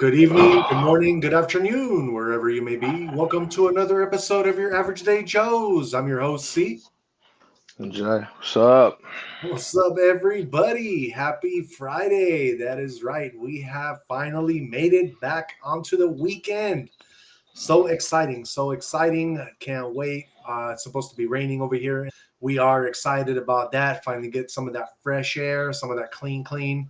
Good evening, good morning, good afternoon, wherever you may be. Welcome to another episode of your Average Day Joes. I'm your host, C. Jay, what's up? What's up, everybody? Happy Friday. That is right. We have finally made it back onto the weekend. So exciting, so exciting. Can't wait. It's supposed to be raining over here. We are excited about that. Finally get some of that fresh air, some of that clean.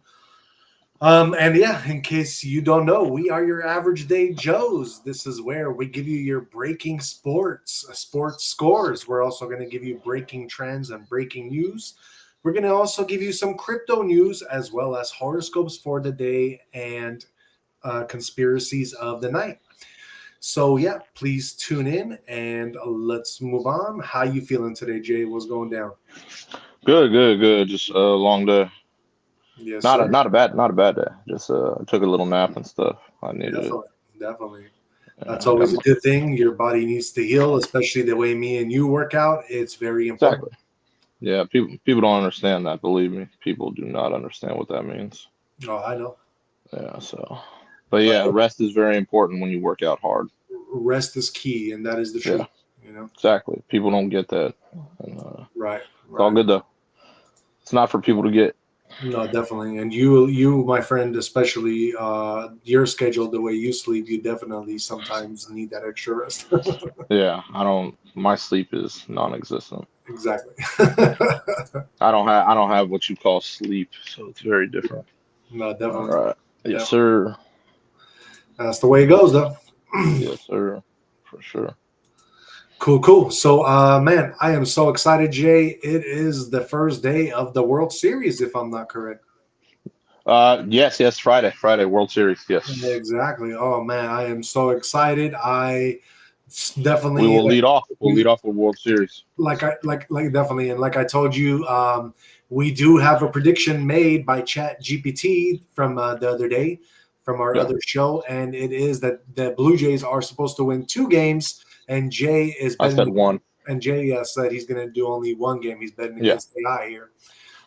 And yeah, in case you don't know, we are your Average Day Joes. This is where we give you your breaking sports scores. We're also going to give you breaking trends and breaking news. We're going to also give you some crypto news as well as horoscopes for the day and conspiracies of the night. So yeah, please tune in and let's move on. How you feeling today, Jay? What's going down? Good. Just a long day. Yes, Not sir. a not a bad not a bad day. Just took a little nap and stuff. I needed it. Definitely. That's I got always a good thing. Your body needs to heal, especially the way me and you work out. It's very important. exactly. Yeah, people don't understand that. Believe me, people do not understand what that means. Oh, I know. Yeah. But But yeah, rest is very important when you work out hard. rest is key, and that is the Yeah, truth. You know. exactly. People don't get that. And, Right. it's all good though. It's not for people to get. No, definitely. And you, my friend, especially your schedule, the way you sleep, you definitely sometimes need that extra rest. Yeah, I don't. My sleep is non-existent. Exactly. I don't have what you call sleep, so it's very different. No, All definitely. right. Yes, Definitely. sir. That's the way it goes, though. Yes, sir. For sure. Cool. So, man, I am so excited, Jay. It is the first day of the World Series, if I'm not correct. Yes. Friday, World Series. Yes. Exactly. Oh man, I am so excited. We Definitely will lead off. We'll lead off with World Series. like definitely, and like I told you, we do have a prediction made by Chat GPT from the other day from our Yeah. other show, and it is that the Blue Jays are supposed to win 2 games, and Jay is I said betting. one. And Jay said he's going to do only 1 game. He's betting Yeah. against AI here.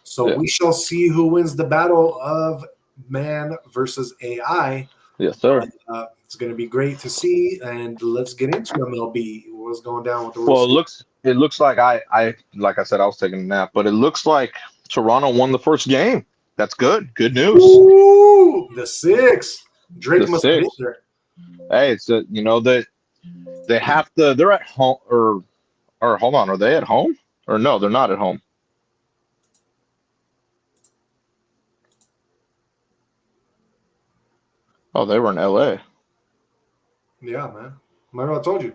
So Yeah. we shall see who wins the battle of man versus AI. Yes, But sir. it's going to be great to see. And let's get into MLB. What's going down with the World Well, Series? it looks like like I said, I was taking a nap, but it looks like Toronto won the first game. That's good. Good news. Ooh, the 6. The Drake must have been six. there. Hey, it's that they have to. They're at home or hold on. Are they at home or no? They're not at home. Oh, they were in L.A. Yeah, man. Remember I told you.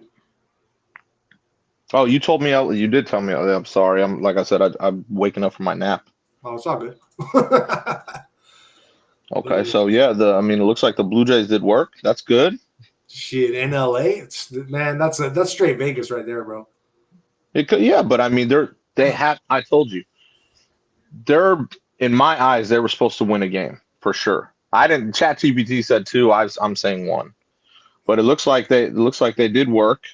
Oh, you told me. You did tell me. I'm sorry. I'm like I said. I'm waking up from my nap. Oh, it's all good. Okay, so yeah, I mean, it looks like the Blue Jays did work. That's good. Shit, in LA, man, that's straight Vegas right there, bro. It could, yeah, but I mean, they have. I told you, they're in my eyes, they were supposed to win a game for sure. I didn't. ChatGPT said two. I'm saying one, but it looks like they did work.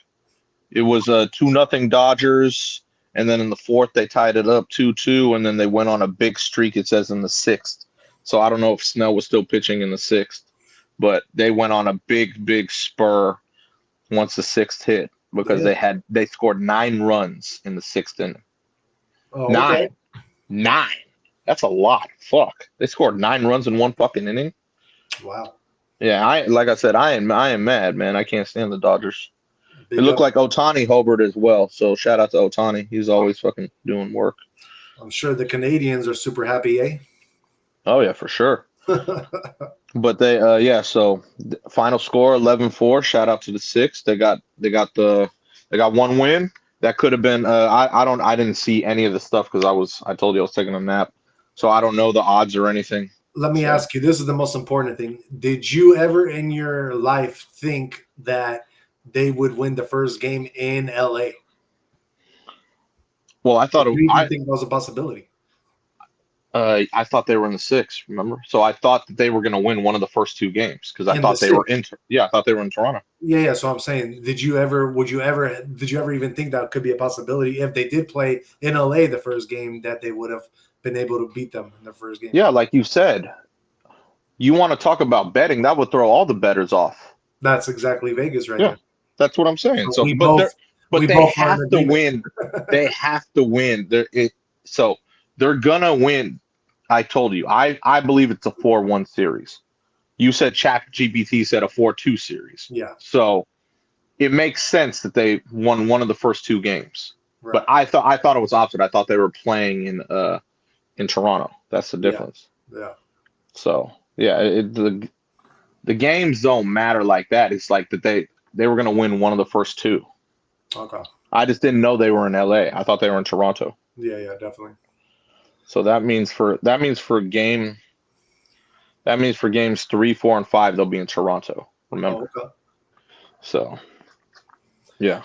It was a 2-0 Dodgers, and then in the fourth they tied it up 2-2, and then they went on a big streak. It says in the sixth. So I don't know if Snell was still pitching in the sixth, but they went on a big spur once the sixth hit because Yeah. they scored 9 runs in the sixth inning. Oh, okay. Nine. Nine. That's a lot. Fuck. They scored 9 runs in one fucking inning. Wow. Yeah, like I said, I am mad, man. I can't stand the Dodgers. It Big looked up. like Otani Hobart as well. So shout out to Otani. He's always fucking doing work. I'm sure the Canadians are super happy, eh? Oh yeah, for sure. But yeah, so final score 11-4. Shout out to the six. They got one win. That could have been I didn't see any of the stuff because I told you I was taking a nap. So I don't know the odds or anything. Let me So ask you, this is the most important thing. Did you ever in your life think that they would win the first game in LA? well, Did you even think that was a possibility? I thought they were in the six, remember? So I thought that they were going to win one of the first 2 games because I In the thought they were six. I thought they were in Toronto. Yeah. So I'm saying, did you ever even think that could be a possibility if they did play in LA the first game that they would have been able to beat them in the first game? Yeah, like you said, You want to talk about betting? That would throw all the bettors off. That's exactly Vegas right Yeah, there. that's what I'm saying. So So, but we they both are in have to agreement. win. They have to win. So they're gonna win. I told you. I believe it's a 4-1 series. You said ChatGPT said a 4-2 series. Yeah, So it makes sense that they won one of the first two games. But right. I thought it was opposite. I thought they were playing in Toronto. That's the Yeah, difference. yeah. So yeah, the games don't matter like that. It's like that they were gonna win one of the first two. Okay. I just didn't know they were in LA. I thought they were in Toronto. Yeah, yeah, definitely. So that means for games 3, 4, and 5 they'll be in Toronto. Oh, Remember. okay. So yeah.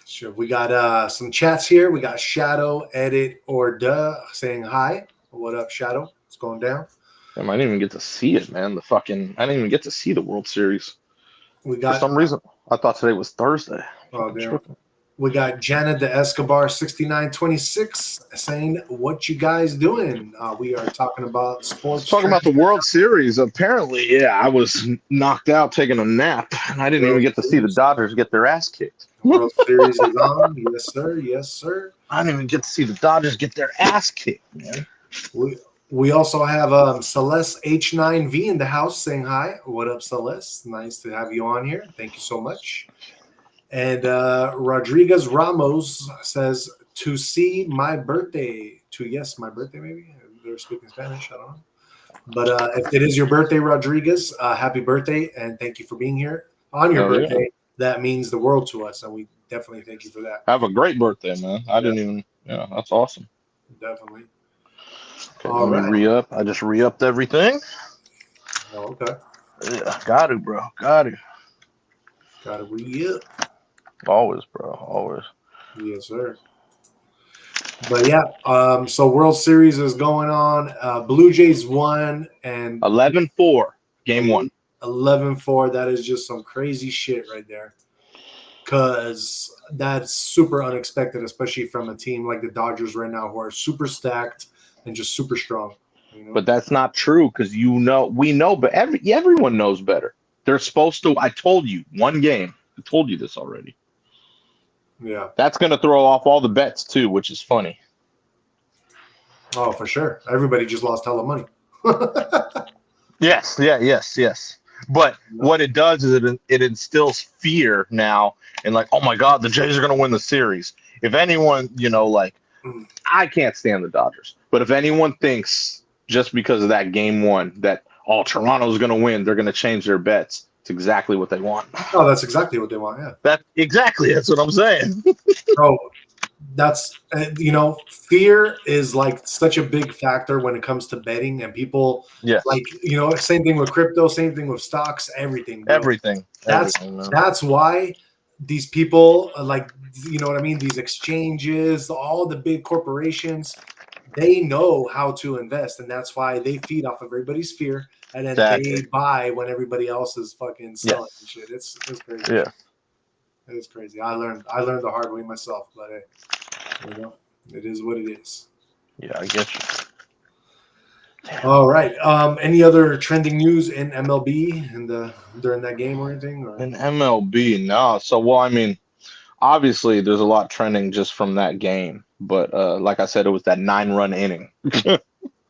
Sure. We got some chats here. We got Shadow, Edit, or Duh saying hi. What up, Shadow? What's going down? I didn't even get to see it, man. I didn't even get to see the World Series. We For got some reason, I thought today was Thursday. oh Fucking damn. tripping. We got Janet the Escobar 6926 saying, "What you guys doing?" We are talking about Let's sports talk about the trends. World Series. Apparently, yeah, I was knocked out taking a nap, and I didn't even World get to see the Series. Dodgers get their ass kicked. World Series is on. Yes, sir. Yes, sir. I didn't even get to see the Dodgers get their ass kicked, man. We we also have Celeste H9V in the house saying hi. What up, Celeste? Nice to have you on here. Thank you so much. And Rodriguez Ramos says to see my birthday. To yes, my birthday. Maybe they're speaking Spanish. I don't know. But if it is your birthday, Rodriguez, happy birthday and thank you for being here on your Hell yeah. birthday. That means the world to us, and we definitely thank you for that. Have a great birthday, man. I Yeah, didn't even, that's awesome. definitely. Okay, All let me right. re-up. I just re-upped everything. Oh, okay. Yeah, got to, bro. Got to. Got to re up. Always, bro. Always. Yes, sir. But yeah, so World Series is going on. Blue Jays won and 11-4, game one. 11-4. That is just some crazy shit right there. Because that's super unexpected, especially from a team like the Dodgers right now, who are super stacked and just super strong. You know? But that's not true because we know, but everyone knows better. They're supposed to. I told you one game. I told you this already. Yeah. That's going to throw off all the bets too, which is funny. Oh, for sure. Everybody just lost hella money. Yes, yes. But what it does is it instills fear now, and like, oh my God, the Jays are going to win the series. If anyone, I can't stand the Dodgers, but if anyone thinks just because of that game one that Toronto's going to win, they're going to change their bets. It's exactly what they want. Oh, that's exactly what they want. Yeah. That's what I'm saying. Oh, that's fear is like such a big factor when it comes to betting, and people Yes. same thing with crypto, same thing with stocks, everything, bro. Everything. That's why these people what I mean, these exchanges, all the big corporations, they know how to invest, and that's why they feed off of everybody's fear, and then they buy when everybody else is fucking selling and shit. It's crazy. Yeah. It's crazy. I learned the hard way myself, but it is what it is. Yeah, I get you. Damn. All right. Any other trending news in MLB during that game or anything? Or? In MLB, no. So, obviously there's a lot trending just from that game, but like I said, it was that 9-run inning.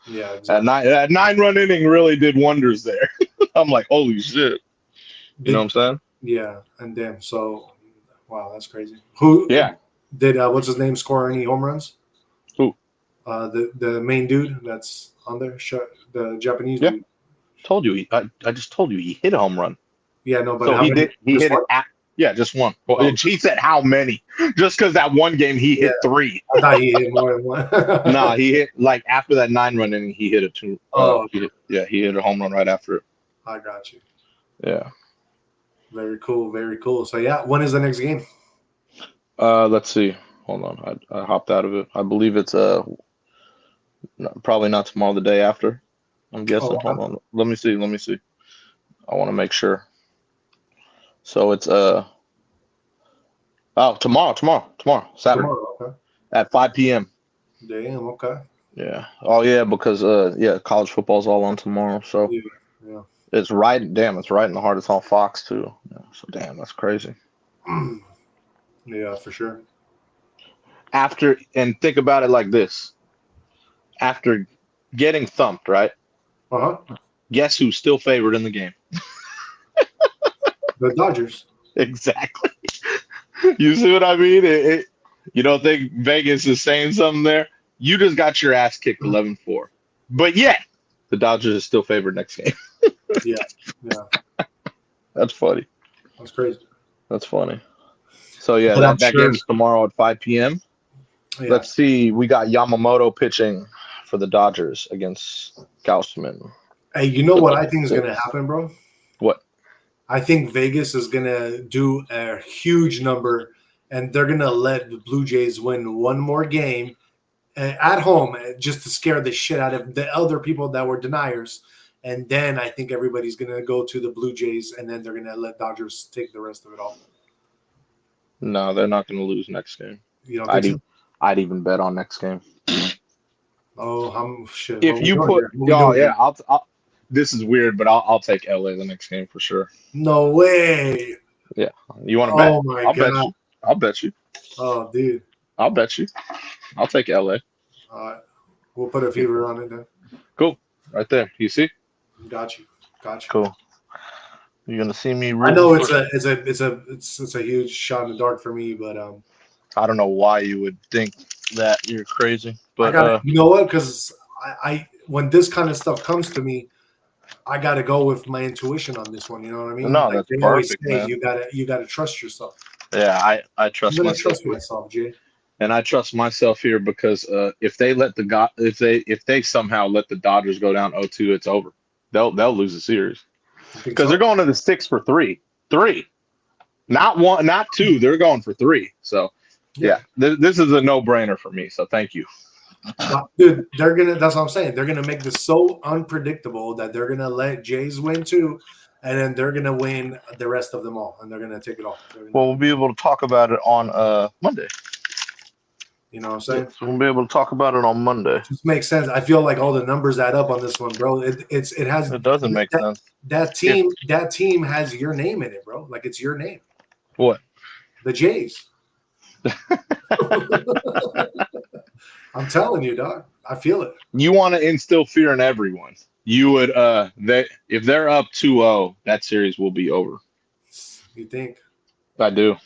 Yeah, exactly. That 9-run inning really did wonders there. I'm like, holy shit. You know what I'm saying? Yeah, and damn. So, wow, that's crazy. Who? Yeah. Did what's his name score any home runs? Who? The main dude that's on there, the Japanese dude. Told you. I just told you he hit a home run. Yeah, no, but so how he many? did. He hit it. Just one. Well, he said how many? Just because that one game he hit 3. I thought he hit more than one. No, he hit after that 9-run inning, he hit a 2. He hit a home run right after it. I got you. Yeah. Very cool. Very cool. So yeah, when is the next game? Let's see. Hold on. I hopped out of it. I believe it's probably not tomorrow, the day after. I'm guessing. Hold on. Let me see. I want to make sure. So it's tomorrow, Saturday. Tomorrow, okay. At 5 p.m. Damn, okay. Yeah. Oh yeah, because college football's all on tomorrow. So Yeah. It's right in the heart of Tom Fox too. Yeah, so damn, that's crazy. Yeah, for sure. And think about it like this. After getting thumped, right? Uh-huh. Guess who's still favored in the game? The Dodgers. Exactly. You see what I mean? You don't think Vegas is saying something there? You just got your ass kicked 11-4. But yet, the Dodgers is still favored next game. Yeah. Yeah. That's funny. That's crazy. That's funny. So yeah, But I'm that sure. game's tomorrow at 5 p.m. Yeah. Let's see. We got Yamamoto pitching for the Dodgers against Gausman. Hey, you know what I think is gonna happen, bro? What? I think Vegas is gonna do a huge number, and they're gonna let the Blue Jays win one more game at home, just to scare the shit out of the other people that were deniers. And then I think everybody's gonna go to the Blue Jays, and then they're gonna let Dodgers take the rest of it all. No, they're not going to lose next game. You don't think so? I'd even bet on next game. Oh, shit. If you put, I'll. This is weird, but I'll take LA the next game for sure. No way. Yeah, you want to bet? Oh my I'll god. bet you. I'll bet you. Oh, dude. I'll bet you. I'll take LA. All right. We'll put a fever on it then. Cool. Right there. You see? Got you. Cool. You're gonna see me. I know it's a huge shot in the dark for me, but I don't know why you would think that. You're crazy. But you know what? Because I when this kind of stuff comes to me, I gotta go with my intuition on this one. You know what I mean? No, like that's they perfect, always say, man. you gotta trust yourself. Yeah, I trust I'm gonna myself. trust myself, Jay. And I trust myself here because if they somehow let the Dodgers go down 0-2, it's over. They'll lose the series because they're going to the 6 for 3, not 1, not 2. They're going for 3. So yeah, this is a no-brainer for me. So thank you, dude. That's what I'm saying. They're gonna make this so unpredictable that they're gonna let Jays win too, and then they're gonna win the rest of them all, and they're gonna take it all. Well, we'll be able to talk about it on Monday. You know what I'm saying? So we'll be able to talk about it on Monday. It just makes sense. I feel like all the numbers add up on this one, bro. It doesn't make sense. That team has your name in it, bro. Like it's your name. What? The Jays. I'm telling you, dog. I feel it. You want to instill fear in everyone. You would if they're up 2-0, that series will be over. You think? I do.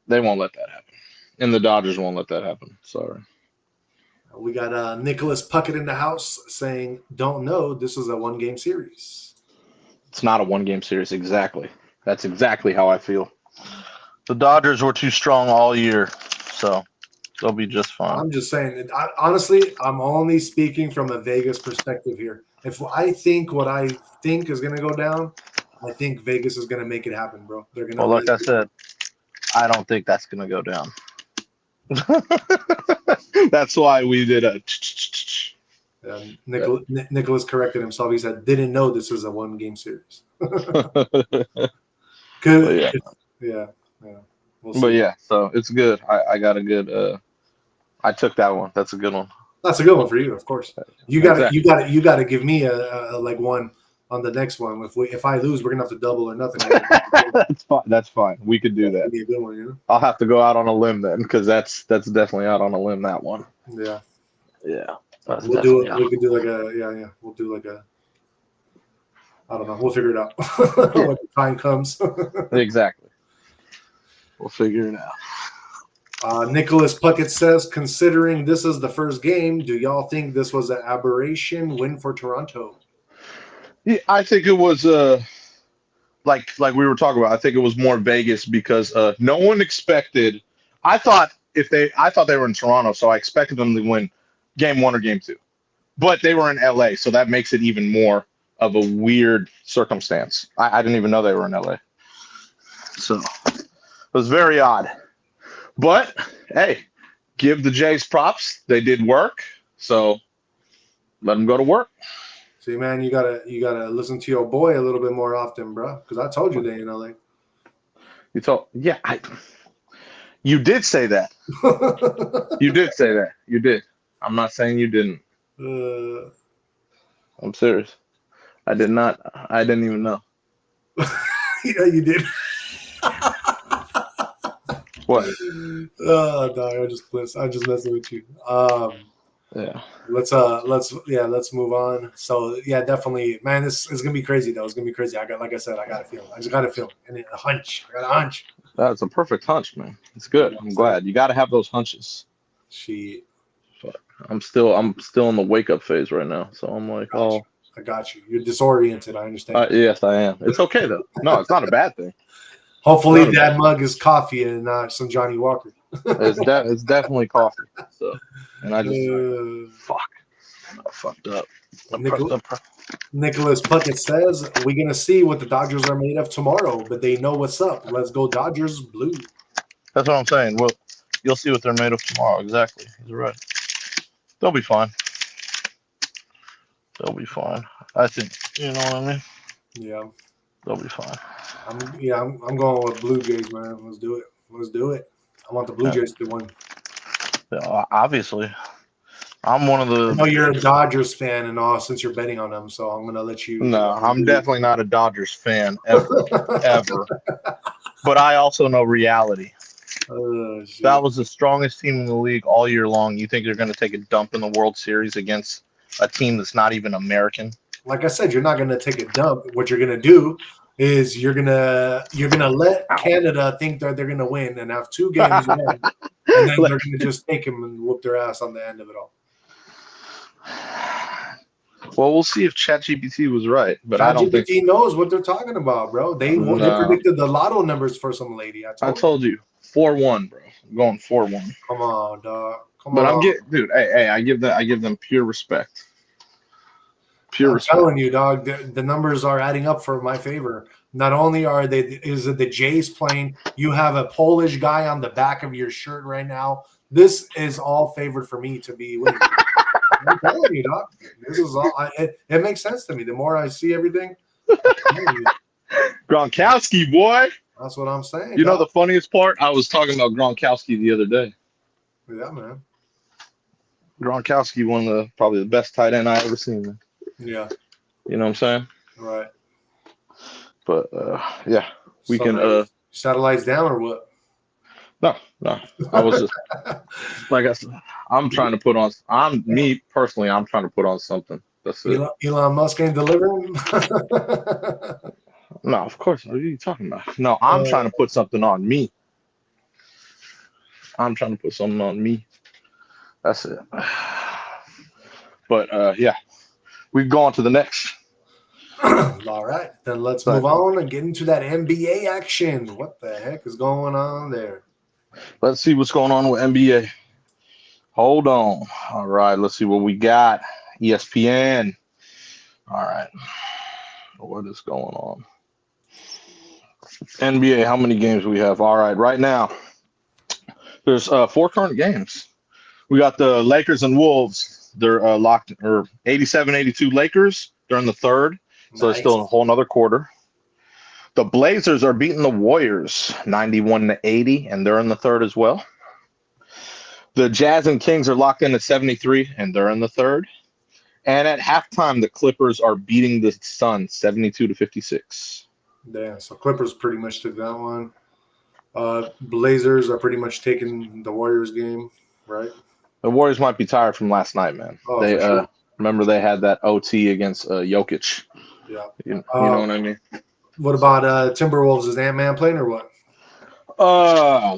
They won't let that happen. And the Dodgers won't let that happen. Sorry. We got Nicholas Puckett in the house saying, don't know, this is a one-game series. It's not a one-game series. Exactly. That's exactly how I feel. The Dodgers were too strong all year, so they'll be just fine. I'm just saying, honestly, I'm only speaking from a Vegas perspective here. If I think what I think is going to go down, I think Vegas is going to make it happen, bro. They're going to. Well, like I said, I don't think that's going to go down. That's why we did a. Nicholas corrected himself. He said, "Didn't know this was a one-game series." Good. Yeah. We'll see. But yeah, so it's good. I got a good. I took that one. That's a good one. That's a good one for you, of course. You got to give me a like one on the next one. If I lose, we're gonna have to double or nothing. That's fine. That's fine. We could do that. Be a good one, you know? I'll have to go out on a limb then, because that's definitely out on a limb. That one. Yeah. We'll do it. We could do like a We'll do like a. I don't know. We'll figure it out when the time comes. Exactly. We'll figure it out. Nicholas Puckett says, considering this is the first game, do y'all think this was an aberration win for Toronto? Yeah, I think it was like we were talking about. I think it was more Vegas because no one expected. I thought they were in Toronto, so I expected them to win game 1 or game 2. But they were in LA, so that makes it even more of a weird circumstance. I didn't even know they were in LA. So it was very odd. But hey, give the Jays props. They did work. So let them go to work. See, man, you gotta listen to your boy a little bit more often, bro. Because I told you they in LA. You did say that. You did say that. You did. I'm not saying you didn't. I'm serious. I did not. I didn't even know. Yeah, you did. What? Oh no, I'm just messing with you. Yeah. Let's move on. So yeah, definitely, man. This is gonna be crazy though. It's gonna be crazy. Like I said, I got a feeling. I just got a feeling and a hunch. I got a hunch. That's a perfect hunch, man. It's You good. know what I'm I'm saying? glad. You got to have those hunches. She But I'm still in the wake up phase right now. So I'm like, got you. oh, I got you. You're disoriented. I understand. yes, I am. It's okay though. No, it's not a bad thing. It's Hopefully not a bad that mug is coffee and not some Johnny Walker. It's definitely coffee. So, and I just Uh, fuck, I fucked up. I pressed Nicol- up. Nicholas Puckett says we're gonna see what the Dodgers are made of tomorrow, but they know what's up. Let's go Dodgers blue. That's what I'm saying. Well, you'll see what they're made of tomorrow. Exactly. He's right. They'll be fine. They'll be fine. I think. You know what I mean? Yeah, They'll be fine. I'm going with Blue Jays, man. Let's do it. Let's do it. I want the Blue Jays to win. Yeah, obviously, I'm one of I know the. you're a Dodgers fan and all since you're betting on them, so I'm gonna let you. No, I'm definitely not a Dodgers fan ever. But I also know reality. Oh, That shit. was the strongest team in the league all year long. You think they're going to take a dump in the World Series against a team that's not even American? Like I said, you're not gonna take a dump. What you're gonna do is you're gonna let Canada think that they're gonna win and have two games won, and then they're gonna just take them and whoop their ass on the end of it all. Well, we'll see if ChatGPT was right, but I don't think ChatGPT knows what they're talking about, bro. They no. predicted the lotto numbers for some lady. I told you 4-1, bro. I'm going 4-1. Come on, dog. Come But on. dude. Hey, I give them pure respect. Pure I'm respect. telling you, dog. The numbers are adding up for my favor. Not only is it the Jays playing, you have a Polish guy on the back of your shirt right now. This is all favored for me to be winning. I'm telling you, dog. This is all. It makes sense to me. The more I see everything, Gronkowski, boy. that's what I'm saying. You know dog. the funniest part? I was talking about Gronkowski the other day. Yeah, man. Gronkowski, one of probably the best tight end I ever seen. Man. Yeah. You know what I'm saying? Right. But yeah, we So can. Satellites down or what? No. I was just like I said. I'm trying to put on. Me personally. I'm trying to put on something. That's it. Elon Musk ain't delivering. No, of course. What are you talking about? No, I'm trying to put something on me. I'm trying to put something on me. That's it. But yeah, we go on to the next. All right, then let's move on and get into that NBA action. What the heck is going on there? Let's see what's going on with NBA. Hold on. All right, let's see what we got. ESPN. All right. What is going on? NBA, how many games we have? All right, right now, there's 4 current games. We got the Lakers and Wolves. They're locked, or 87-82 Lakers. They're in the third, so Nice. they're still in a whole another quarter. The Blazers are beating the Warriors 91-80, and they're in the third as well. The Jazz and Kings are locked in at 73, and they're in the third. And at halftime, the Clippers are beating the Suns 72-56. Damn, so Clippers pretty much took that one. Blazers are pretty much taking the Warriors game, right? The Warriors might be tired from last night, man. Oh, They for sure. remember they had that OT against Jokic. Yeah. You know what I mean? What about Timberwolves? Is Ant-Man playing or what?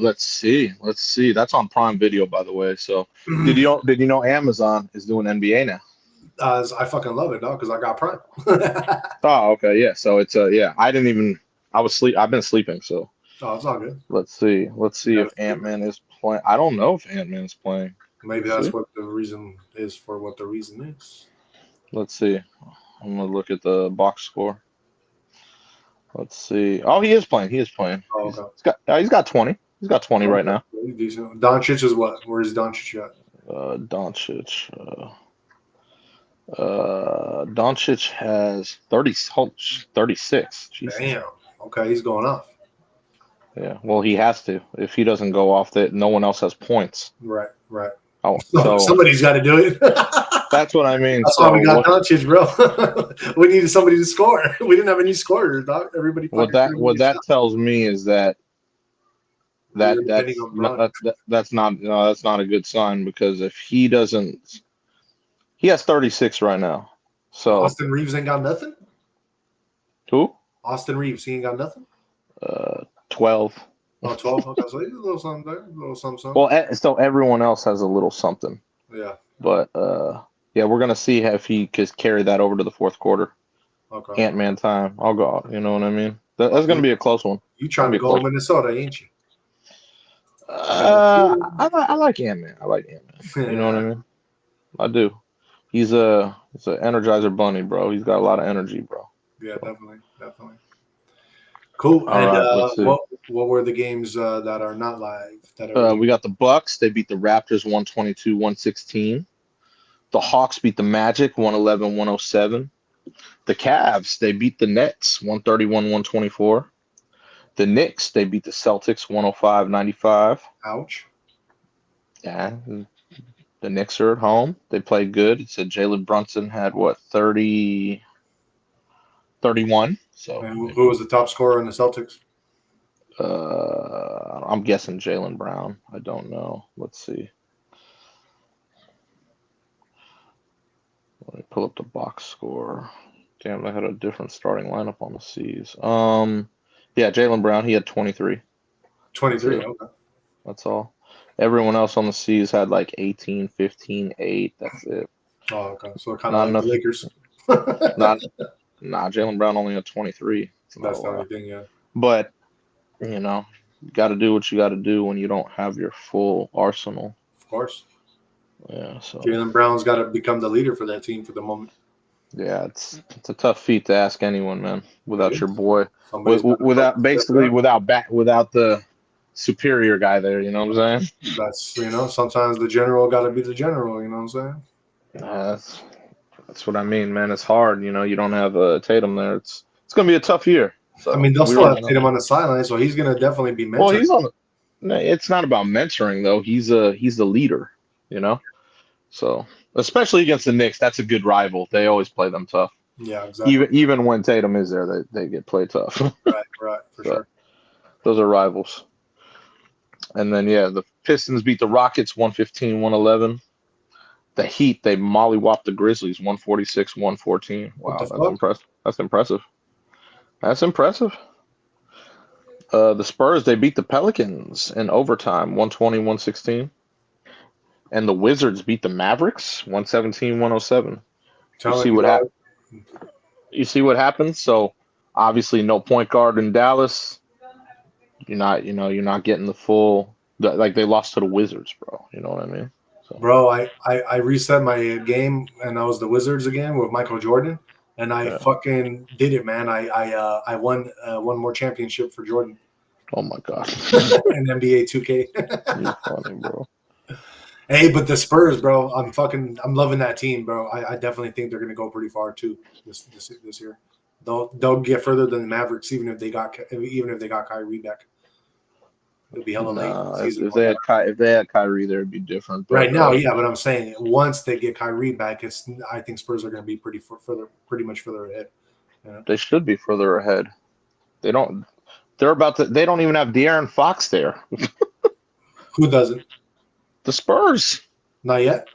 Let's see. That's on Prime Video, by the way. So did you know Amazon is doing NBA now? I fucking love it, dog, because I got Prime. Oh, okay, yeah. So it's yeah. I've been sleeping, so Oh, it's all good. let's see if Ant-Man is playing. I don't know if Ant-Man is playing. Maybe that's what the reason is for what the reason is. Let's see. I'm gonna look at the box score. Let's see. Oh, he is playing. Oh, okay. He's got 20. He's got 20 right now. Decent. Doncic is what? Where's Doncic at? Doncic. Doncic has 36. Jesus. Damn. Okay, he's going off. Yeah. Well, he has to. If he doesn't go off, that no one else has points. Right. Oh, so somebody's got to do it. that's what I mean. That's So why we got Doncic, bro. We needed somebody to score. We didn't have any scorers, dog. Everybody. what that tells me is that We're depending on Bron. that's not a good sign, because if he doesn't, he has 36 right now. So Austin Reeves ain't got nothing. who? Austin Reeves, he ain't got nothing. 12. Oh, 12. Okay, so he's a little something there, a little something. Well, so everyone else has a little something. Yeah. But yeah, we're gonna see if he can carry that over to the fourth quarter. Okay. Ant-Man time. I'll go. You know what I mean? That's gonna be a close one. You trying to go to Minnesota, ain't you? I like Ant-Man. I like Ant-Man. You know what I mean? I do. He's a Energizer bunny, bro. He's got a lot of energy, bro. Yeah, definitely. Cool. All And right, let's see. what were the games that are not live? We got the Bucks. They beat the Raptors 122-116. The Hawks beat the Magic 111-107. The Cavs, they beat the Nets 131-124. The Knicks, they beat the Celtics 105-95. Ouch. Yeah, the Knicks are at home. They played good. It said Jalen Brunson had, 31. So And who was the top scorer in the Celtics? I'm guessing Jalen Brown. I don't know. Let's see. Let me pull up the box score. Damn, they had a different starting lineup on the C's. Yeah, Jalen Brown, he had 23. 23, okay. That's all. Everyone else on the C's had like 18, 15, 8. That's it. Oh, okay. So kind of like the Lakers. Jalen Brown only had 23. That's the only thing, yeah. But, you got to do what you got to do when you don't have your full arsenal. Of course. Yeah, so Jalen Brown's got to become the leader for that team for the moment. Yeah, it's a tough feat to ask anyone, man. Without your boy, without the superior guy there. You know what I'm saying? That's sometimes the general got to be the general. You know what I'm saying? That's what I mean, man. It's hard. You don't have Tatum there. It's gonna be a tough year. So I mean, they'll still have Tatum on the sideline, so he's gonna definitely be mentoring. Well, he's on. It's not about mentoring though. He's the leader. So. Especially against the Knicks, that's a good rival. They always play them tough. Yeah, exactly. Even when Tatum is there, they get played tough. Right, for sure. Those are rivals. And then, yeah, the Pistons beat the Rockets 115-111. The Heat, they mollywopped the Grizzlies 146-114. Wow, that's impressive. That's impressive. The Spurs, they beat the Pelicans in overtime 120-116. And the Wizards beat the Mavericks 117-107. You see what happens? So obviously no point guard in Dallas. You're not getting the full, like they lost to the Wizards, bro. You know what I mean? So. Bro, I reset my game and I was the Wizards again with Michael Jordan, and I fucking did it, man. I won one more championship for Jordan. Oh my god. In NBA 2K. You're funny, bro. Hey, but the Spurs, bro, I'm loving that team, bro. I definitely think they're gonna go pretty far too this year. They'll get further than the Mavericks, even if they got Kyrie back. It'll be hella late. If they had Kyrie, there, it'd be different. But, right now, yeah, but I'm saying once they get Kyrie back, I think Spurs are gonna be pretty much further ahead. Yeah. They should be further ahead. They don't. They don't even have De'Aaron Fox there. Who doesn't? The Spurs. Not yet.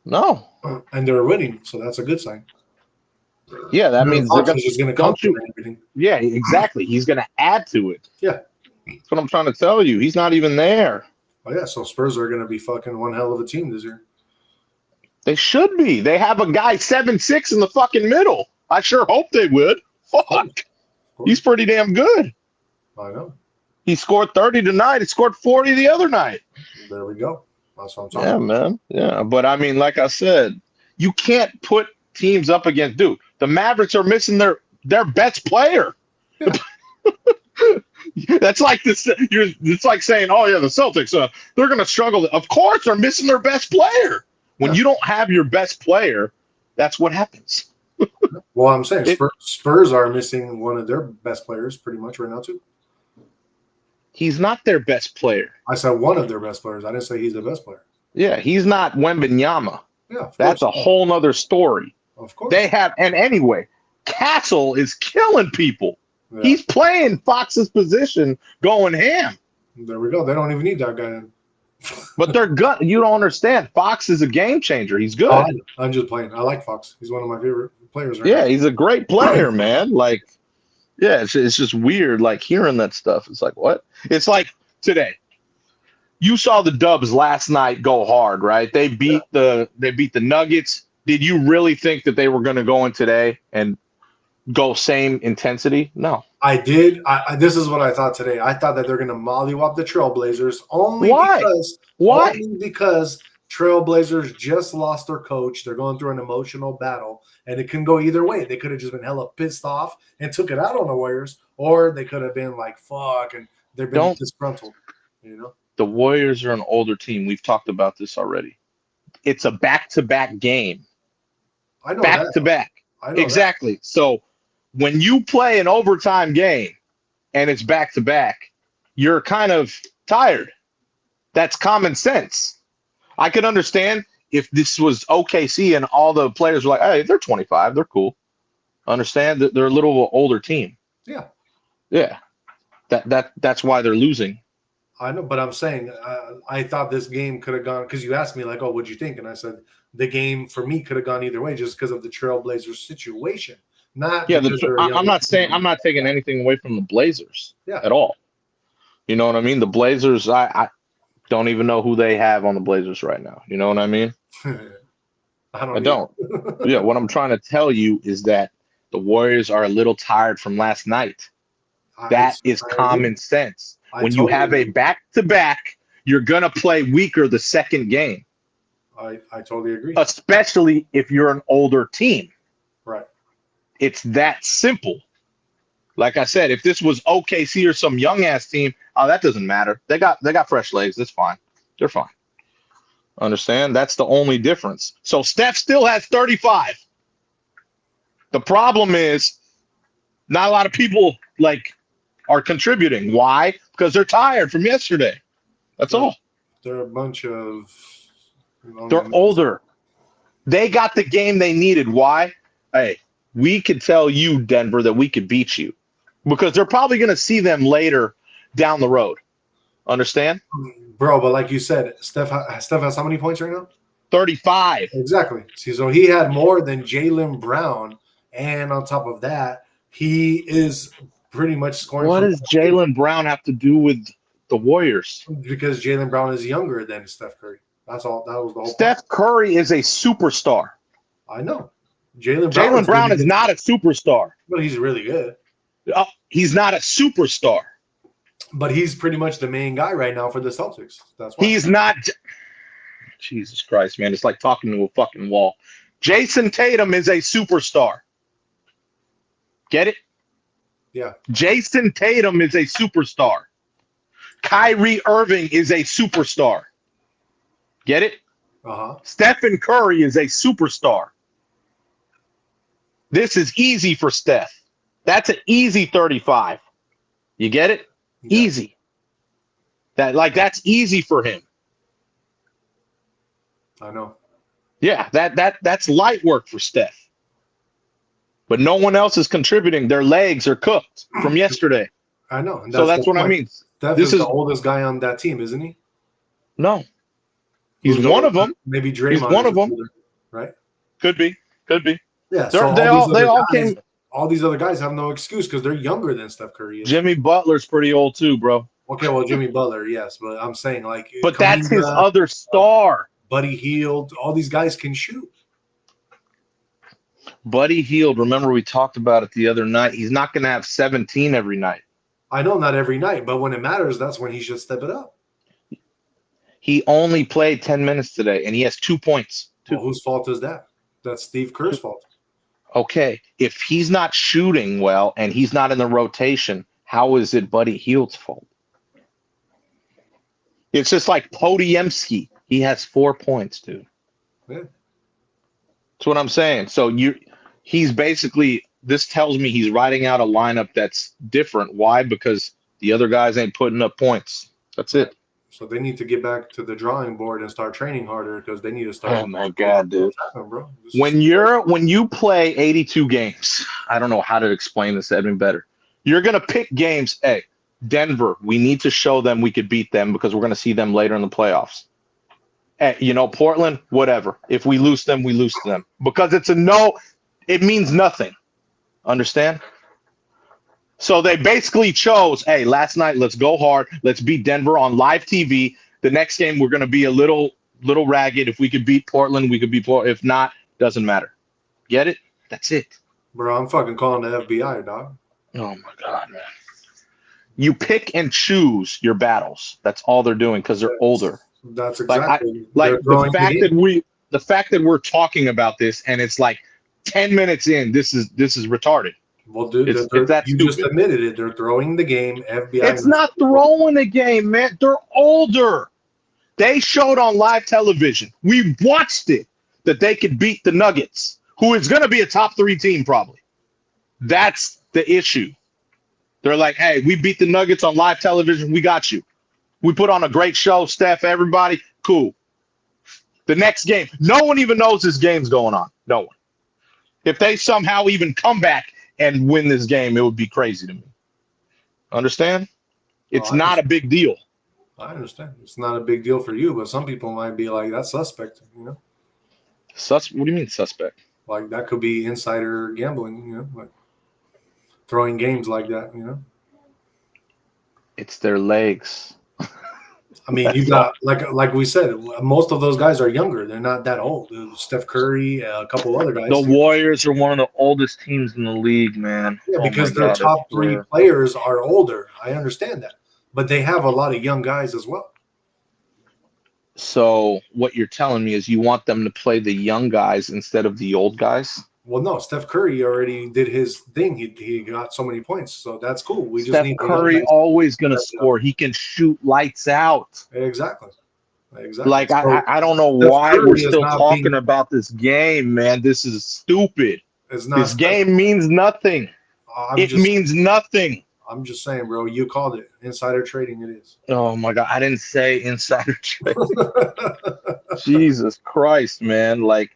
No. And they're winning, so that's a good sign. Yeah, that means they're just going to come to everything. Yeah, exactly. He's going to add to it. Yeah. That's what I'm trying to tell you. He's not even there. Oh, yeah, so Spurs are going to be fucking one hell of a team this year. They should be. They have a guy 7'6" in the fucking middle. I sure hope they would. Fuck. He's pretty damn good. I know. He scored 30 tonight. He scored 40 the other night. There we go. That's what I'm talking about. Man. Yeah, but I mean, like I said, you can't put teams up against. Dude, the Mavericks are missing their best player. Yeah. That's like this. It's like saying, "Oh yeah, the Celtics. They're going to struggle." Of course, they're missing their best player. When you don't have your best player, that's what happens. Well, I'm saying Spurs are missing one of their best players pretty much right now too. He's not their best player. I said one of their best players. I didn't say he's the best player. Yeah, he's not Wembenyama. Yeah, of That's course. a whole nother story. Of course. They have, and anyway, Castle is killing people. Yeah. He's playing Fox's position, going ham. There we go. They don't even need that guy. But they're good. You don't understand. Fox is a game changer. He's good. I'm just playing. I like Fox. He's one of my favorite players. Yeah, he's a great player, man. Like, yeah, it's just weird. Like hearing that stuff. It's like what? It's like today. You saw the Dubs last night go hard, right? They beat the Nuggets. Did you really think that they were going to go in today and go same intensity? No. I did. This is what I thought today. I thought that they're going to mollywop the Trailblazers only because Trailblazers just lost their coach. They're going through an emotional battle, and it can go either way. They could have just been hella pissed off and took it out on the Warriors, or they could have been like, fuck, and they've been disgruntled, you know? The Warriors are an older team. We've talked about this already. It's a back-to-back game. I know back-to-back. Exactly. That. So when you play an overtime game and it's back-to-back, you're kind of tired. That's common sense. I could understand if this was OKC and all the players were like, hey, they're 25. They're cool. Understand that they're a little older team. Yeah. Yeah. That's why they're losing. I know, but I'm saying I thought this game could have gone because you asked me like, "Oh, what'd you think?" And I said the game for me could have gone either way just because of the Trailblazers situation. I'm not taking anything away from the Blazers at all. You know what I mean? The Blazers, I don't even know who they have on the Blazers right now. You know what I mean? I don't. Yeah, what I'm trying to tell you is that the Warriors are a little tired from last night. That is common sense. When you have a back-to-back, you're going to play weaker the second game. I totally agree. Especially if you're an older team. Right. It's that simple. Like I said, if this was OKC or some young-ass team, that doesn't matter. They got fresh legs. That's fine. They're fine. Understand? That's the only difference. So Steph still has 35. The problem is not a lot of people, are contributing. Why? Because they're tired from yesterday. That's all. They're a bunch of... They're older. They got the game they needed. Why? Hey, we could tell you, Denver, that we could beat you. Because they're probably going to see them later down the road. Understand? Bro, but like you said, Steph has how many points right now? 35. Exactly. See, so he had more than Jaylen Brown. And on top of that, he is... pretty much scoring. What does Jaylen Brown have to do with the Warriors? Because Jaylen Brown is younger than Steph Curry. That's all. That was the whole. Steph Curry is a superstar. I know. Jaylen Brown is not a superstar. But he's really good. He's not a superstar. But he's pretty much the main guy right now for the Celtics. That's why. He's not. Jesus Christ, man. It's like talking to a fucking wall. Jason Tatum is a superstar. Get it? Yeah. Jason Tatum is a superstar. Kyrie Irving is a superstar. Get it? Uh-huh. Stephen Curry is a superstar. This is easy for Steph. That's an easy 35. You get it? Yeah. Easy. That's easy for him. I know. Yeah, that's light work for Steph. But no one else is contributing. Their legs are cooked from yesterday. I know. And that's what I mean. Steph is the oldest guy on that team, isn't he? No. He's one of them. Maybe Draymond. He's one of them. Right? Could be. Yeah. So they all came. All these other guys have no excuse because they're younger than Steph Curry is. Jimmy Butler's pretty old too, bro. Okay, well, Jimmy Butler, yes. But I'm saying But that's his other star. Buddy Hield. All these guys can shoot. Buddy Hield, remember we talked about it the other night. He's not going to have 17 every night. I know not every night, but when it matters, that's when he should step it up. He only played 10 minutes today, and he has 2 points. Well, whose fault is that? That's Steve Kerr's fault. Okay, if he's not shooting well and he's not in the rotation, how is it Buddy Hield's fault? It's just like Podiemski. He has 4 points, dude. Yeah. That's what I'm saying. So he's basically, this tells me he's writing out a lineup that's different. Why? Because the other guys ain't putting up points. That's it. So they need to get back to the drawing board and start training harder because they need to start. Oh my god, dude! What's happening, bro? When you play 82 games, I don't know how to explain this to Edwin better. You're gonna pick games. Hey, Denver, we need to show them we could beat them because we're gonna see them later in the playoffs. Hey, Portland, whatever. If we lose them, we lose to them because it's a no. It means nothing. Understand? So they basically chose, hey, last night, let's go hard. Let's beat Denver on live TV. The next game, we're going to be a little ragged. If we could beat Portland, we could beat Portland. If not, doesn't matter. Get it? That's it. Bro, I'm fucking calling the FBI, dog. Oh, my God, man. You pick and choose your battles. That's all they're doing because they're older. That's exactly. The fact that we're talking about this and it's like 10 minutes in, this is retarded. Well, dude, you just admitted it. They're throwing the game. FBI. It's not throwing the game, man. They're older. They showed on live television. We watched it that they could beat the Nuggets, who is going to be a top 3 team probably. That's the issue. They're like, hey, we beat the Nuggets on live television. We got you. We put on a great show, Steph, everybody. Cool. The next game, no one even knows this game's going on. No one. If they somehow even come back and win this game, it would be crazy to me. Understand? It's not a big deal. I understand. It's not a big deal for you, but some people might be like, that's suspect, What do you mean suspect? Like that could be insider gambling, like throwing games like that, It's their legs. I mean, you got like we said, most of those guys are younger. They're not that old. Steph Curry, a couple other guys. The Warriors are one of the oldest teams in the league, man. Yeah, because their top 3 players are older. I understand that, but they have a lot of young guys as well. So what you're telling me is you want them to play the young guys instead of the old guys? Well, no, Steph Curry already did his thing. He got so many points, so that's cool. Steph Curry always going to score. He can shoot lights out. Exactly. Like, so I don't know why we're still talking about this game, man. This is stupid. This game means nothing. It means nothing. I'm just saying, bro. You called it. Insider trading it is. Oh, my God. I didn't say insider trading. Jesus Christ, man. Like,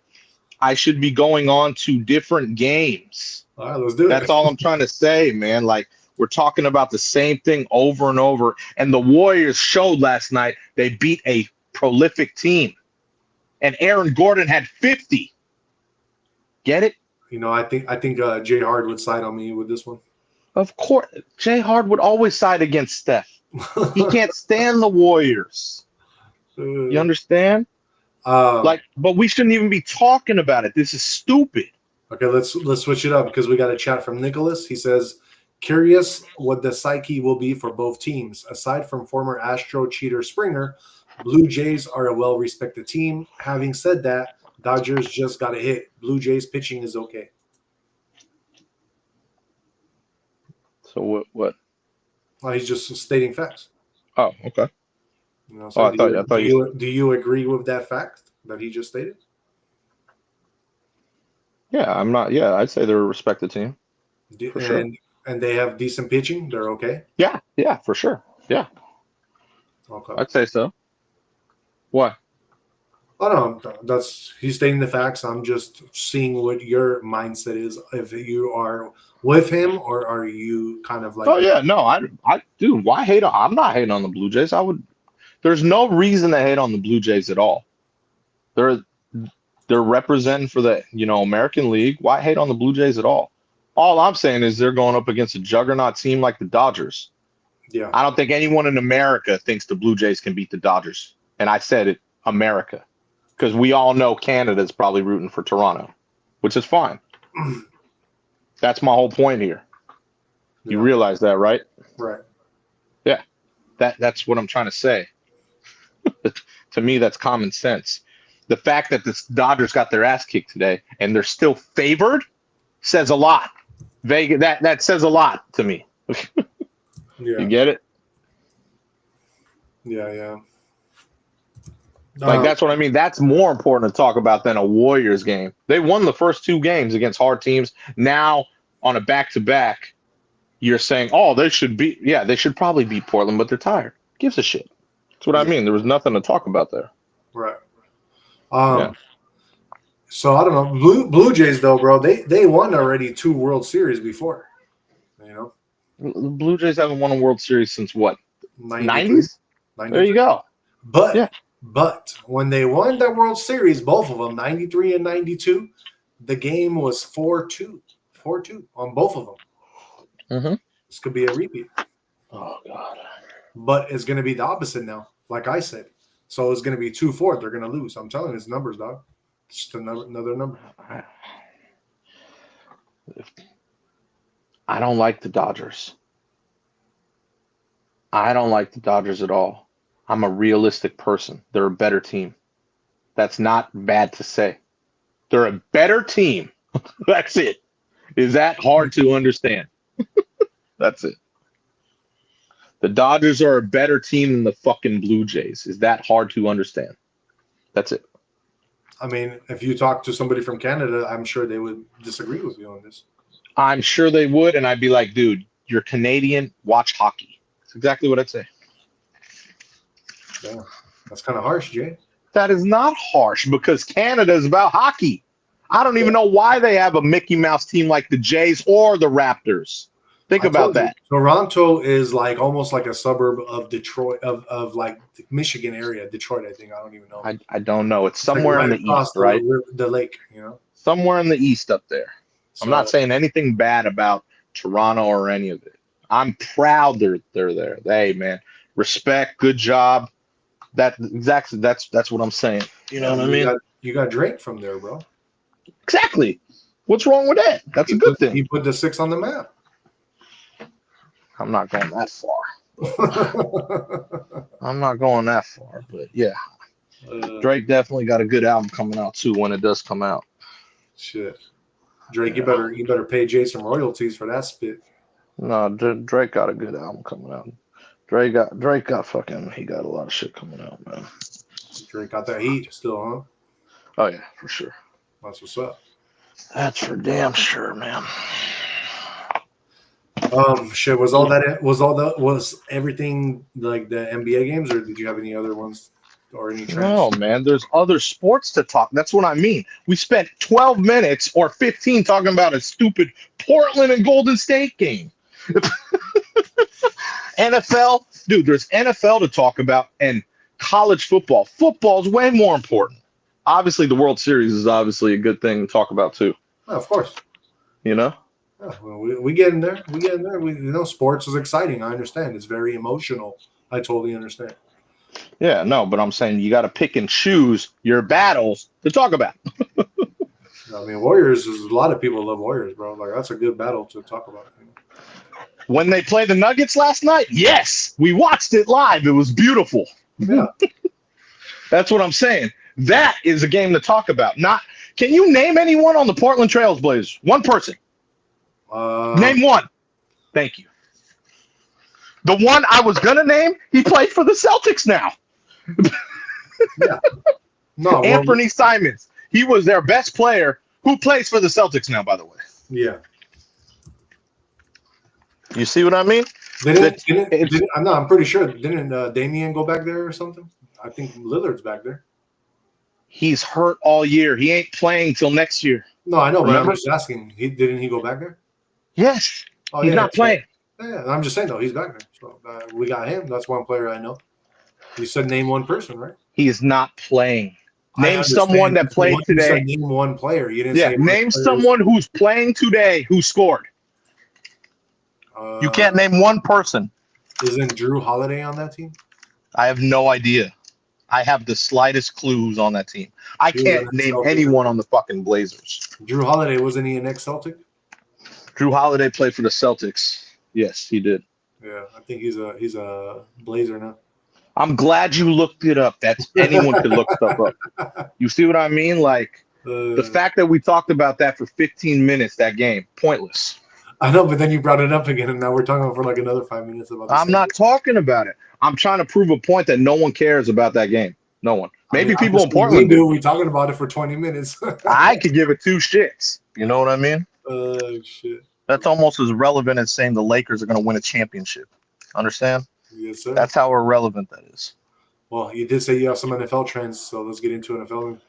I should be going on to different games. All right, let's do it. That's all I'm trying to say, man. Like, we're talking about the same thing over and over. And the Warriors showed last night they beat a prolific team. And Aaron Gordon had 50. Get it? I think Jay Hard would side on me with this one. Of course. Jay Hard would always side against Steph. He can't stand the Warriors. You understand? But we shouldn't even be talking about it. This is stupid. Okay, let's switch it up because we got a chat from Nicholas. He says, curious what the psyche will be for both teams. Aside from former Astro cheater Springer, Blue Jays are a well-respected team. Having said that, Dodgers just got a hit. Blue Jays pitching is okay. So what? Well, he's just stating facts. Oh, okay. Do you agree with that fact that he just stated? Yeah, I'm not. Yeah, I'd say they're a respected team. For sure. And they have decent pitching. They're okay. Yeah, for sure. Yeah. Okay. I'd say so. What? Oh no, he's stating the facts. I'm just seeing what your mindset is. If you are with him, or are you kind of like? Oh yeah, no, I dude. Why hate on? I'm not hating on the Blue Jays. There's no reason to hate on the Blue Jays at all. They're representing for the American League. Why hate on the Blue Jays at all? All I'm saying is they're going up against a juggernaut team like the Dodgers. Yeah. I don't think anyone in America thinks the Blue Jays can beat the Dodgers. And I said it, America. Because we all know Canada's probably rooting for Toronto, which is fine. That's my whole point here. You realize that, right? Right. Yeah. That's what I'm trying to say. To me, that's common sense. The fact that the Dodgers got their ass kicked today and they're still favored says a lot. Vegas, that says a lot to me. Yeah. You get it? Yeah. Like, that's what I mean. That's more important to talk about than a Warriors game. They won the first 2 games against hard teams. Now, on a back-to-back, you're saying, oh, they should probably beat Portland, but they're tired. Gives a shit. That's what I mean. There was nothing to talk about there. Right. Yeah. So I don't know. Blue Jays though, bro, they won already 2 World Series before. You know, The Blue Jays haven't won a World Series since what? 93. 90s? There you go. But when they won that World Series, both of them, 93 and 92, the game was 4-2. 4-2 on both of them. Mm-hmm. This could be a repeat. Oh God. But it's going to be the opposite now, like I said. So it's going to be 2-4. They're going to lose. I'm telling you, it's numbers, dog. It's just another number. I don't like the Dodgers. I don't like the Dodgers at all. I'm a realistic person. They're a better team. That's not bad to say. They're a better team. That's it. Is that hard to understand? That's it. The Dodgers are a better team than the fucking Blue Jays. Is that hard to understand? That's it. I mean, if you talk to somebody from Canada, I'm sure they would disagree with you on this. I'm sure they would, and I'd be like, dude, you're Canadian, watch hockey. That's exactly what I'd say. Yeah, that's kind of harsh, Jay. That is not harsh because Canada is about hockey. I don't even know why they have a Mickey Mouse team like the Jays or the Raptors. Think about that. Toronto is like almost like a suburb of Detroit, of like the Michigan area, Detroit. I think I don't even know. I don't know. It's somewhere in the east, right? The lake, you know. Somewhere in the east up there. So, I'm not saying anything bad about Toronto or any of it. I'm proud they're there. Hey man, respect, good job. That's what I'm saying. You know what I mean? You got Drake from there, bro. Exactly. What's wrong with that? That's a good thing. He put the 6 on the map. I'm not going that far. I'm not going that far, but yeah. Drake definitely got a good album coming out too when it does come out. Shit. Drake, you better pay Jay some royalties for that spit. No, Drake got a good album coming out. Drake got fucking, he got a lot of shit coming out, man. Drake got that heat still, huh? Oh yeah, for sure. That's what's up. That's for damn sure, man. Shit, was everything like the NBA games, or did you have any other ones or any trends? No, man, there's other sports to talk. That's what I mean. We spent 12 minutes or 15 talking about a stupid Portland and Golden State game. NFL, dude, there's NFL to talk about and college football. Football is way more important. Obviously, the World Series is obviously a good thing to talk about too. Oh, of course. You know? Yeah, well, we get in there. Sports is exciting. I understand. It's very emotional. I totally understand. Yeah, no, but I'm saying you got to pick and choose your battles to talk about. I mean, Warriors is a lot of people love Warriors, bro. Like that's a good battle to talk about. You know? When they played the Nuggets last night, yes, we watched it live. It was beautiful. Yeah, that's what I'm saying. That is a game to talk about. Not. Can you name anyone on the Portland Trailblazers? One person. Name one. Thank you. The one I was gonna name, he played for the Celtics now. Yeah. No, Anthony Simons. He was their best player, who plays for the Celtics now, by the way. Yeah. You see what I mean? I'm pretty sure. Didn't Damian go back there or something? I think Lillard's back there. He's hurt all year. He ain't playing till next year. No, I know, but I'm just asking. Didn't he go back there? Yes. Oh, he's not playing. Yeah, I'm just saying, though. He's back there. So we got him. That's one player I know. You said name one person, right? He is not playing. Name someone that played today. You said name one player. You didn't say name someone who's playing today who scored. You can't name one person. Isn't Drew Holiday on that team? I have no idea. I have the slightest clue who's on that team. I can't name anyone on the fucking Blazers. Drew Holiday, wasn't he an ex-Celtic? Drew Holiday played for the Celtics. Yes, he did. Yeah, I think he's a Blazer now. I'm glad you looked it up. Anyone could look stuff up. You see what I mean? Like the fact that we talked about that for 15 minutes, that game, pointless. I know, but then you brought it up again, and now we're talking for like another 5 minutes about this. I'm not talking about it. I'm trying to prove a point that no one cares about that game. No one. Maybe people in Portland do. We're talking about it for 20 minutes. I could give it 2 shits. You know what I mean? Shit. That's almost as relevant as saying the Lakers are going to win a championship. Understand? Yes, sir. That's how irrelevant that is. Well, you did say you have some NFL trends, so let's get into NFL.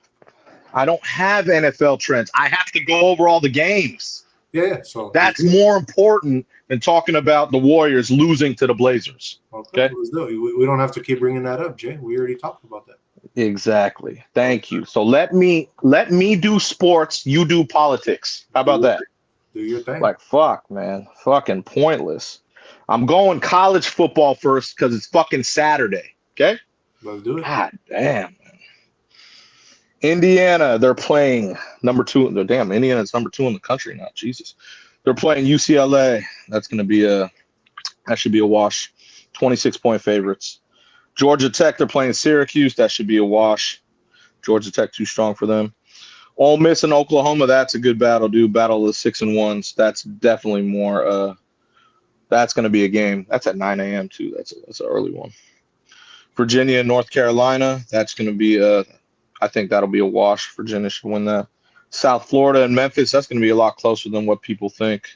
I don't have NFL trends. I have to go over all the games. Yeah. So let's That's do it. more important than talking about the Warriors losing to the Blazers. Okay, Okay? let's do it. We don't have to keep bringing that up, Jay. We already talked about that. Exactly. Okay. Thank you. So let me do sports, you do politics. How about that? Do your thing. Like fuck, man. Fucking pointless. I'm going college football first because it's fucking Saturday. Okay? Let's do it. God damn. Indiana, they're playing number 2. Damn, Indiana's number 2 in the country now. Jesus. They're playing UCLA. That should be a wash. 26-point favorites. Georgia Tech, they're playing Syracuse. That should be a wash. Georgia Tech too strong for them. Ole Miss and Oklahoma, that's a good battle, dude. Battle of the 6-1s. That's definitely more. That's going to be a game. That's at 9 a.m. too. That's an early one. Virginia and North Carolina, that's going to be I think that'll be a wash. Virginia should win that. South Florida and Memphis, that's going to be a lot closer than what people think.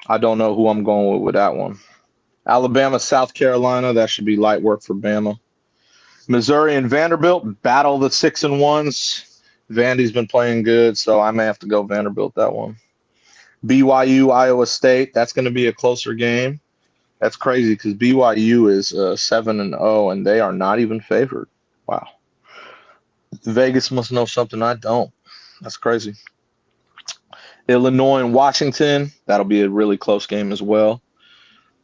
I don't know who I'm going with that one. Alabama, South Carolina, that should be light work for Bama. Missouri and Vanderbilt, battle the 6-1s. Vandy's been playing good, so I may have to go Vanderbilt that one. BYU, Iowa State, that's going to be a closer game. That's crazy because BYU is 7-0, and they are not even favored. Wow. Vegas must know something I don't. That's crazy. Illinois and Washington, that'll be a really close game as well.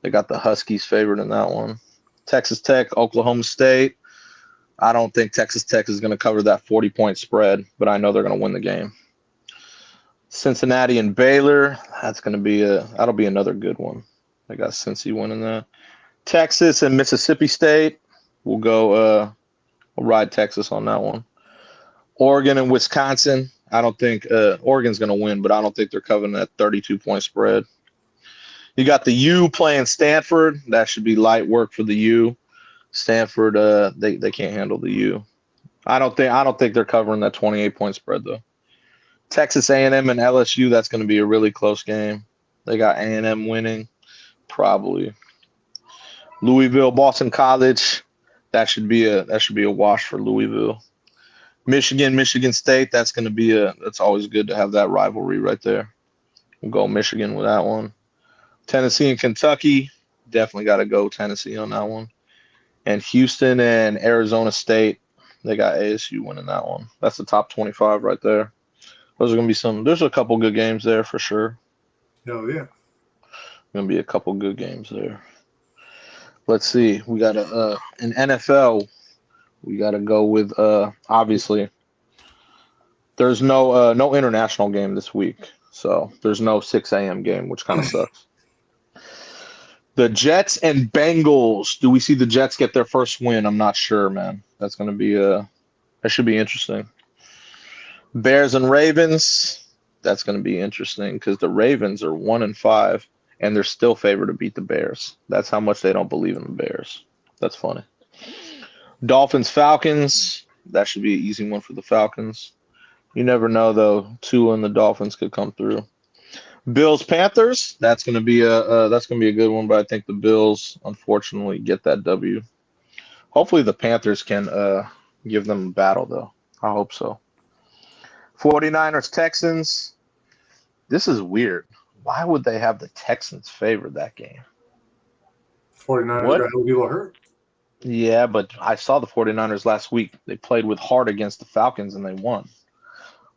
They got the Huskies favored in that one. Texas Tech, Oklahoma State. I don't think Texas Tech is going to cover that 40-point spread, but I know they're going to win the game. Cincinnati and Baylor, that'll be another good one. I got Cincy winning that. Texas and Mississippi State, we'll go we'll ride Texas on that one. Oregon and Wisconsin, I don't think Oregon's going to win, but I don't think they're covering that 32-point spread. You got the U playing Stanford. That should be light work for the U. Stanford, they can't handle the U. I don't think they're covering that 28-point spread though. Texas A&M and LSU, that's going to be a really close game. They got A&M winning, probably. Louisville, Boston College, that should be a wash for Louisville. Michigan State, that's always good to have that rivalry right there. We'll go Michigan with that one. Tennessee and Kentucky, definitely got to go Tennessee on that one. And Houston and Arizona State, they got ASU winning that one. That's the top 25 right there. Those are going to be there's a couple good games there for sure. Oh, yeah. Going to be a couple good games there. Let's see. We got an NFL. We got to go with, obviously, there's no international game this week. So there's no 6 a.m. game, which kind of sucks. The Jets and Bengals. Do we see the Jets get their first win? I'm not sure, man. That's going to be that should be interesting. Bears and Ravens. That's going to be interesting because the Ravens are 1-5 and they're still favored to beat the Bears. That's how much they don't believe in the Bears. That's funny. Dolphins Falcons. That should be an easy one for the Falcons. You never know though. Tua and the Dolphins could come through. Bills Panthers, that's gonna be a good one, but I think the Bills unfortunately get that W. Hopefully the Panthers can give them a battle though. I hope so. 49ers Texans. This is weird. Why would they have the Texans favored that game? 49ers got people hurt. Yeah, but I saw the 49ers last week. They played with heart against the Falcons and they won.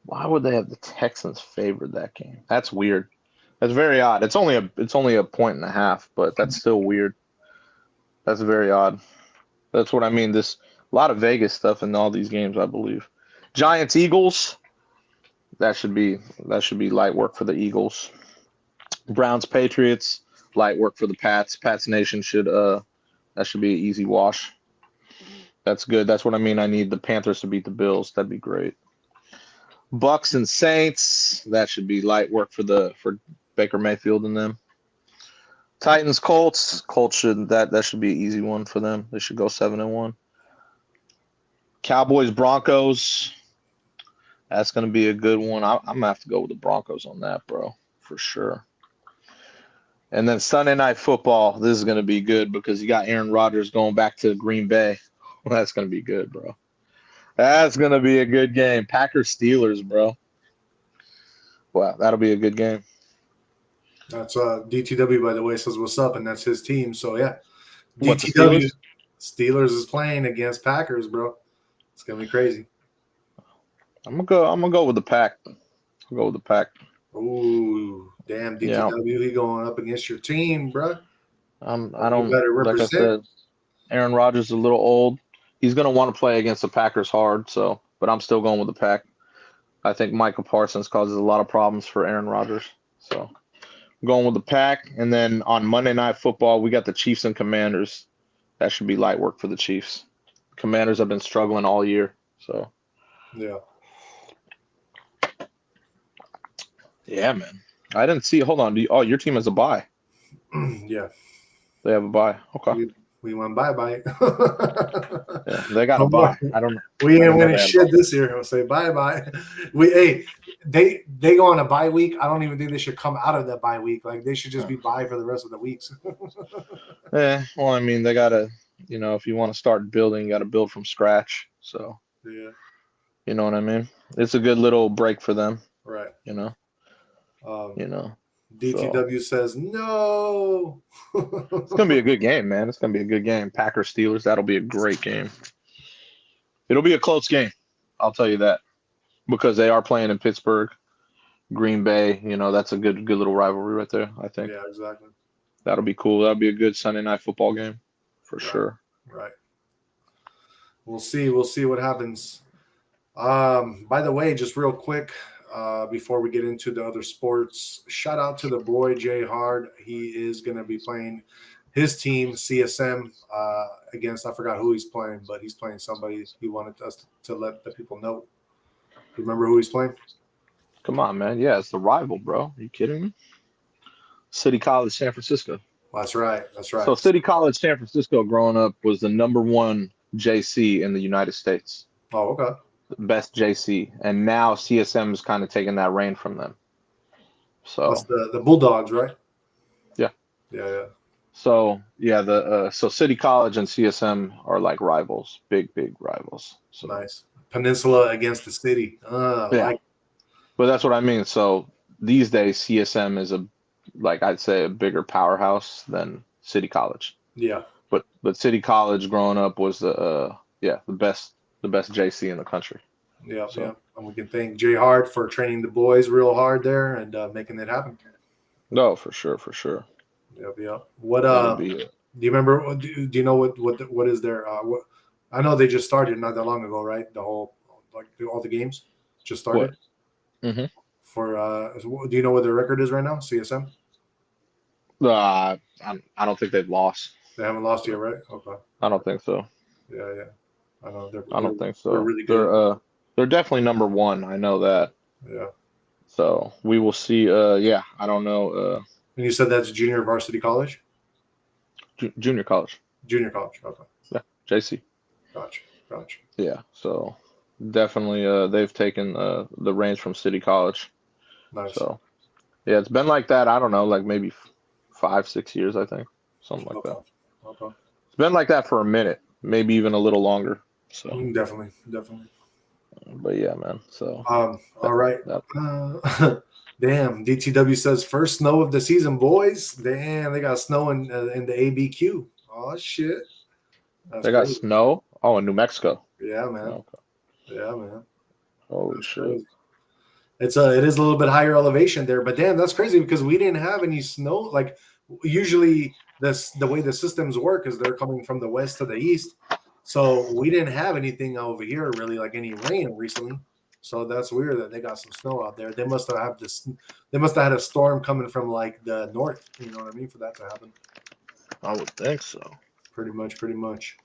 Why would they have the Texans favored that game? That's weird. That's very odd. It's only a 1.5, but that's still weird. That's very odd. That's what I mean. A lot of Vegas stuff in all these games, I believe. Giants Eagles. That should be light work for the Eagles. Browns Patriots. Light work for the Pats. Pats Nation that should be an easy wash. That's good. That's what I mean. I need the Panthers to beat the Bills. That'd be great. Bucks and Saints. That should be light work for Baker Mayfield and them. Titans Colts. Colts should be an easy one for them. They should go 7-1. Cowboys Broncos. That's gonna be a good one. I'm gonna have to go with the Broncos on that, bro, for sure. And then Sunday Night Football. This is gonna be good because you got Aaron Rodgers going back to Green Bay. That's gonna be good, bro. That's gonna be a good game. Packers Steelers, bro. Wow, that'll be a good game. That's DTW, by the way, says what's up, and that's his team. So yeah, What, the DTW Steelers? Steelers is playing against Packers, bro. It's gonna be crazy. I'm gonna go with the Pack. I'll go with the Pack. Ooh, damn, Yeah. DTW, he going up against your team, bro. I You don't, better like I represent. said, Aaron Rodgers is a little old. He's gonna want to play against the Packers hard, so but I'm still going with the Pack. I think Michael Parsons causes a lot of problems for Aaron Rodgers. So I'm going with the Pack. And then on Monday Night Football, we got the Chiefs and Commanders. That should be light work for the Chiefs. Commanders have been struggling all year. So Yeah. yeah, man. I didn't see. Hold on. Your team has a bye. Yeah. They have a bye. Okay. We went bye-bye. Yeah, they got a No more. bye. I don't know. We I ain't didn't know winning they had a shit bye. this year. I'll say bye-bye. They go on a bye week. I don't even think they should come out of that bye week. Like, they should just be bye for the rest of the weeks. Yeah. Well, I mean, they gotta. If you want to start building, you got to build from scratch. So Yeah. you know what I mean. It's a good little break for them. Right. You know. So DTW says no. it's gonna be a good game, man. It's gonna be a good game. Packers Steelers. That'll be a great game. It'll be a close game. I'll tell you that because they are playing in Pittsburgh, Green Bay. That's a good little rivalry right there. I think Yeah, exactly. that'll be cool. That'll be a good Sunday night football game for Right. sure. Right. We'll see. We'll see what happens. By the way, just real quick, before we get into the other sports, shout out to the boy Jay Hard. He is going to be playing his team CSM against, I forgot who he's playing, but he's playing somebody. He wanted us to let the people know. You remember who he's playing? Come on, man. Yeah, it's the rival, bro. Are you kidding me? City College, San Francisco. That's right. That's right. So City College, San Francisco, growing up was the number one JC in the United States. Oh, okay. Best JC, and now CSM is kind of taking that reign from them. So That's the Bulldogs, right? Yeah. Yeah. So yeah, so City College and CSM are like rivals, big rivals. So Nice. Peninsula against the city. yeah, but that's what I mean. So these days CSM is I'd say a bigger powerhouse than City College. Yeah. But City College growing up was the best JC in the country. Yeah, So. yeah. And we can thank Jay Hard for training the boys real hard there and making it happen. No, for sure. Yeah. What That'll be it. do you remember? Do you know what is their? What I know they just started not that long ago, right? The whole all the games just started. What? Mm-hmm. For do you know what their record is right now? CSM. I don't think they've lost. They haven't lost yet, right? Okay. I don't think so. Yeah. I know I don't think so. They're really good. They're definitely number one. I know that. Yeah. So we will see. Yeah, I don't know. And you said that's junior varsity college? Junior college. Junior college. Okay. Yeah, JC. Gotcha. Yeah. So definitely, they've taken the reins from City College. Nice. So yeah, it's been like that. I don't know, like maybe 5-6 years, I think, something like that. Okay. It's been like that for a minute, maybe even a little longer. So Definitely. But yeah, man. So all right. Damn. DTW says first snow of the season, boys. Damn, they got snow in the ABQ. Oh shit. They got snow. Oh, in New Mexico. Yeah, man. Okay. Yeah, man. Holy shit. Crazy. It is a little bit higher elevation there, but damn, that's crazy because we didn't have any snow. Like usually the way the systems work is they're coming from the west to the east. So we didn't have anything over here really, like any rain recently. So that's weird that they got some snow out there. They must have had a storm coming from like the north. You know what I mean? For that to happen. I would think so. Pretty much.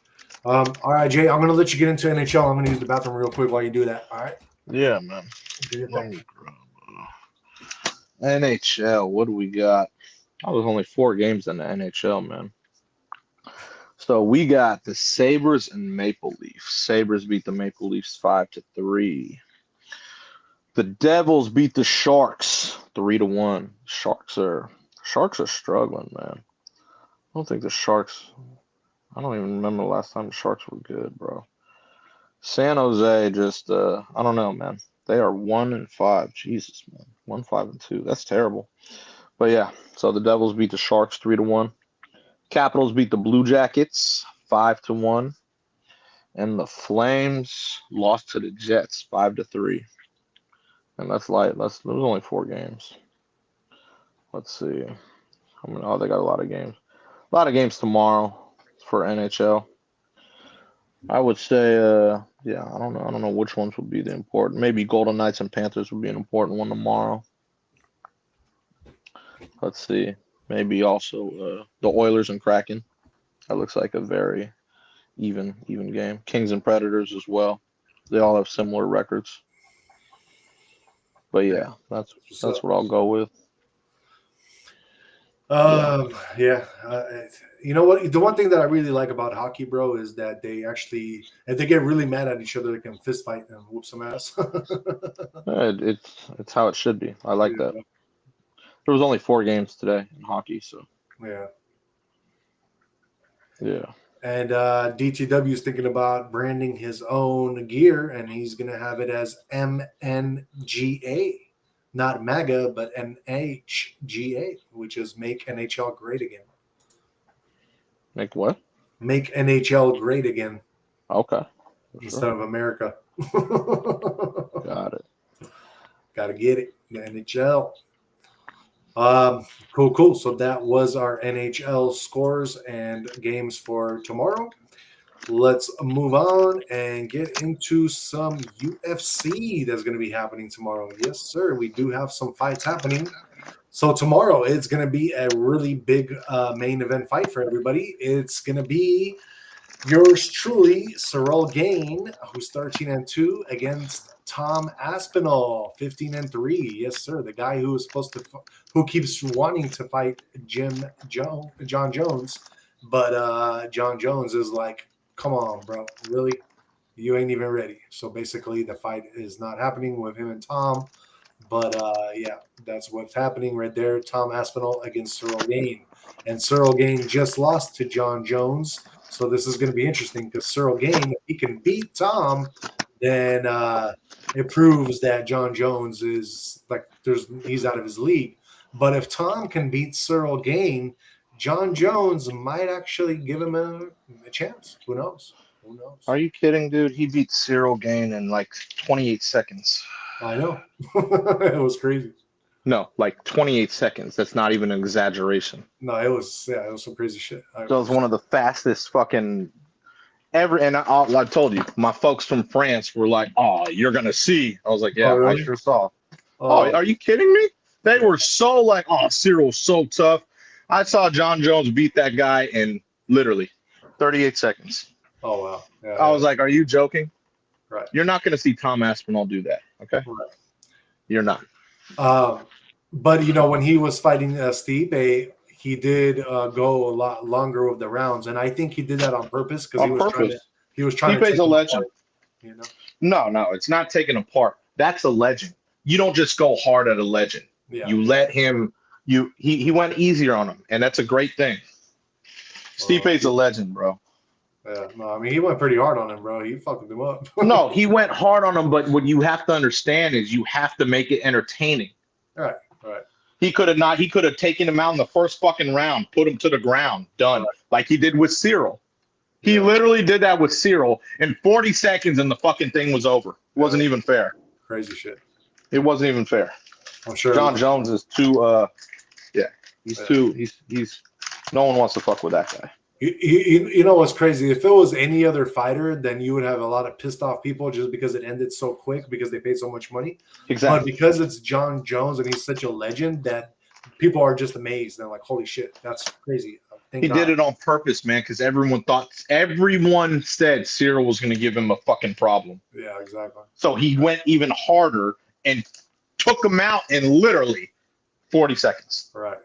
All right, Jay. I'm gonna let you get into NHL. I'm gonna use the bathroom real quick while you do that. All right. Yeah, man. Do your thing. NHL. What do we got? Oh, there's only 4 games in the NHL, man. So we got the Sabres and Maple Leafs. Sabres beat the Maple Leafs 5-3. The Devils beat the Sharks 3-1. Sharks are struggling, man. I don't think the Sharks. I don't even remember the last time the Sharks were good, bro. San Jose just I don't know, man. They are 1-5. Jesus, man. 1-5-2. That's terrible. But yeah, so the Devils beat the Sharks 3-1. Capitals beat the Blue Jackets 5-1. And the Flames lost to the Jets 5-3. And that's light. There was only 4 games. Let's see. Oh, they got a lot of games. A lot of games tomorrow for NHL. I would say, yeah, I don't know. I don't know which ones would be the important. Maybe Golden Knights and Panthers would be an important one tomorrow. Let's see. Maybe also the Oilers and Kraken. That looks like a very even game. Kings and Predators as well. They all have similar records. But yeah, that's what I'll go with. Yeah. You know what? The one thing that I really like about hockey, bro, is that they actually, if they get really mad at each other, they can fist fight and whoop some ass. It's how it should be. I like that. There was only 4 games today in hockey, so yeah. Yeah. And DTW is thinking about branding his own gear, and he's going to have it as MNGA, not MAGA, but MHGA, which is Make NHL Great Again. Make what? Make NHL Great Again. Okay. Instead of America. Got it. Got to get it. The NHL. Cool. So that was our NHL scores and games for tomorrow. Let's move on and get into some UFC that's going to be happening tomorrow. Yes, sir. We do have some fights happening. So tomorrow it's going to be a really big main event fight for everybody. It's going to be yours truly, Cyril Gain, who's 13-2, against Tom Aspinall, 15-3. Yes, sir. The guy who is who keeps wanting to fight John Jones, but John Jones is like, come on, bro, really? You ain't even ready. So basically, the fight is not happening with him and Tom. But yeah, that's what's happening right there. Tom Aspinall against Cyril Gain, and Cyril Gain just lost to John Jones. So this is going to be interesting because Cyril Gain, if he can beat Tom, then it proves that John Jones is like he's out of his league. But if Tom can beat Cyril Gain, John Jones might actually give him a chance. Who knows? Who knows? Are you kidding, dude? He beat Cyril Gain in like 28 seconds. I know. It was crazy. No, like 28 seconds. That's not even an exaggeration. No, it was some crazy shit. That was one of the fastest fucking ever. And I told you, my folks from France were like, "Oh, you're gonna see." I was like, "Yeah, really? I sure saw." Oh, are you kidding me? They were so like, "Oh, Cyril's so tough." I saw John Jones beat that guy in literally 38 seconds. Oh wow! Yeah, I was like, "Are you joking?" Right. You're not gonna see Tom Aspinall do that. Okay. Right. You're not. But when he was fighting Stipe, he did go a lot longer with the rounds, and I think he did that on purpose because he was trying to. Stipe's a legend. Apart, No, it's not taken apart. That's a legend. You don't just go hard at a legend. Yeah. You let him. He went easier on him, and that's a great thing. Stipe's a legend, bro. Yeah, no, I mean he went pretty hard on him, bro. He fucked him up. No, he went hard on him, but what you have to understand is you have to make it entertaining. Right. He could have taken him out in the first fucking round, put him to the ground, done, right. Like he did with Cyril. He literally did that with Cyril in 40 seconds, and the fucking thing was over. It wasn't even fair. Crazy shit. It wasn't even fair. I'm sure John Jones is too. He's no one wants to fuck with that guy. You know what's crazy? If it was any other fighter, then you would have a lot of pissed off people just because it ended so quick because they paid so much money. Exactly. But because it's John Jones and he's such a legend that people are just amazed. They're like, "Holy shit, that's crazy!" He did it on purpose, man, because everyone said Cyril was going to give him a fucking problem. Yeah, exactly. So he went even harder and took him out in literally 40 seconds. Right.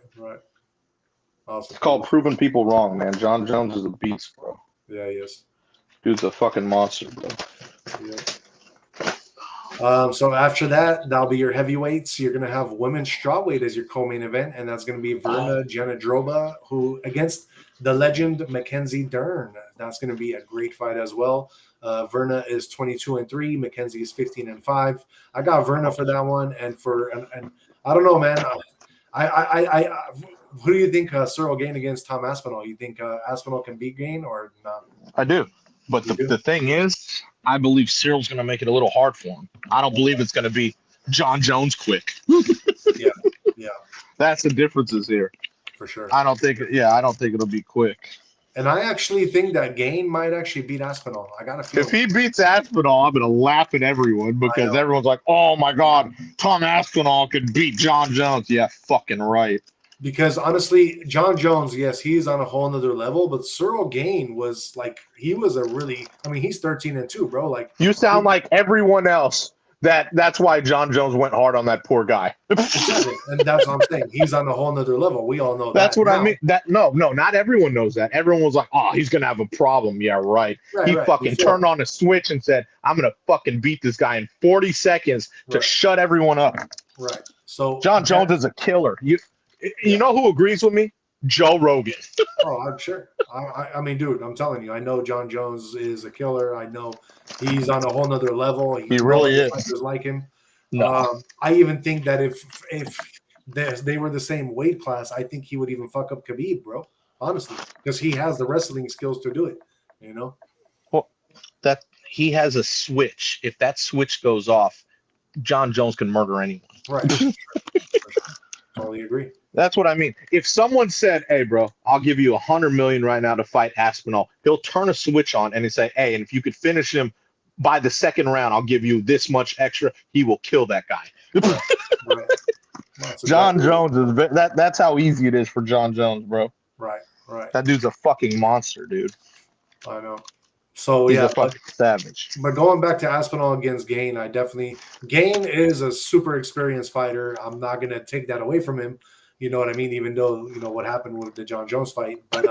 Awesome. It's called proving people wrong, man. John Jones is a beast, bro. Yeah, he is. Dude's a fucking monster, bro. Yeah. So after that, that'll be your heavyweights. You're gonna have women's strawweight as your co-main event, and that's gonna be Verna Jandiroba, who against the legend Mackenzie Dern. That's going to be a great fight as well. Verna is 22-3. Mackenzie is 15-5. I got Verna for that one, and I don't know, man. Who do you think Cyril Gain against Tom Aspinall? You think Aspinall can beat Gain or not? I do. But the thing is, I believe Cyril's going to make it a little hard for him. I don't believe it's going to be John Jones quick. Yeah. That's the differences here. For sure. I don't think it'll be quick. And I actually think that Gain might actually beat Aspinall. I got a feeling. If he beats Aspinall, I'm going to laugh at everyone because everyone's like, oh my God, Tom Aspinall could beat John Jones. Yeah, fucking right. Because honestly, John Jones, yes, he's on a whole nother level, but Cyril Gain was like, he's 13-2, bro. Like, you sound like everyone else. That's why John Jones went hard on that poor guy. And that's what I'm saying. He's on a whole nother level. We all know that. That's what I mean. No, not everyone knows that. Everyone was like, oh, he's going to have a problem. Yeah, right. He fucking turned on a switch and said, I'm going to fucking beat this guy in 40 seconds to shut everyone up. Right. So John Jones is a killer. You know who agrees with me? Joe Rogan. Oh, I'm sure. I mean, dude, I'm telling you, I know John Jones is a killer. I know he's on a whole nother level. He really is. Fighters like him. No. I even think that if they were the same weight class, I think he would even fuck up Khabib, bro. Honestly, because he has the wrestling skills to do it. You know. Well, that he has a switch. If that switch goes off, John Jones can murder anyone. Right. Totally agree. That's what I mean. If someone said, hey, bro, I'll give you $100 million right now to fight Aspinall, he'll turn a switch on and he'll say, hey, and if you could finish him by the second round, I'll give you this much extra. He will kill that guy. Right. John Jones is that's how easy it is for John Jones, bro. Right. That dude's a fucking monster, dude. I know. So he's a fucking savage. But going back to Aspinall against Gain, Gain is a super experienced fighter. I'm not gonna take that away from him. You know what I mean? Even though you know what happened with the John Jones fight, but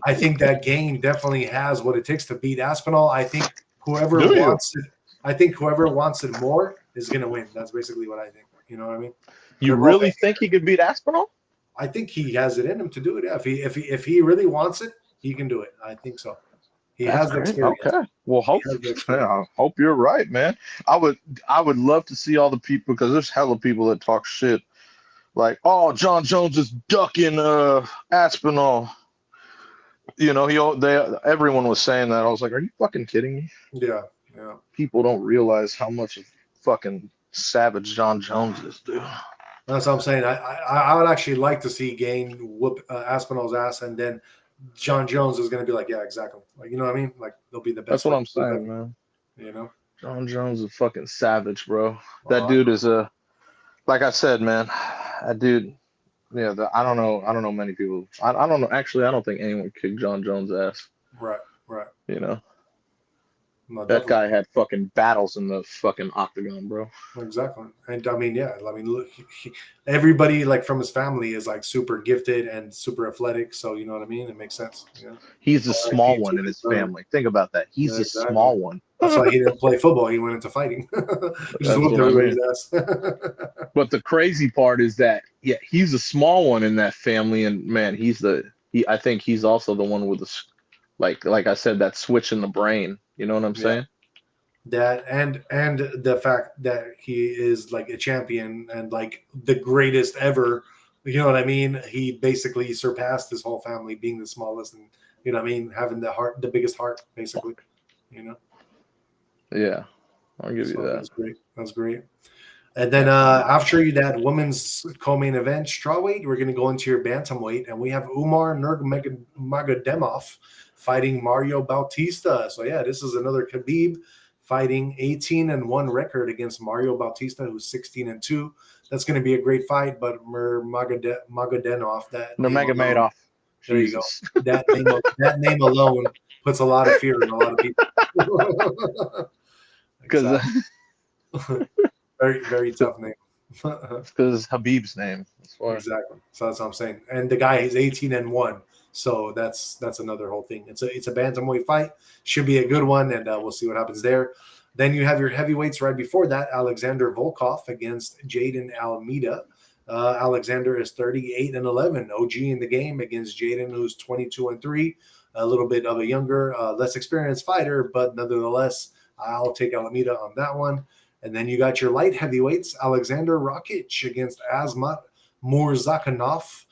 I think that Gain definitely has what it takes to beat Aspinall. I think whoever wants it more is gonna win. That's basically what I think. You know what I mean? You really think he could beat Aspinall? I think he has it in him to do it. Yeah, if he really wants it, he can do it. I think so. He has the experience. Okay. Well, hope you're right, man. I would love to see all the people because there's hella people that talk shit. Like, oh, John Jones is ducking Aspinall. You know, everyone was saying that. I was like, are you fucking kidding me? Yeah. People don't realize how much of fucking savage John Jones is, dude. That's what I'm saying. I would actually like to see Gain whoop Aspinall's ass, and then John Jones is going to be like, yeah, exactly. Like, you know what I mean? Like, they'll be the best. That's what I'm saying, man. You know? John Jones is a fucking savage, bro. That dude is like I said, man, that dude, yeah, I don't know many people. I don't know. Actually, I don't think anyone kicked John Jones' ass. Right. You know? No, that guy had fucking battles in the fucking octagon, bro. Exactly. And look, everybody like from his family is like super gifted and super athletic. So you know what I mean? It makes sense. You know? He's the small one in his family. Think about that. He's the small one. That's why he didn't play football. He went into fighting. Just whooped everybody's ass. But the crazy part is that, yeah, he's the small one in that family. And man, I think he's also the one with the, like I said, that switch in the brain. You know what I'm saying? That and the fact that he is like a champion and like the greatest ever. You know what I mean? He basically surpassed his whole family, being the smallest, and you know what I mean, having the biggest heart, basically. You know? Yeah, I'll give you that. That's great. And then after that women's co-main event, strawweight, we're going to go into your bantamweight, and we have Umar Nurmagomedov fighting Mario Bautista. So yeah, this is another Khabib fighting 18-1 record against Mario Bautista, who's 16-2. That's going to be a great fight, but Nurmagomedov, there you go. That name alone puts a lot of fear in a lot of people. Because very, very tough name. Because it's Habib's name. Exactly. So that's what I'm saying. And the guy is 18-1. So that's another whole thing. It's a bantamweight fight. Should be a good one, and we'll see what happens there. Then you have your heavyweights right before that. Alexander Volkov against Jaden Almeida. Alexander is 38-11, OG in the game against Jaden, who's 22-3. A little bit of a younger, less experienced fighter, but nonetheless, I'll take Alameda on that one. And then you got your light heavyweights, Alexander Rakic against Azmat Murzakhanov.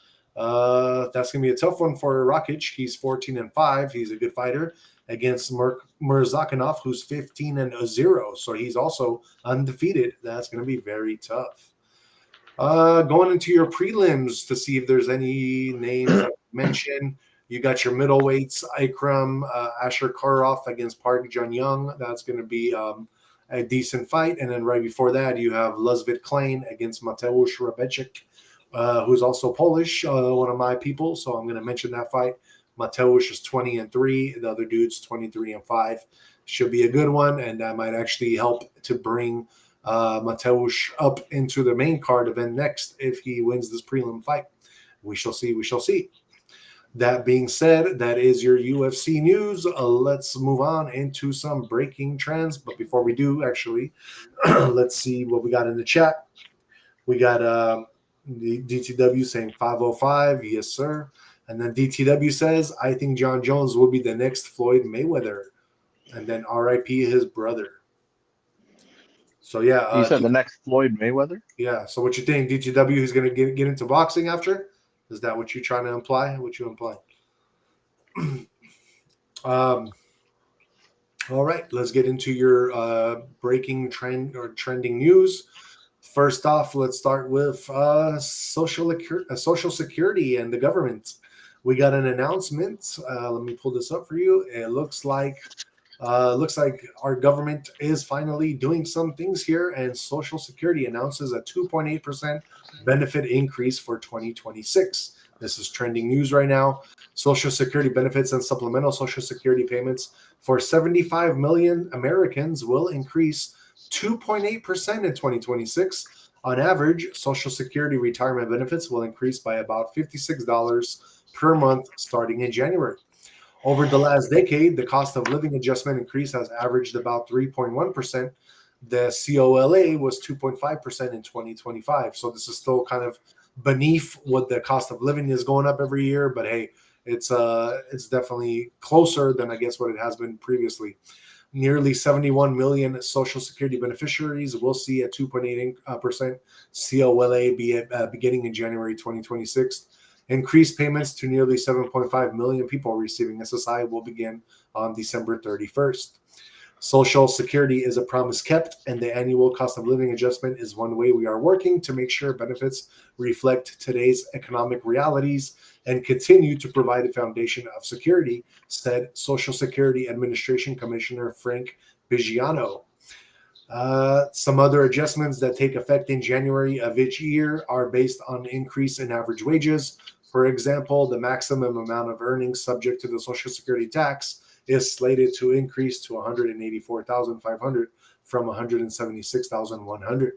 That's going to be a tough one for Rakic. He's 14-5. He's a good fighter against Murzakhanov, who's 15-0. So he's also undefeated. That's going to be very tough. Going into your prelims to see if there's any names I mentioned. You got your middleweights, Ikram Asher Karov against Park Jun Young. That's going to be a decent fight. And then right before that, you have Luzvit Klein against Mateusz Rebecik, who's also Polish, one of my people. So I'm going to mention that fight. Mateusz is 20-3. The other dude's 23-5. Should be a good one, and that might actually help to bring Mateusz up into the main card event next if he wins this prelim fight. We shall see. We shall see. That being said, that is your UFC news. Let's move on into some breaking trends. But before we do, actually, let's see what we got in the chat. We got the DTW saying 505. Yes, sir. And then DTW says, I think John Jones will be the next Floyd Mayweather. And then RIP his brother. So, yeah. You said the next Floyd Mayweather? Yeah. So what you think? DTW is going to get into boxing after? Is that what you're trying to imply? What you imply? All right, let's get into your breaking trend or trending news. First off, let's start with Social Security and the government. We got an announcement. Let me pull this up for you. It looks like our government is finally doing some things here, and Social Security announces a 2.8% benefit increase for 2026. This is trending news right now. Social Security benefits and supplemental Social Security payments for 75 million Americans will increase 2.8% in 2026. On average, Social Security retirement benefits will increase by about $56 per month starting in January. Over the last decade, the cost of living adjustment increase has averaged about 3.1%. The COLA was 2.5% in 2025. So this is still kind of beneath what the cost of living is going up every year. But hey, it's definitely closer than I guess what it has been previously. Nearly 71 million Social Security beneficiaries will see a 2.8% COLA beginning in January 2026. Increased payments to nearly 7.5 million people receiving SSI will begin on December 31st. Social Security is a promise kept, and the annual cost of living adjustment is one way we are working to make sure benefits reflect today's economic realities and continue to provide a foundation of security, said Social Security Administration Commissioner Frank Bigiano. Some other adjustments that take effect in January of each year are based on increase in average wages. For example, the maximum amount of earnings subject to the Social Security tax is slated to increase to $184,500 from $176,100.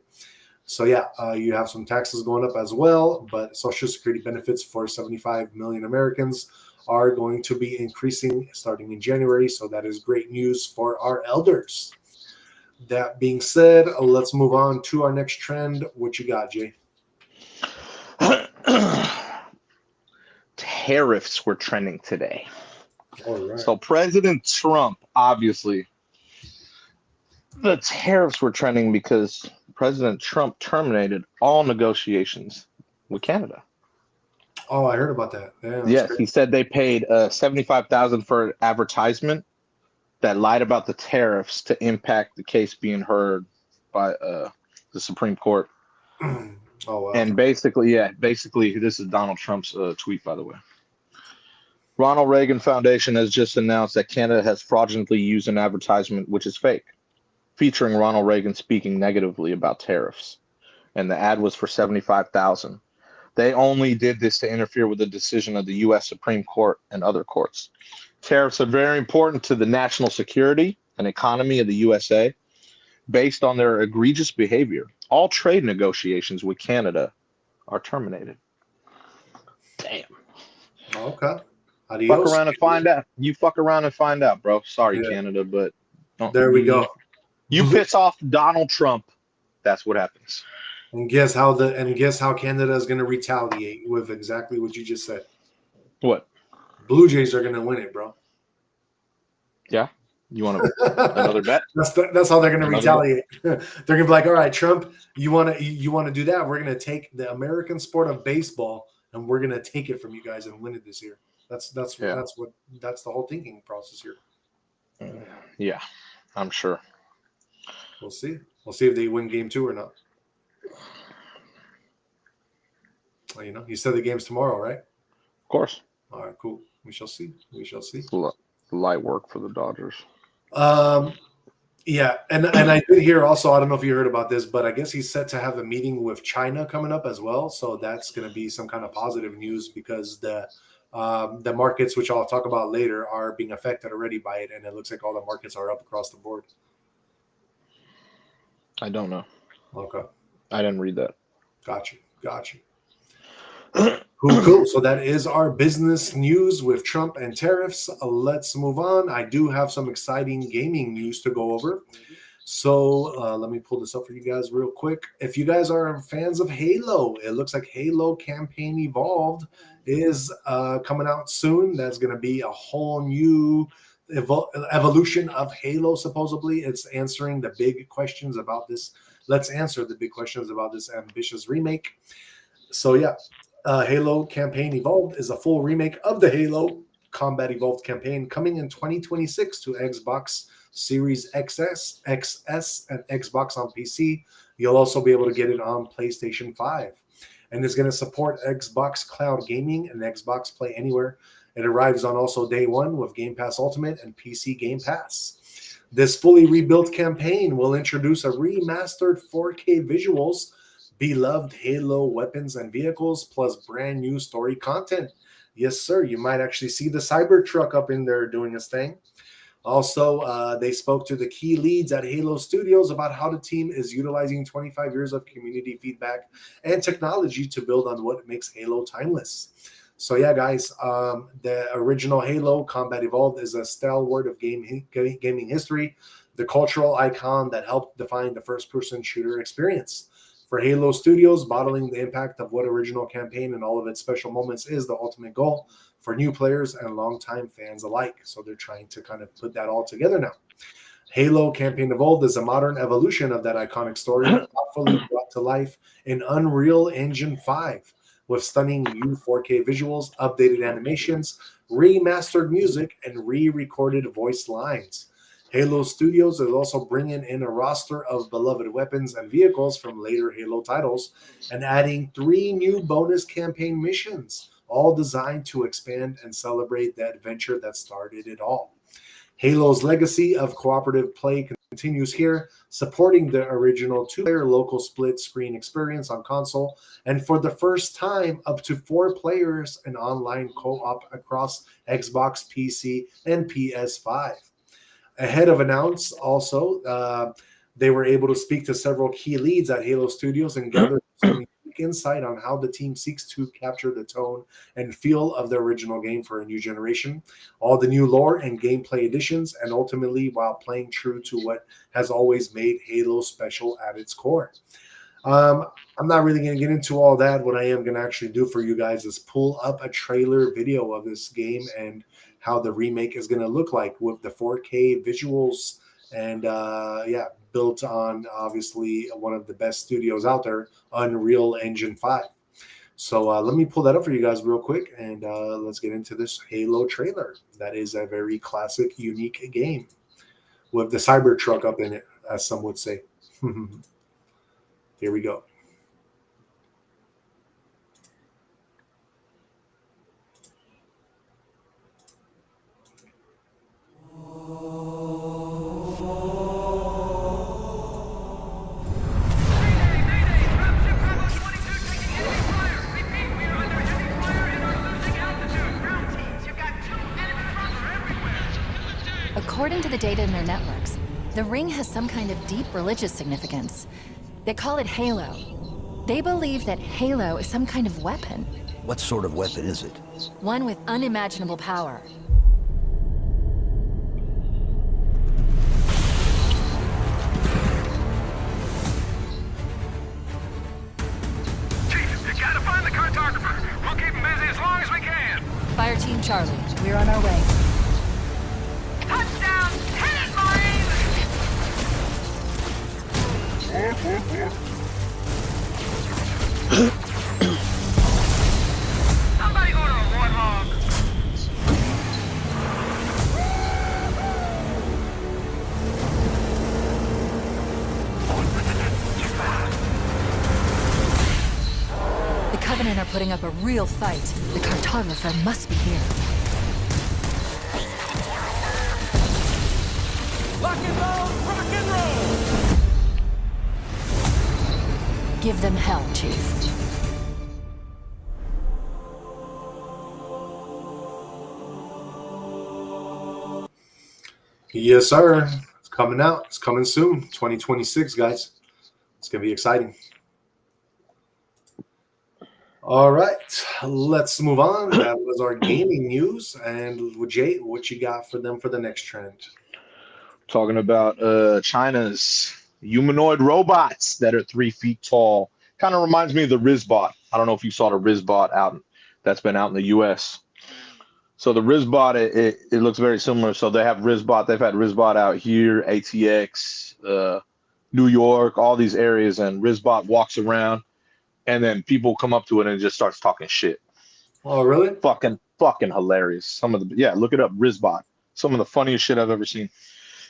So yeah, you have some taxes going up as well, but Social Security benefits for 75 million Americans are going to be increasing starting in January. So that is great news for our elders. That being said, let's move on to our next trend. What you got, Jay? Tariffs were trending today. All right. So President Trump, obviously, the tariffs were trending because President Trump terminated all negotiations with Canada. Oh, I heard about that. Yeah, yes, great. He said they paid $75,000 for an advertisement that lied about the tariffs to impact the case being heard by the Supreme Court. Oh, wow. And basically, this is Donald Trump's tweet, by the way. Ronald Reagan Foundation has just announced that Canada has fraudulently used an advertisement, which is fake, featuring Ronald Reagan speaking negatively about tariffs. And the ad was for $75,000. They only did this to interfere with the decision of the U.S. Supreme Court and other courts. Tariffs are very important to the national security and economy of the USA. Based on their egregious behavior, all trade negotiations with Canada are terminated. Damn. Okay. Adios. Fuck around and find out. You fuck around and find out, bro. Sorry, yeah. Canada, but there we go. You piss off Donald Trump, that's what happens. And guess how Canada is going to retaliate with exactly what you just said. What? Blue Jays are going to win it, bro. Yeah. You want another bet? That's how they're going to Another bet? retaliate. They're going to be like, all right, Trump, you want to do that? We're going to take the American sport of baseball and we're going to take it from you guys and win it this year. That's Yeah. the whole thinking process here. Yeah, I'm sure. We'll see. We'll see if they win game 2 or not. Well, you said the game's tomorrow, right? Of course. All right, cool. We shall see. It's light work for the Dodgers. Yeah, and I did hear also, I don't know if you heard about this, but I guess he's set to have a meeting with China coming up as well. So that's going to be some kind of positive news because the markets, which I'll talk about later, are being affected already by it, and it looks like all the markets are up across the board. I don't know. Okay. I didn't read that. Got you. Cool. So that is our business news with Trump and tariffs. Let's move on. I do have some exciting gaming news to go over. So let me pull this up for you guys real quick. If you guys are fans of Halo, it looks like Halo Campaign Evolved is coming out soon. That's going to be a whole new evolution of Halo, supposedly. It's answering the big questions about this. Let's answer the big questions about this ambitious remake. So yeah. Halo Campaign Evolved is a full remake of the Halo Combat Evolved campaign coming in 2026 to Xbox Series XS, and Xbox on PC. You'll also be able to get it on PlayStation 5. And it's going to support Xbox Cloud Gaming and Xbox Play Anywhere. It arrives on also day one with Game Pass Ultimate and PC Game Pass. This fully rebuilt campaign will introduce a remastered 4K visuals, beloved Halo weapons and vehicles, plus brand new story content. Yes, sir. You might actually see the Cybertruck up in there doing its thing. Also, they spoke to the key leads at Halo Studios about how the team is utilizing 25 years of community feedback and technology to build on what makes Halo timeless. So yeah, guys, the original Halo Combat Evolved is a stalwart of gaming history, the cultural icon that helped define the first-person shooter experience. For Halo Studios, bottling the impact of what original campaign and all of its special moments is the ultimate goal for new players and longtime fans alike. So they're trying to kind of put that all together now. Halo Campaign Evolved is a modern evolution of that iconic story, thoughtfully brought to life in Unreal Engine 5 with stunning new 4K visuals, updated animations, remastered music, and re-recorded voice lines. Halo Studios is also bringing in a roster of beloved weapons and vehicles from later Halo titles and adding 3 new bonus campaign missions, all designed to expand and celebrate the adventure that started it all. Halo's legacy of cooperative play continues here, supporting the original 2-player local split screen experience on console, and for the first time, up to 4 players in online co-op across Xbox, PC, and PS5. Ahead of announce, also, they were able to speak to several key leads at Halo Studios and gather some unique insight on how the team seeks to capture the tone and feel of the original game for a new generation, all the new lore and gameplay additions, and ultimately while playing true to what has always made Halo special at its core. I'm not really going to get into all that. What I am going to actually do for you guys is pull up a trailer video of this game and how the remake is going to look like with the 4K visuals and built on obviously one of the best studios out there, Unreal Engine 5. So let me pull that up for you guys real quick and let's get into this Halo trailer. That is a very classic, unique game with the Cybertruck up in it, as some would say. Here we go. According to the data in their networks, the ring has some kind of deep religious significance. They call it Halo. They believe that Halo is some kind of weapon. What sort of weapon is it? One with unimaginable power. putting up a real fight. The cartographer must be here. Rock and roll! Rock and roll! Give them hell, Chief. Yes, sir. It's coming out. It's coming soon. 2026, guys. It's going to be exciting. All right. Let's move on. That was our gaming news. And Jay, what you got for them for the next trend? Talking about China's humanoid robots that are 3 feet tall. Kind of reminds me of the Rizbot. I don't know if you saw the Rizbot out that's been out in the US. So the Rizbot, it looks very similar. So they have Rizbot. They've had Rizbot out here, ATX, New York, all these areas, and Rizbot walks around, and then people come up to it and it just starts talking shit. Oh, really? Fucking hilarious. Look it up, Rizbot. Some of the funniest shit I've ever seen.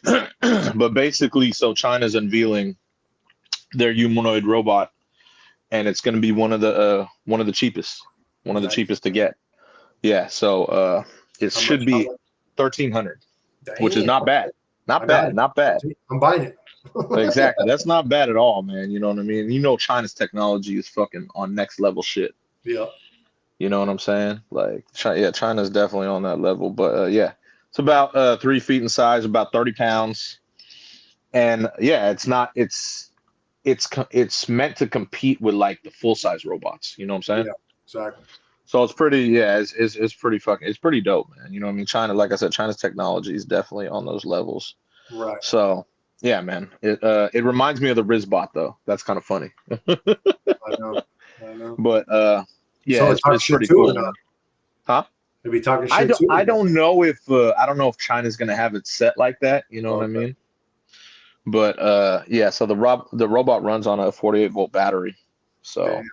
But basically, so China's unveiling their humanoid robot, and it's going to be one of the cheapest, the cheapest to get. Yeah, so it should be 1,300, which is not bad. Not bad. I'm buying it. Exactly. That's not bad at all, man. You know what I mean? You know, China's technology is fucking on next level shit. Yeah. You know what I'm saying? Like, China's definitely on that level. But yeah, it's about 3 feet in size, about 30 pounds, and yeah, it's meant to compete with like the full size robots. You know what I'm saying? Yeah, exactly. So it's pretty, it's pretty dope, man. You know what I mean? China, like I said, China's technology is definitely on those levels. Right. So yeah, man. It reminds me of the Rizbot though. That's kind of funny. I know. But yeah, So it's pretty cool, man. Huh? They'll be talking shit too. I don't know if China's gonna have it set like that. You know what I mean? But yeah, so the robot runs on a 48-volt battery. So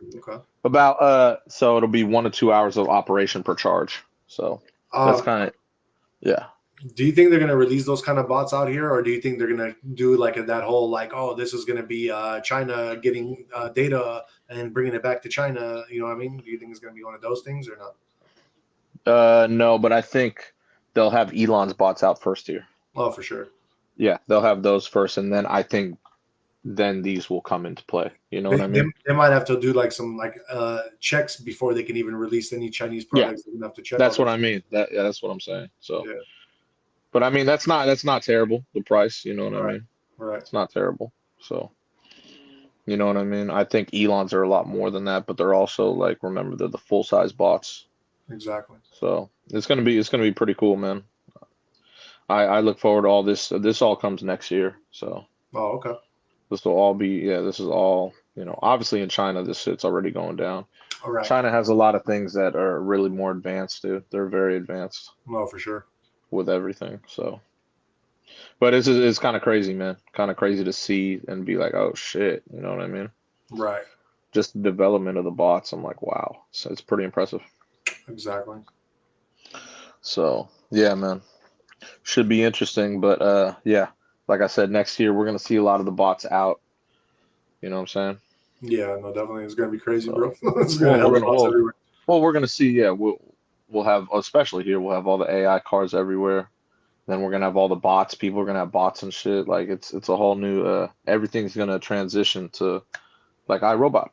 so it'll be 1 to 2 hours of operation per charge. So that's kind of Do you think they're gonna release those kind of bots out here, or do you think they're gonna do like that whole like, oh, this is gonna be China getting data and bringing it back to China? You know what I mean? Do you think it's gonna be one of those things or not? No, but I think they'll have Elon's bots out first here. Oh, for sure. Yeah, they'll have those first, and then I think these will come into play. You know what I mean? They might have to do like some checks before they can even release any Chinese products. They're gonna have to check. That's what I mean. That's what I'm saying. So, yeah. But I mean, that's not terrible. The price, you know what I mean? Right. It's not terrible. So, you know what I mean? I think Elon's are a lot more than that, but they're also like, remember, they're the full size bots. Exactly. So it's gonna be pretty cool, man. I look forward to all this. This all comes next year. So. Oh, okay. This will all be, this is all, obviously in China, this shit's already going down. All right. China has a lot of things that are really more advanced, dude. They're very advanced. Oh, for sure. With everything. So, but it's kind of crazy, man. Kind of crazy to see and be like, oh shit, you know what I mean? Right. Just the development of the bots. I'm like, wow. So it's pretty impressive. Exactly. So, yeah, man. Should be interesting, but yeah. Like I said, next year we're gonna see a lot of the bots out. You know what I'm saying? Yeah, no, definitely. It's gonna be crazy, bro. It's gonna have bots everywhere. Well, we're gonna see. Yeah, we'll have, especially here, we'll have all the AI cars everywhere. Then we're gonna have all the bots. People are gonna have bots and shit. Like it's a whole new. Everything's gonna transition to like iRobot.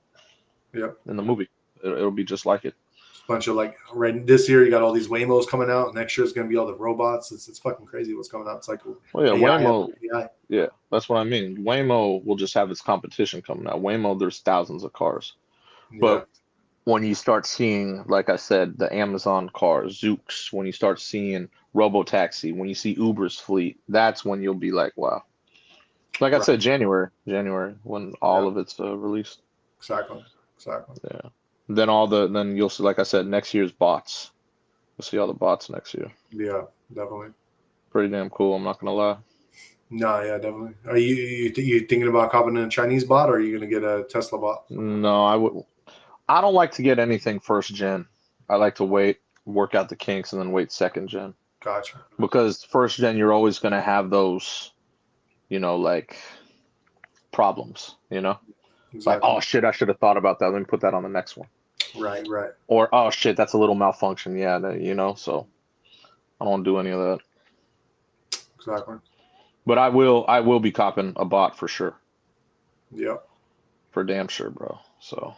Yep. In the movie, it'll be just like it. Bunch of like this year you got all these Waymos coming out. Next year is gonna be all the robots. It's fucking crazy what's coming out. It's like Waymo. Yeah, that's what I mean. Waymo will just have its competition coming out. Waymo, there's thousands of cars, but when you start seeing, like I said, the Amazon cars, Zooks, when you start seeing Robotaxi, when you see Uber's fleet, that's when you'll be like, wow. Like I said, January when all of it's released. Exactly. Yeah. Then then you'll see, like I said, next year's bots. You'll see all the bots next year. Yeah, definitely. Pretty damn cool. I'm not gonna lie. No, yeah, definitely. Are you thinking about copping a Chinese bot, or are you gonna get a Tesla bot? No, I don't like to get anything first gen. I like to wait, work out the kinks, and then wait second gen. Gotcha. Because first gen, you're always gonna have those, like problems. Exactly. Like, oh shit, I should have thought about that. Let me put that on the next one. Right, right. Or, oh shit, that's a little malfunction. Yeah, you know, so I don't want to do any of that. Exactly. But I will be copping a bot for sure. Yep. For damn sure, bro. So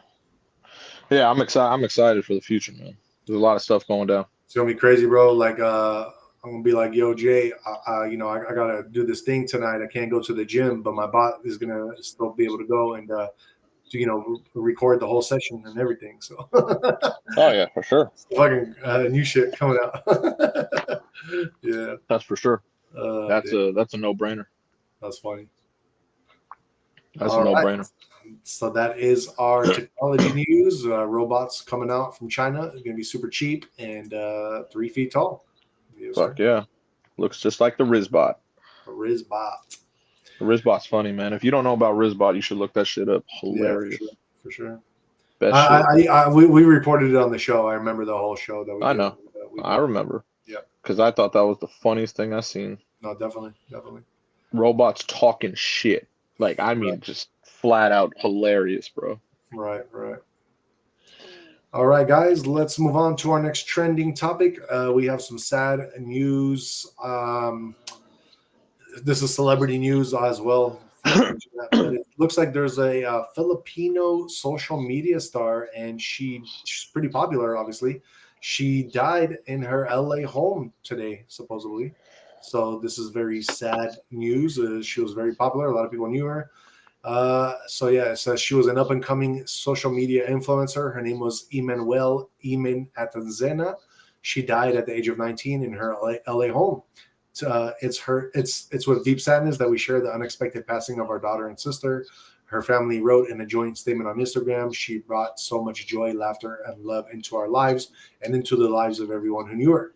yeah, I'm excited for the future, man. There's a lot of stuff going down. It's gonna be crazy, bro. Like, I'm gonna be like, yo, Jay, I gotta do this thing tonight. I can't go to the gym, but my bot is gonna still be able to go and, record the whole session and everything. So, Oh yeah, for sure. fucking new shit coming out. Yeah. That's for sure. That's Dude, a no-brainer. that's funny. That's a All right. no-brainer. So that is our technology news. Robots coming out from China. It's gonna be super cheap and 3 feet tall. Yes, Fuck sir. yeah. Looks just like the Rizbot. A Rizbot. The Rizbot's funny, man. If you don't know about Rizbot, you should look that shit up. Hilarious. Yeah, for sure. Best shit. We reported it on the show. I remember the whole show that we I did. know. I remember. Yeah. Because I thought that was the funniest thing I've seen. No, definitely. Definitely. Robots talking shit. Like, I mean, just flat out hilarious, bro. Right, right. All right, guys, let's move on to our next trending topic. We have some sad news. This is celebrity news as well. But it looks like there's a Filipino social media star, and she's pretty popular, obviously. She died in her LA home today, supposedly. So this is very sad news. She was very popular. A lot of people knew her. So yeah, it says she was an up-and-coming social media influencer. Her name was Imen Atanzena. She died at the age of 19 in her LA home. It's with deep sadness that we share the unexpected passing of our daughter and sister. Her family wrote in a joint statement on Instagram, "She brought so much joy, laughter, and love into our lives and into the lives of everyone who knew her."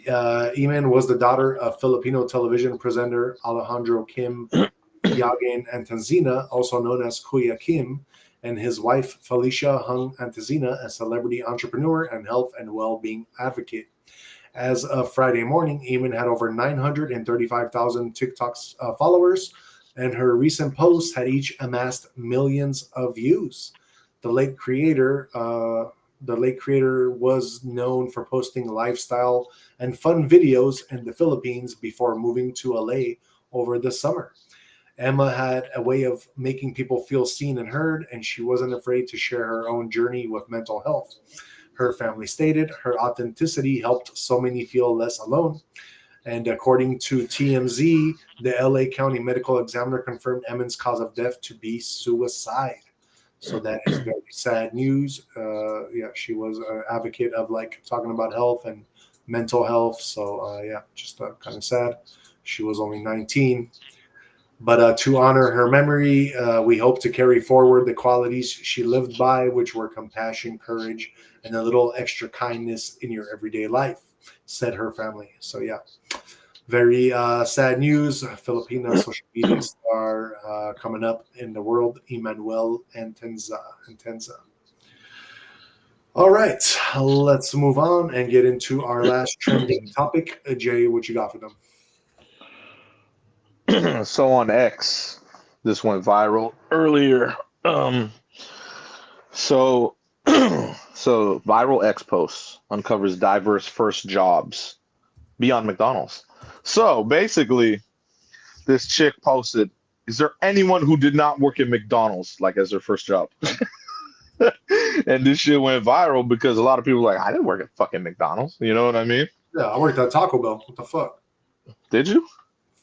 Imen was the daughter of Filipino television presenter Alejandro Kim Yagin Antezina, also known as Kuya Kim, and his wife Felicia Hung Antezina, a celebrity entrepreneur and health and well-being advocate. As of Friday morning, Eamon had over 935,000 TikTok followers, and her recent posts had each amassed millions of views. The late creator was known for posting lifestyle and fun videos in the Philippines before moving to LA over the summer. Emma had a way of making people feel seen and heard, and she wasn't afraid to share her own journey with mental health. Her family stated her authenticity helped so many feel less alone. And according to TMZ, the LA County Medical Examiner confirmed Emma's cause of death to be suicide. So that is very sad news. She was an advocate of like talking about health and mental health. So just kind of sad. She was only 19. But to honor her memory, we hope to carry forward the qualities she lived by, which were compassion, courage, and a little extra kindness in your everyday life, said her family. So, yeah, very sad news. Filipino social media star coming up in the world, Emmanuel Antenza. All right, let's move on and get into our last trending topic. Jay, what you got for them? So on X, this went viral earlier. So viral X posts uncovers diverse first jobs beyond McDonald's. So basically, this chick posted, "Is there anyone who did not work at McDonald's like as their first job?" And this shit went viral because a lot of people were like, "I didn't work at fucking McDonald's." You know what I mean? Yeah, I worked at Taco Bell. What the fuck? Did you?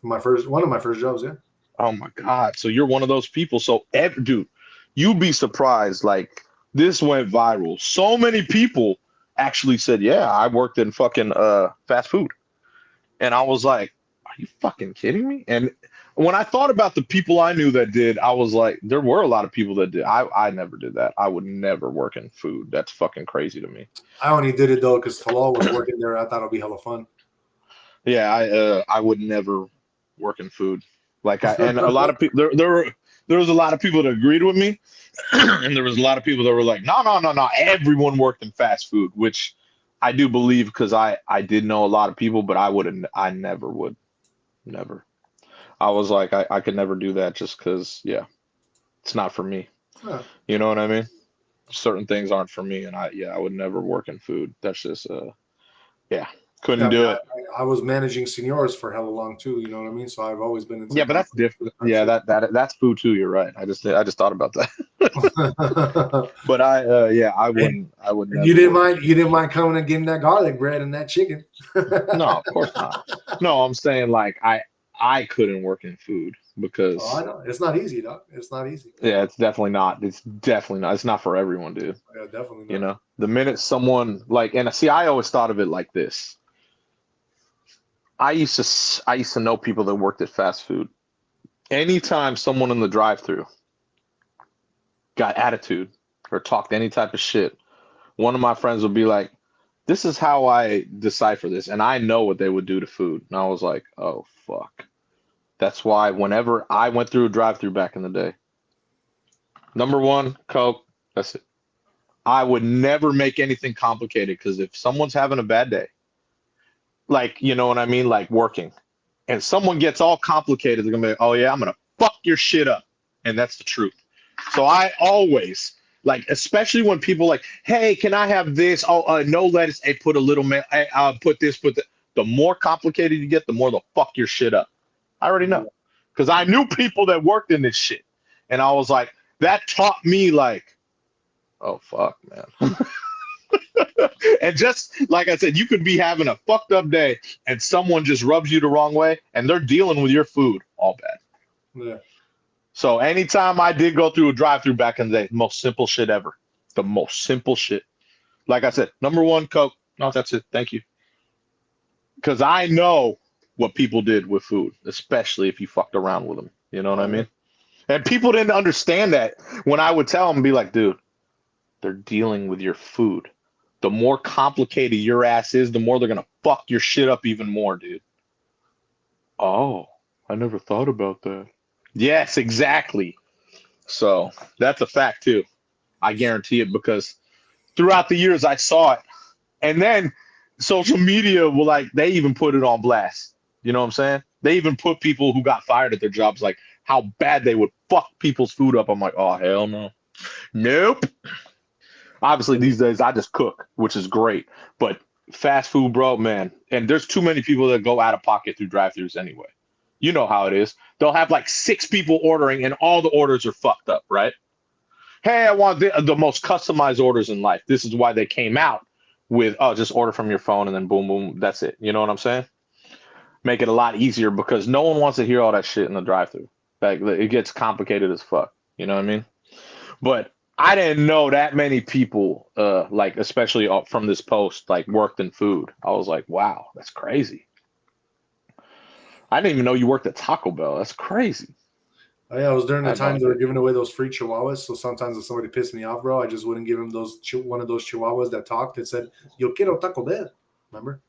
One of my first jobs, yeah. Oh my God. So you're one of those people. So dude, you'd be surprised. Like, this went viral. So many people actually said, "Yeah, I worked in fucking fast food." And I was like, "Are you fucking kidding me?" And when I thought about the people I knew that did, I was like, there were a lot of people that did. I never did that. I would never work in food. That's fucking crazy to me. I only did it though because Talal was working there. I thought it'd be hella fun. Yeah, I would never work in food. Like, and a lot of people there was a lot of people that agreed with me, and there was a lot of people that were like, no, everyone worked in fast food, which I do believe because I did know a lot of people, but I never would. Never. I was like, I could never do that just because, yeah, it's not for me. Huh. You know what I mean? certain things aren't for me, and I would never work in food. That's just couldn't Yeah, do it. I was managing seniors for hella long too. You know what I mean? So I've always been in. Yeah, but that's different. Yeah, that's food too. You're right. I just thought about that. But I would never. You didn't mind coming and getting that garlic bread and that chicken. No, of course not. No, I'm saying like I couldn't work in food because I know it's not easy, dog. It's not easy. yeah, it's definitely not. It's definitely not. It's not for everyone, dude. Yeah, definitely not. You know, the minute someone like, and see, I always thought of it like this. I used to know people that worked at fast food. Anytime someone in the drive-thru got attitude or talked any type of shit, one of my friends would be like, "This is how I decipher this," and I know what they would do to food. And I was like, "Oh fuck." That's why whenever I went through a drive-thru back in the day, number one, Coke. That's it. I would never make anything complicated because if someone's having a bad day, like, you know what I mean? Like working. And someone gets all complicated, they're going to be like, oh, yeah, I'm going to fuck your shit up. And that's the truth. So I always, like, especially when people like, hey, can I have this? Oh, no lettuce. Hey, put a little, put this, put that. The more complicated you get, the more they'll fuck your shit up. I already know. Because I knew people that worked in this shit. And I was like, that taught me, like, oh, fuck, man. And just like I said, you could be having a fucked up day and someone just rubs you the wrong way and they're dealing with your food all bad. Yeah. So anytime I did go through a drive-thru back in the day, most simple shit ever. The most simple shit. Like I said, number one, Coke. No, that's it. Thank you. Because I know what people did with food, especially if you fucked around with them. You know what I mean? And people didn't understand that when I would tell them, be like, dude, they're dealing with your food. The more complicated your ass is, the more they're going to fuck your shit up even more, dude. Oh, I never thought about that. Yes, exactly. So that's a fact, too. I guarantee it because throughout the years I saw it. And then social media will like, they even put it on blast. You know what I'm saying? They even put people who got fired at their jobs, like how bad they would fuck people's food up. I'm like, oh, hell no. Nope. Obviously, these days I just cook, which is great. But fast food, bro, man. And there's too many people that go out of pocket through drive-thrus anyway. You know how it is. They'll have like 6 people ordering and all the orders are fucked up, right? Hey, I want the most customized orders in life. This is why they came out with, oh, just order from your phone and then boom, boom, that's it. You know what I'm saying? Make it a lot easier because no one wants to hear all that shit in the drive-thru. Like, it gets complicated as fuck. You know what I mean? But I didn't know that many people, like especially from this post, like worked in food. I was like, wow, that's crazy. I didn't even know you worked at Taco Bell. That's crazy. Oh, yeah, it was during the time they were giving away those free chihuahuas. So sometimes if somebody pissed me off, bro, I just wouldn't give him one of those chihuahuas that talked and said, "Yo quiero Taco Bell." Remember?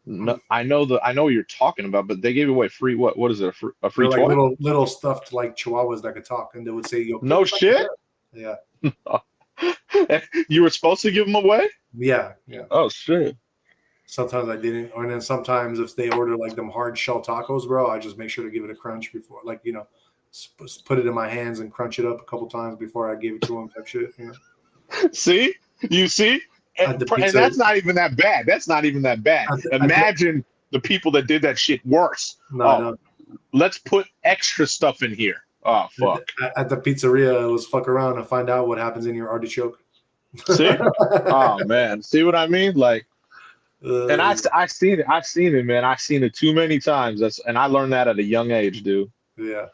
No, I know what you're talking about, but they gave away free what is it? A free like toy? little stuffed like chihuahuas that could talk, and they would say, "Yo." No shit. Yeah. You were supposed to give them away? Yeah. Oh shit. Sometimes I didn't, and then sometimes if they order like them hard shell tacos, bro, I just make sure to give it a crunch before, like, you know, put it in my hands and crunch it up a couple times before I gave it to them. Type shit. You know? See, you see, and that's not even that bad. That's not even that bad. Imagine the people that did that shit worse. No. Let's put extra stuff in here. Oh fuck! At the pizzeria, let's fuck around and find out what happens in your artichoke. See? Oh man, see what I mean? Like, and I seen it. I've seen it, man. I've seen it too many times. And I learned that at a young age, dude. Yeah.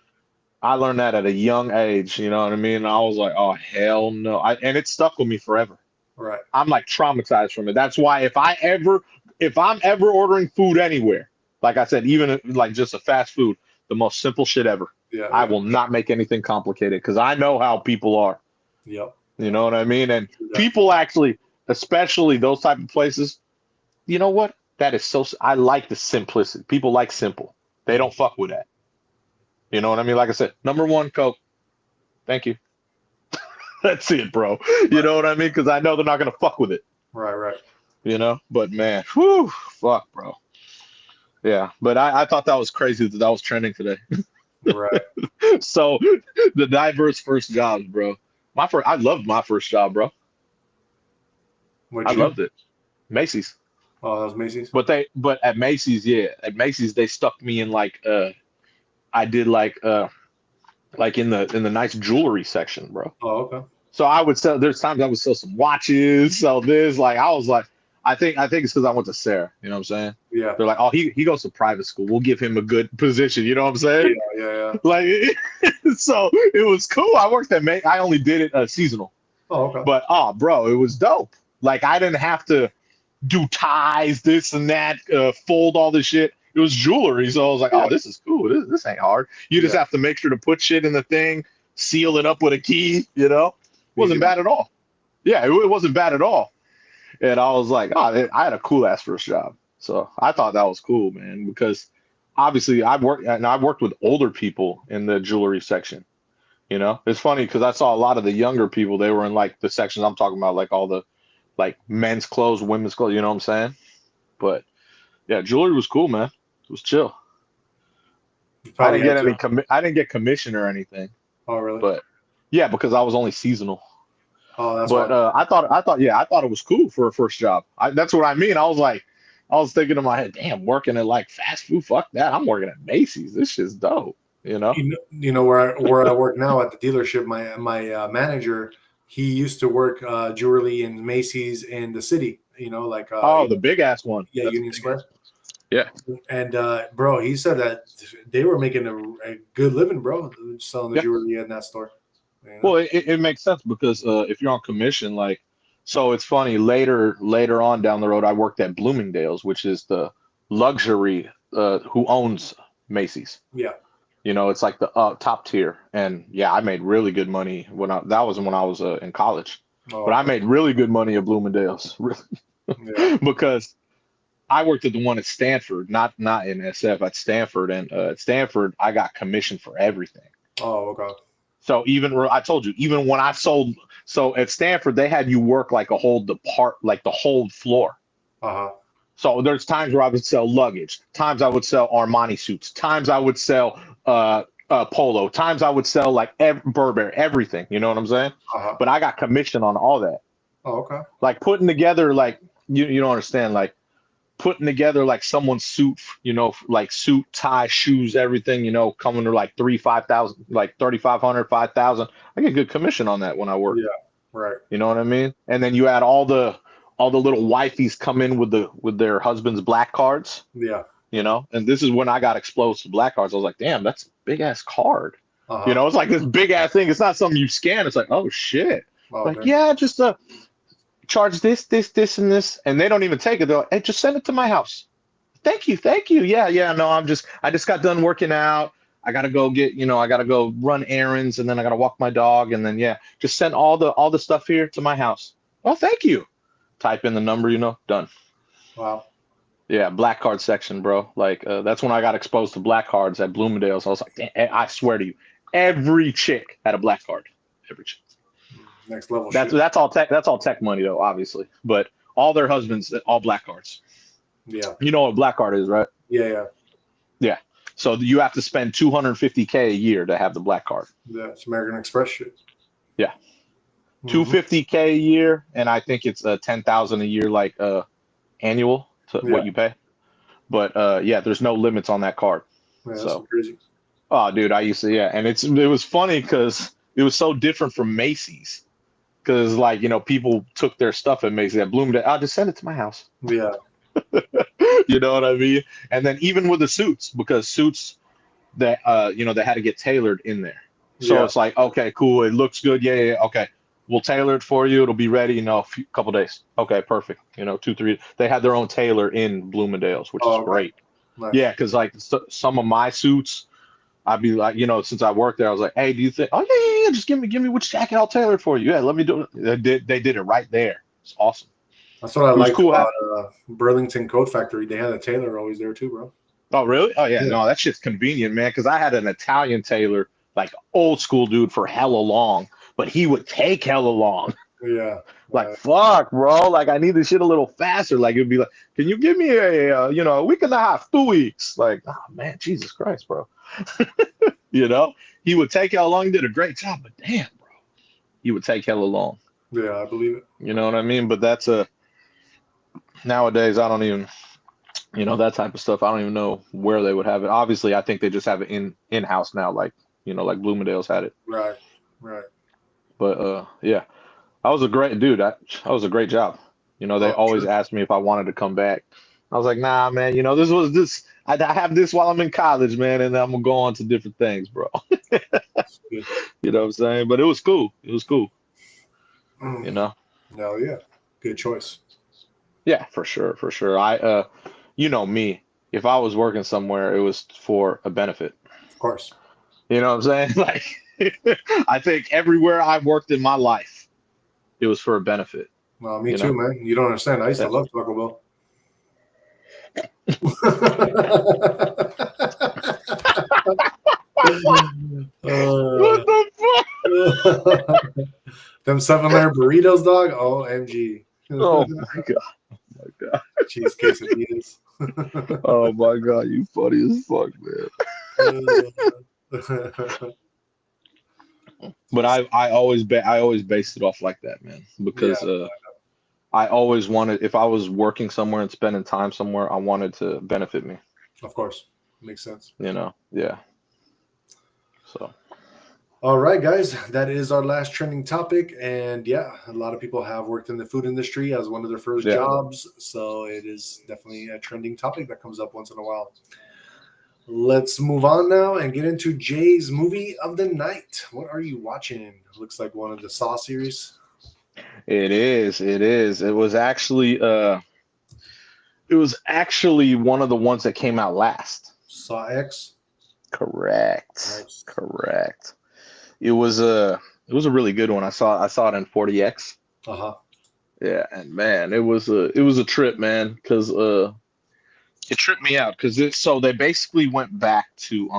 I learned that at a young age. You know what I mean? And I was like, oh hell no! And it stuck with me forever. Right. I'm like traumatized from it. That's why if I'm ever ordering food anywhere, like I said, even like just a fast food, the most simple shit ever. Yeah, I will not make anything complicated because I know how people are. Yep. You know what I mean? And people actually, especially those type of places, you know what? That is so. I like the simplicity. People like simple. They don't fuck with that. You know what I mean? Like I said, number one, Coke. Thank you. That's it, bro. You know what I mean? Because I know they're not gonna fuck with it. Right. You know, but man, whew, fuck, bro. Yeah, but I thought that was crazy that was trending today. Right. So the diverse first jobs, bro. I loved my first job, bro. What'd I you do? loved it. Macy's. Oh, that was Macy's. But at Macy's, yeah, at Macy's they stuck me in I did like in the nice jewelry section, bro. Oh, okay. So I would sell. There's times I would sell some watches, sell this. Like I was like, I think it's because I went to Sarah. You know what I'm saying? Yeah. They're like, oh, he goes to private school. We'll give him a good position. You know what I'm saying? Yeah. Like, so it was cool. I worked at May. I only did it seasonal, Oh, okay. but bro, it was dope. Like I didn't have to do ties, this and that, fold all this shit. It was jewelry, so I was like, oh, this is cool. This ain't hard. You just have to make sure to put shit in the thing, seal it up with a key. You know, wasn't bad at all. Yeah, it wasn't bad at all. And I was like, oh, I had a cool ass first job. So I thought that was cool, man, because obviously I worked with older people in the jewelry section. You know, it's funny because I saw a lot of the younger people. They were in like the sections I'm talking about, like all the like men's clothes, women's clothes. You know what I'm saying? But yeah, jewelry was cool, man. It was chill. I didn't get commission or anything. Oh, really? But yeah, because I was only seasonal. Oh, that's But why. I thought it was cool for a first job. That's what I mean. I was thinking in my head, damn, working at like fast food, fuck that. I'm working at Macy's. This shit's dope. You know? You know where I work now at the dealership. My manager, he used to work jewelry in Macy's in the city. You know, like the big ass one. yeah, That's Union Square. Yeah. And bro, he said that they were making a good living, bro, selling the jewelry in that store. You know? Well, it makes sense because if you're on commission, like, so it's funny. Later on down the road, I worked at Bloomingdale's, which is the luxury who owns Macy's. Yeah. You know, it's like the top tier, and yeah, I made really good money that was when I was in college. Oh, but I made really good money at Bloomingdale's, really, because I worked at the one at Stanford, not in SF, at Stanford, and at Stanford I got commission for everything. Oh, okay. So I told you, even when I sold, so at Stanford they had you work like a whole like the whole floor. Uh-huh. So there's times where I would sell luggage, times I would sell Armani suits, times I would sell Polo, times I would sell like Burberry, everything. You know what I'm saying? Uh-huh. But I got commission on all that. Oh, okay. Like putting together, like you don't understand, like putting together like someone's suit, you know, like suit, tie, shoes, everything, you know, coming to like 5,000, like 3,500, 5,000. I get good commission on that when I work. Yeah, right. You know what I mean? And then you add all the little wifeys come in with their husband's black cards. Yeah. You know, and this is when I got exposed to black cards. I was like, damn, that's a big ass card. Uh-huh. You know, it's like this big ass thing. It's not something you scan. It's like, oh shit. Oh, like, okay. yeah, just charge this, and this, and they don't even take it. They're like, hey, just send it to my house. Thank you. Yeah, no, I just got done working out. I gotta go I gotta go run errands, and then I gotta walk my dog, and then just send all the stuff here to my house. Oh, thank you. Type in the number, done. Wow. Yeah, black card section, bro. Like that's when I got exposed to black cards at Bloomingdale's. I was like, damn, I swear to you, every chick had a black card. Every chick. Next level. That's all tech. That's all tech money, though, obviously. But all their husbands, all black cards. Yeah. You know what a black card is, right? Yeah. Yeah. So you have to spend $250K a year to have the black card. That's American Express shit. Yeah. $250K a year, and I think it's $10,000 a year, like annual to what you pay. But there's no limits on that card. Yeah, that's so crazy. Oh, dude, I used to, and it was funny because it was so different from Macy's. Because people took their stuff at Macy's at Bloomingdale. I'll just send it to my house. Yeah. You know what I mean? And then even with the suits, because suits that they had to get tailored in there. So it's like, okay, cool, it looks good. Yeah, okay. We'll tailor it for you. It'll be ready in a couple days. Okay, perfect. 2, 3. They had their own tailor in Bloomingdale's, which is great. Nice. Yeah, because some of my suits, I'd be like, since I worked there, I was like, hey, do you think? Oh yeah, just give me which jacket, I'll tailor it for you. Yeah, let me do it. They did it right there. It's awesome. That's what I like about Burlington Coat Factory. They had a tailor always there too, bro. Oh really? Oh yeah. No, that shit's convenient, man. Because I had an Italian tailor, like old school dude, for hella long, but he would take hella long. Yeah. Like fuck, bro. Like I need this shit a little faster. Like it'd be like, can you give me a week and a half, 2 weeks? Like, oh man, Jesus Christ, bro. He would take how long. He did a great job, but damn, bro. he would take hella long. Yeah, I believe it. You know what I mean? But that's nowadays I don't even, that type of stuff. I don't even know where they would have it. Obviously, I think they just have it in-house now, like Bloomingdale's had it. Right. But yeah, I was a great dude. That was a great job. They always asked me if I wanted to come back. I was like, nah, man. I have this while I'm in college, man, and I'm gonna go on to different things, bro. You know what I'm saying? But it was cool. It was cool. No, yeah, good choice. Yeah, for sure. I, me. If I was working somewhere, it was for a benefit. Of course. You know what I'm saying? Like, I think everywhere I've worked in my life, it was for a benefit. Well, me too, man. You don't understand. I used to love Taco Bell. What the fuck? Them 7-layer burritos, dog. OMG. Oh my god. Cheese quesadillas. Oh my god, you funny as fuck, man. But I always based it off like that, man, because I always wanted, if I was working somewhere and spending time somewhere, I wanted to benefit me. Of course, makes sense. Yeah. So. All right, guys, that is our last trending topic, and yeah, a lot of people have worked in the food industry as one of their first jobs, so it is definitely a trending topic that comes up once in a while. Let's move on now and get into Jay's movie of the night. What are you watching? Looks like one of the Saw series. It is. It was actually one of the ones that came out last. Saw X? Correct. Nice. Correct. It was a really good one. I saw it in 40X. Uh-huh. Yeah, and man, it was a trip, man, because it tripped me out because so they basically went back to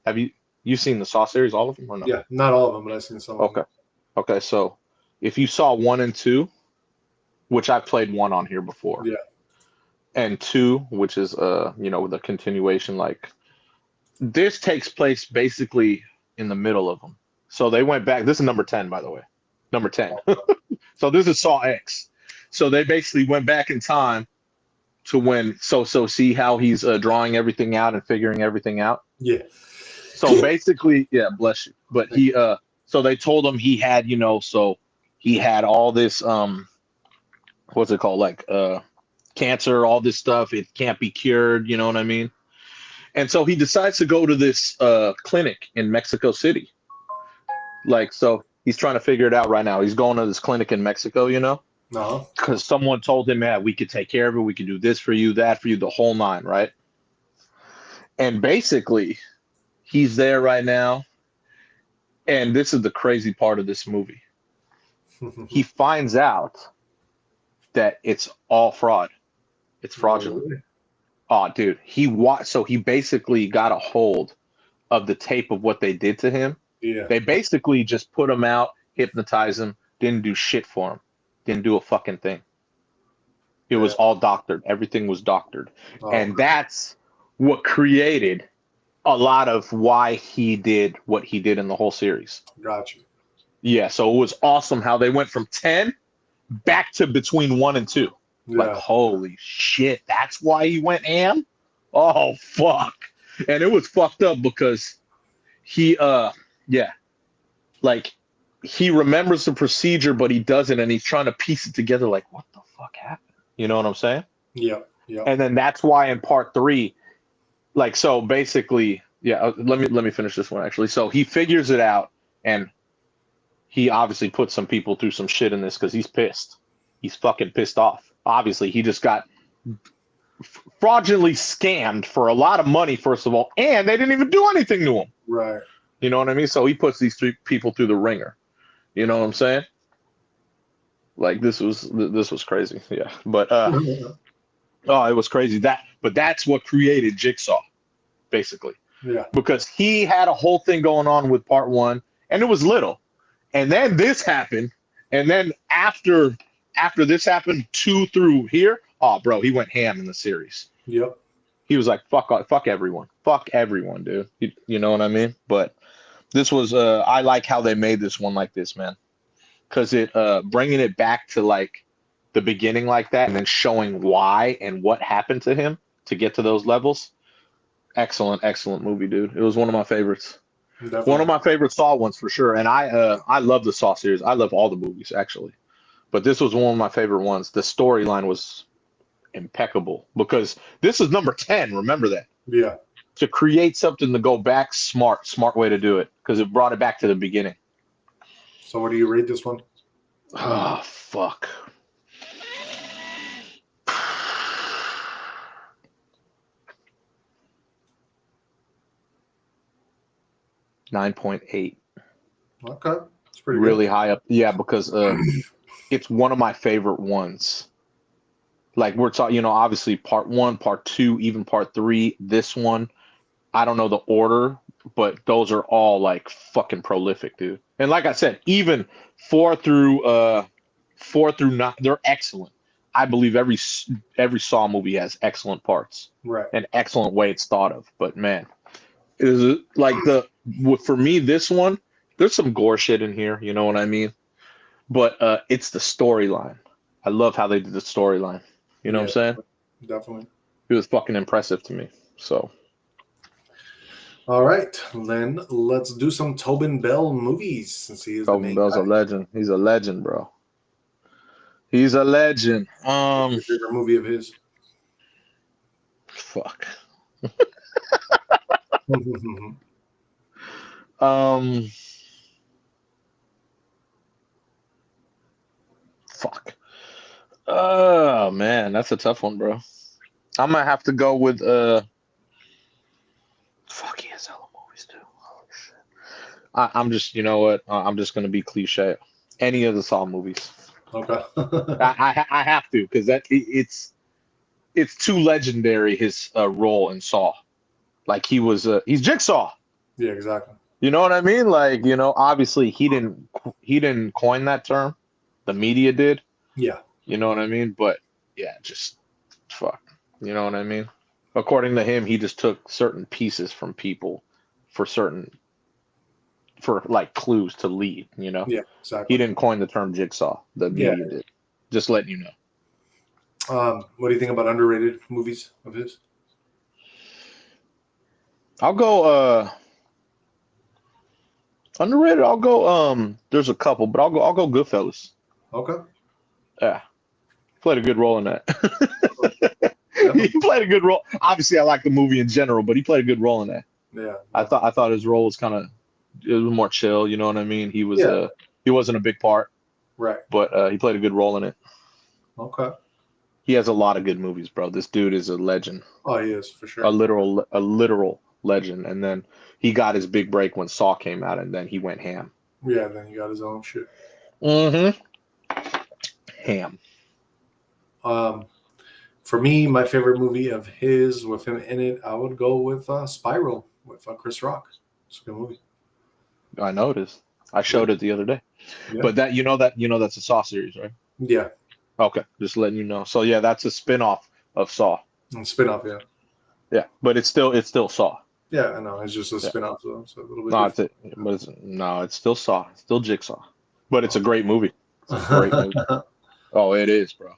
have you seen the Saw series, all of them or no? Yeah, not all of them, but I've seen some of them. Okay, so if you saw 1 and 2, which I've played 1 on here before, and 2, which is the continuation, like this takes place basically in the middle of them. So they went back. This is number 10, by the way, number 10. So this is Saw X. So they basically went back in time to when so see how he's drawing everything out and figuring everything out. Yeah. So basically, yeah, bless you. But he so they told him he had, so he had all this what's it called, like cancer, all this stuff. It can't be cured, you know what I mean? And so he decides to go to this clinic in Mexico City. Like, so he's trying to figure it out right now. He's going to this clinic in Mexico, because someone told him, yeah, we could take care of it. We could do this for you, that for you, the whole 9, right? And basically, he's there right now. And this is the crazy part of this movie. He finds out that it's all fraud. It's fraudulent. Really? Oh, dude. So he basically got a hold of the tape of what they did to him. Yeah. They basically just put him out, hypnotized him, didn't do shit for him. Didn't do a fucking thing. It was all doctored. Everything was doctored. And that's what created a lot of why he did what he did in the whole series. Gotcha. Yeah, so it was awesome how they went from 10 back to between 1 and 2. Yeah. Like, holy shit, that's why he went ham? Oh, fuck. And it was fucked up because he, like, he remembers the procedure, but he doesn't, and he's trying to piece it together like, what the fuck happened? You know what I'm saying? Yeah. And then that's why in part 3, like, so basically, let me finish this one, actually. So he figures it out, and he obviously put some people through some shit in this because he's pissed. He's fucking pissed off. Obviously, he just got fraudulently scammed for a lot of money, first of all, and they didn't even do anything to him. Right. You know what I mean? So he puts these 3 people through the ringer. You know what I'm saying? Like, this was crazy. Yeah. But it was crazy. But that's what created Jigsaw, basically. Yeah. Because he had a whole thing going on with part 1, and it was little. And then this happened, and then after this happened, 2 through here, bro, he went ham in the series. Yep. He was like, fuck everyone. Fuck everyone, dude. You know what I mean? But this was I like how they made this one like this, man. because it bringing it back to like the beginning like that, and then showing why and what happened to him to get to those levels. Excellent movie, dude. It was one of my favorites. Definitely. One of my favorite Saw ones for sure. And I love the Saw series. I love all the movies actually, but this was one of my favorite ones. The storyline was impeccable because this is number 10. Remember that. Yeah. To create something to go back, smart way to do it because it brought it back to the beginning. So what do you rate this one? Oh fuck. 9.8. Okay, it's pretty Really good. high up. Yeah, because it's one of my favorite ones. Like we're talking, obviously part 1, part 2, even part 3. This one, I don't know the order, but those are all like fucking prolific, dude. And like I said, even 4 through 9, they're excellent. I believe every Saw movie has excellent parts, Right. an excellent way it's thought of. But man, is like for me, this one, there's some gore shit in here, you know what I mean? But it's the storyline. I love how they did the storyline. You know what I'm saying? Definitely. It was fucking impressive to me. So all right, then let's do some Tobin Bell movies since he is the Tobin main Bell's guy. a legend. He's a legend, bro. He's a legend. What's your favorite movie of his? Fuck. Fuck. Oh man, that's a tough one, bro. I'm gonna have to go with fuck, he has hella movies too. Holy shit. I'm just, you know what? I'm just gonna be cliche. Any of the Saw movies. Okay. I have to because it's too legendary his role in Saw. Like he's Jigsaw. Yeah, exactly. You know what I mean? Like, obviously he didn't coin that term. The media did. Yeah. You know what I mean? But yeah, just fuck. You know what I mean? According to him, he just took certain pieces from people for like clues to lead, Yeah, exactly. He didn't coin the term jigsaw. The media did. Just letting you know. What do you think about underrated movies of his? I'll go underrated. I'll go there's a couple, but I'll go Goodfellas. Okay. Yeah. Played a good role in that. He played a good role. Obviously, I like the movie in general, but he played a good role in that. Yeah. I thought his role was it was more chill, you know what I mean? He was he wasn't a big part. Right. But he played a good role in it. Okay. He has a lot of good movies, bro. This dude is a legend. Oh, he is for sure. A literal legend. And then he got his big break when Saw came out, and then he went ham. Yeah, then he got his own shit. Mm-hmm. Ham. For me, my favorite movie of his with him in it, I would go with Spiral with Chris Rock. It's a good movie. I noticed. I showed it the other day. Yeah. But that's a Saw series, right? Yeah. Okay, just letting you know. So yeah, that's a spin-off of Saw. Spin-off, yeah. Yeah, but it's still Saw. Yeah, I know. It's just a spin-off, so it's a little bit it's still Saw. It's still Jigsaw. But it's a great movie. It's a great movie. Oh, it is, bro.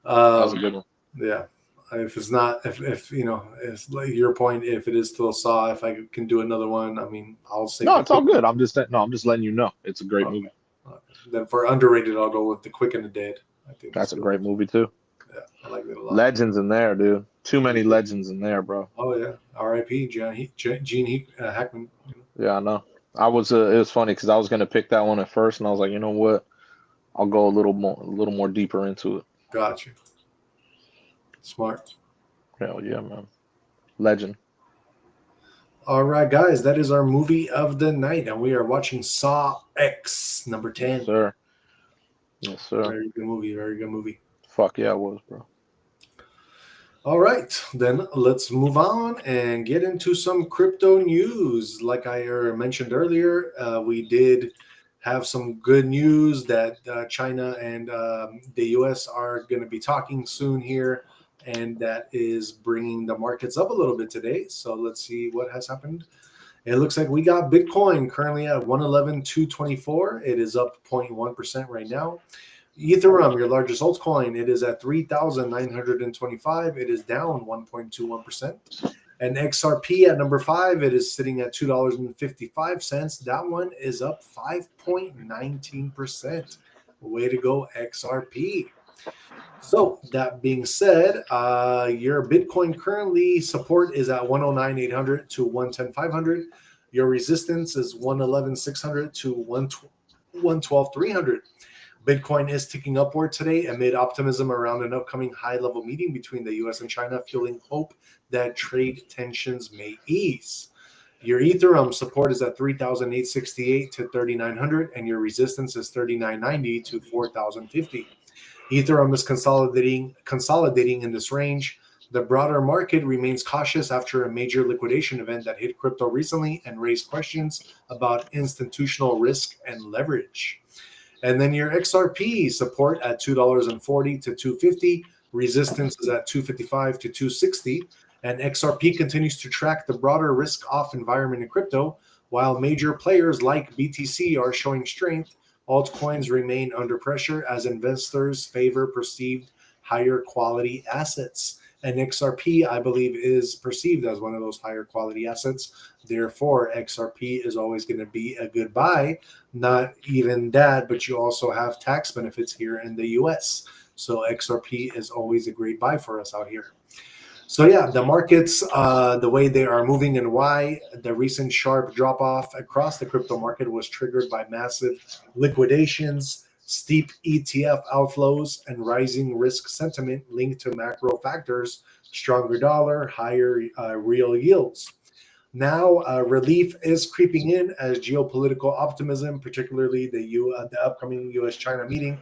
That was a good one. Yeah. If it's not, if it's like your point, if it is still Saw, if I can do another one, I mean, I'll say. No, it's all good. I'm just letting you know. It's a great movie. Then for underrated, I'll go with The Quick and the Dead. I think that's a great movie too. Yeah, I like it a lot. Legends in there, dude. Too many legends in there, bro. Oh yeah, R.I.P. Gene Hackman. Yeah, I know. It was funny because I was gonna pick that one at first, and I was like, you know what? I'll go a little more deeper into it. Gotcha. Smart. Hell yeah, man. Legend. All right, guys, that is our movie of the night, and we are watching Saw X number 10. Yes, sir. Yes, sir. Very good movie. Very good movie. Fuck yeah, it was, bro. All right, then let's move on and get into some crypto news. Like I mentioned earlier, we did have some good news that China and the U.S. are going to be talking soon here, and that is bringing the markets up a little bit today. So let's see what has happened. It looks like we got Bitcoin currently at 111,224. It is up 0.1% right now. Ethereum, your largest altcoin, it is at 3,925. It is down 1.21%. And XRP at number 5, it is sitting at $2.55. That one is up 5.19%. Way to go, XRP. So that being said, your Bitcoin currently support is at 109,800 to 110,500. Your resistance is 111,600 to 112,300. Bitcoin is ticking upward today amid optimism around an upcoming high-level meeting between the U.S. and China, fueling hope that trade tensions may ease. Your Ethereum support is at 3,868 to 3,900, and your resistance is 3,990 to 4,050. Ethereum is consolidating in this range. The broader market remains cautious after a major liquidation event that hit crypto recently and raised questions about institutional risk and leverage. And then your XRP support at $2.40 to $2.50. Resistance is at $2.55 to $2.60. And XRP continues to track the broader risk-off environment in crypto. While major players like BTC are showing strength, altcoins remain under pressure as investors favor perceived higher quality assets. And XRP, I believe, is perceived as one of those higher quality assets. Therefore, XRP is always going to be a good buy. Not even that, but you also have tax benefits here in the US. So XRP is always a great buy for us out here. So yeah, the markets, the way they are moving and why the recent sharp drop off across the crypto market was triggered by massive liquidations, steep ETF outflows, and rising risk sentiment linked to macro factors, stronger dollar, higher real yields. Now, relief is creeping in as geopolitical optimism, particularly the upcoming U.S.-China meeting,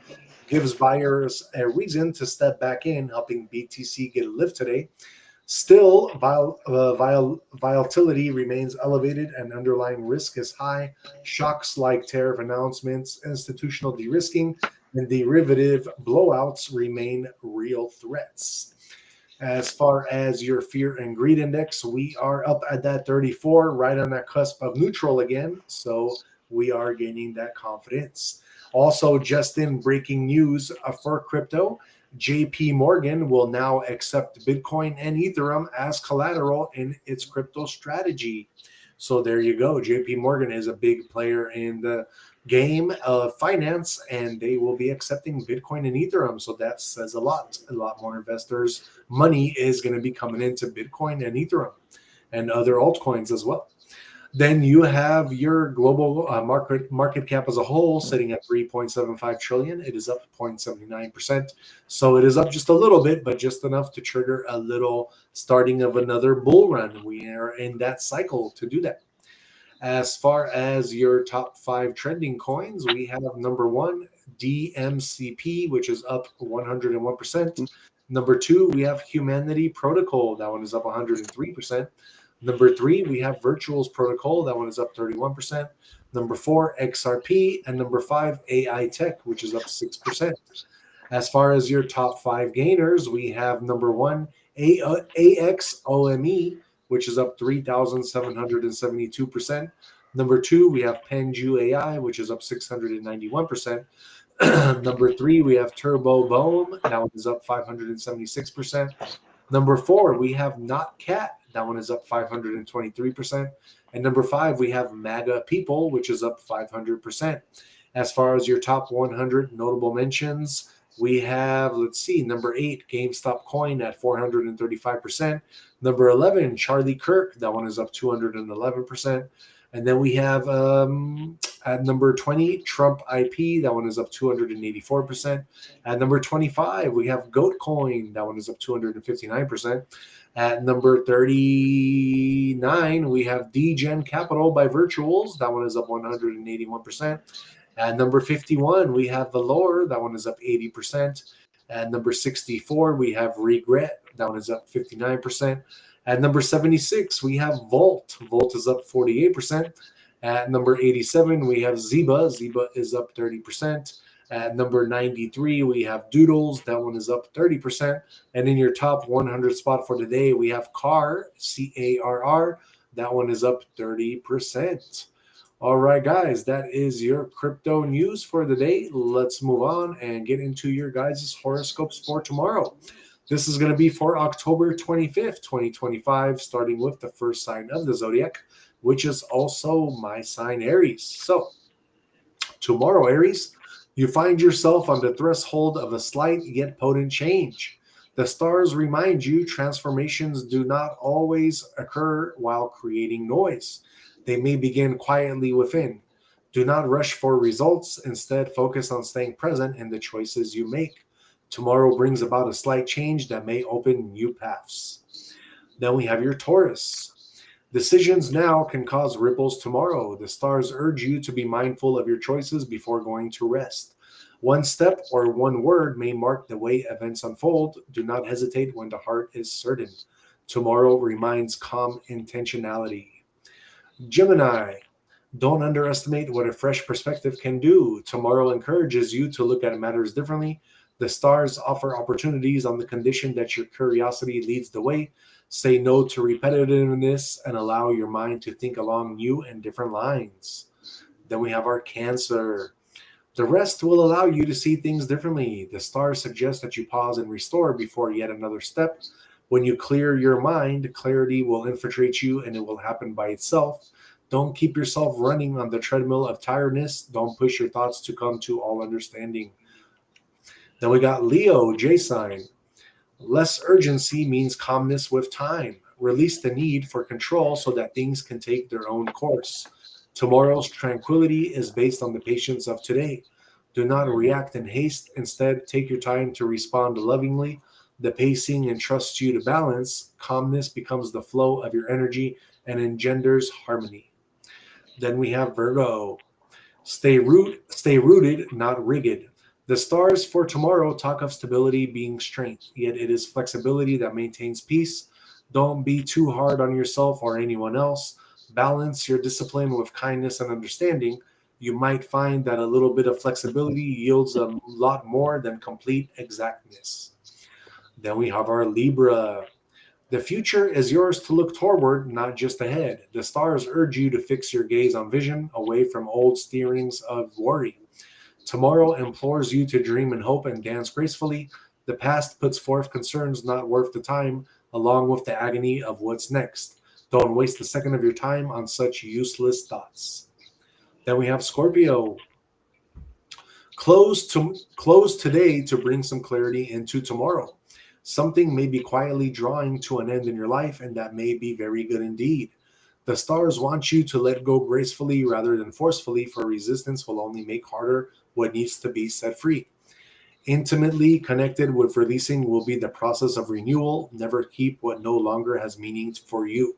gives buyers a reason to step back in, helping BTC get a lift today. Still, volatility remains elevated and underlying risk is high. Shocks like tariff announcements, institutional de-risking, and derivative blowouts remain real threats. As far as your fear and greed index, we are up at that 34, right on that cusp of neutral again. So we are gaining that confidence. Also, just in breaking news for crypto, JP Morgan will now accept Bitcoin and Ethereum as collateral in its crypto strategy. So there you go. JP Morgan is a big player in the game of finance, and they will be accepting Bitcoin and Ethereum. So that says a lot. A lot more investors' money is going to be coming into Bitcoin and Ethereum and other altcoins as well. Then you have your global market cap as a whole sitting at 3.75 trillion. It is up 0.79%. So it is up just a little bit, but just enough to trigger a little starting of another bull run. We are in that cycle to do that. As far as your top 5 trending coins, we have number 1, DMCP, which is up 101%. Number 2, we have Humanity Protocol. That one is up 103%. Number 3, we have Virtuals Protocol. That one is up 31%. Number 4, XRP. And number 5, AI Tech, which is up 6%. As far as your top 5 gainers, we have number 1, AXOME, which is up 3,772%. Number 2, we have Penju AI, which is up 691%. Number 3, we have Turbo Boom. That one is up 576%. Number 4, we have NotCat. That one is up 523%. And number 5, we have MAGA People, which is up 500%. As far as your top 100 notable mentions, we have, number 8, GameStop Coin at 435%. Number 11, Charlie Kirk. That one is up 211%. And then we have at number 20, Trump IP. That one is up 284%. At number 25, we have Goat Coin. That one is up 259%. At number 39, we have DGen Capital by Virtuals. That one is up 181%. At number 51, we have Valor. That one is up 80%. At number 64, we have Regret. That one is up 59%. At number 76, we have Volt. Volt is up 48%. At number 87, we have Zeba. Zeba is up 30%. At number 93, we have Doodles. That one is up 30%. And in your top 100 spot for today, we have CARR, CARR. That one is up 30%. All right, guys, that is your crypto news for the day. Let's move on and get into your guys' horoscopes for tomorrow. This is going to be for October 25th, 2025, starting with the first sign of the zodiac, which is also my sign, Aries. So, tomorrow, Aries, you find yourself on the threshold of a slight yet potent change. The stars remind you transformations do not always occur while creating noise. They may begin quietly within. Do not rush for results. Instead, focus on staying present in the choices you make. Tomorrow brings about a slight change that may open new paths. Then we have your Taurus. Decisions now can cause ripples tomorrow. The stars urge you to be mindful of your choices before going to rest. One step or one word may mark the way events unfold. Do not hesitate when the heart is certain. Tomorrow reminds calm intentionality. Gemini, don't underestimate what a fresh perspective can do. Tomorrow encourages you to look at matters differently. The stars offer opportunities on the condition that your curiosity leads the way. Say no to repetitiveness and allow your mind to think along new and different lines. Then we have our Cancer. The rest will allow you to see things differently. The stars suggest that you pause and restore before yet another step. When you clear your mind, clarity will infiltrate you and it will happen by itself. Don't keep yourself running on the treadmill of tiredness. Don't push your thoughts to come to all understanding. Then we got Leo, J sign. Less urgency means calmness with time. Release the need for control so that things can take their own course. Tomorrow's tranquility is based on the patience of today. Do not react in haste. Instead, take your time to respond lovingly. The pacing entrusts you to balance. Calmness becomes the flow of your energy and engenders harmony. Then we have Virgo. Stay rooted, not rigid. The stars for tomorrow talk of stability being strength, yet it is flexibility that maintains peace. Don't be too hard on yourself or anyone else. Balance your discipline with kindness and understanding. You might find that a little bit of flexibility yields a lot more than complete exactness. Then we have our Libra. The future is yours to look toward, not just ahead. The stars urge you to fix your gaze on vision, away from old steerings of worry. Tomorrow implores you to dream and hope and dance gracefully. The past puts forth concerns not worth the time, along with the agony of what's next. Don't waste a second of your time on such useless thoughts. Then we have Scorpio. Close today to bring some clarity into tomorrow. Something may be quietly drawing to an end in your life, and that may be very good indeed. The stars want you to let go gracefully rather than forcefully, for resistance will only make harder what needs to be set free. Intimately connected with releasing will be the process of renewal. Never keep what no longer has meaning for you.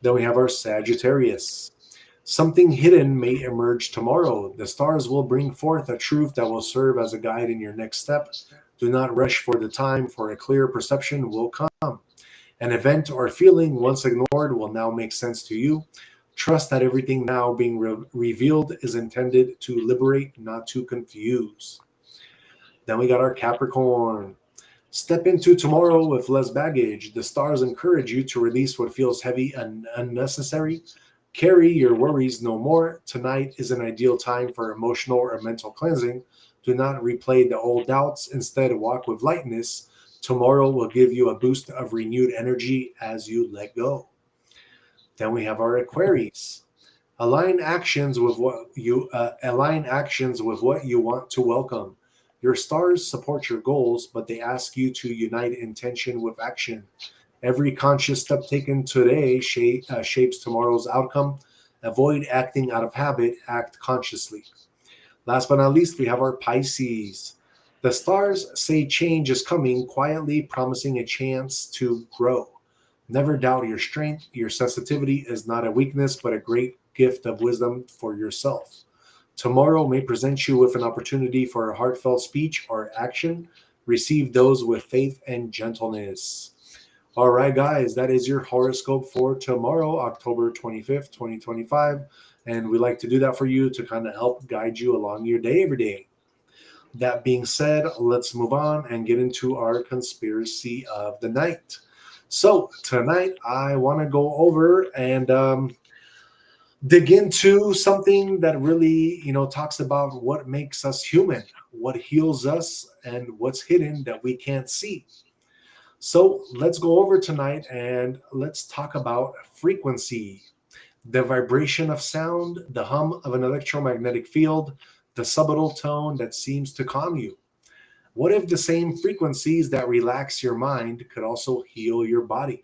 Then we have our Sagittarius. Something hidden may emerge tomorrow. The stars will bring forth a truth that will serve as a guide in your next step. Do not rush for the time, for a clear perception will come. An event or feeling once ignored will now make sense to you. Trust that everything now being revealed is intended to liberate, not to confuse. Then we got our Capricorn. Step into tomorrow with less baggage. The stars encourage you to release what feels heavy and unnecessary. Carry your worries no more. Tonight is an ideal time for emotional or mental cleansing. Do not replay the old doubts. Instead, walk with lightness. Tomorrow will give you a boost of renewed energy as you let go. Then we have our Aquarius. Align actions with what you want to welcome. Your stars support your goals, but they ask you to unite intention with action. Every conscious step taken today shapes tomorrow's outcome. Avoid acting out of habit, act consciously. Last but not least, we have our Pisces. The stars say change is coming, quietly promising a chance to grow. Never doubt your strength. Your sensitivity is not a weakness, but a great gift of wisdom for yourself. Tomorrow may present you with an opportunity for a heartfelt speech or action. Receive those with faith and gentleness. All right, guys, that is your horoscope for tomorrow, October 25th, 2025. And we like to do that for you to kind of help guide you along your day every day. That being said, let's move on and get into our conspiracy of the night. So tonight I want to go over and dig into something that really, talks about what makes us human, what heals us, and what's hidden that we can't see. So let's go over tonight and let's talk about frequency, the vibration of sound, the hum of an electromagnetic field, the subtle tone that seems to calm you. What if the same frequencies that relax your mind could also heal your body?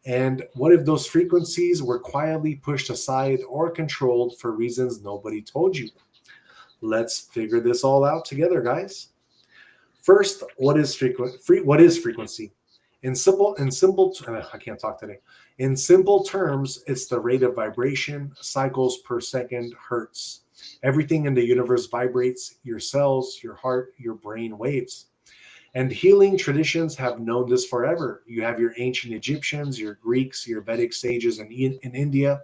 And what if those frequencies were quietly pushed aside or controlled for reasons nobody told you? Let's figure this all out together, guys. First, what is frequency? I can't talk today. In simple terms, it's the rate of vibration, cycles per second, hertz. Everything in the universe vibrates, your cells, your heart, your brain waves. And healing traditions have known this forever. You have your ancient Egyptians, your Greeks, your Vedic sages in India.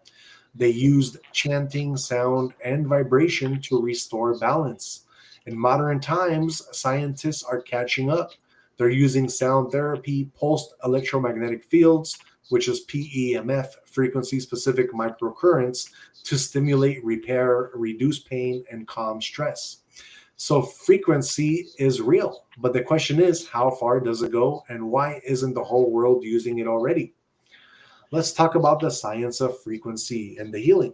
They used chanting, sound, and vibration to restore balance. In modern times, scientists are catching up. They're using sound therapy, pulsed electromagnetic fields, which is PEMF, frequency specific microcurrents, to stimulate repair, reduce pain, and calm stress. So frequency is real, but the question is, how far does it go, and why isn't the whole world using it already? Let's talk about the science of frequency and the healing.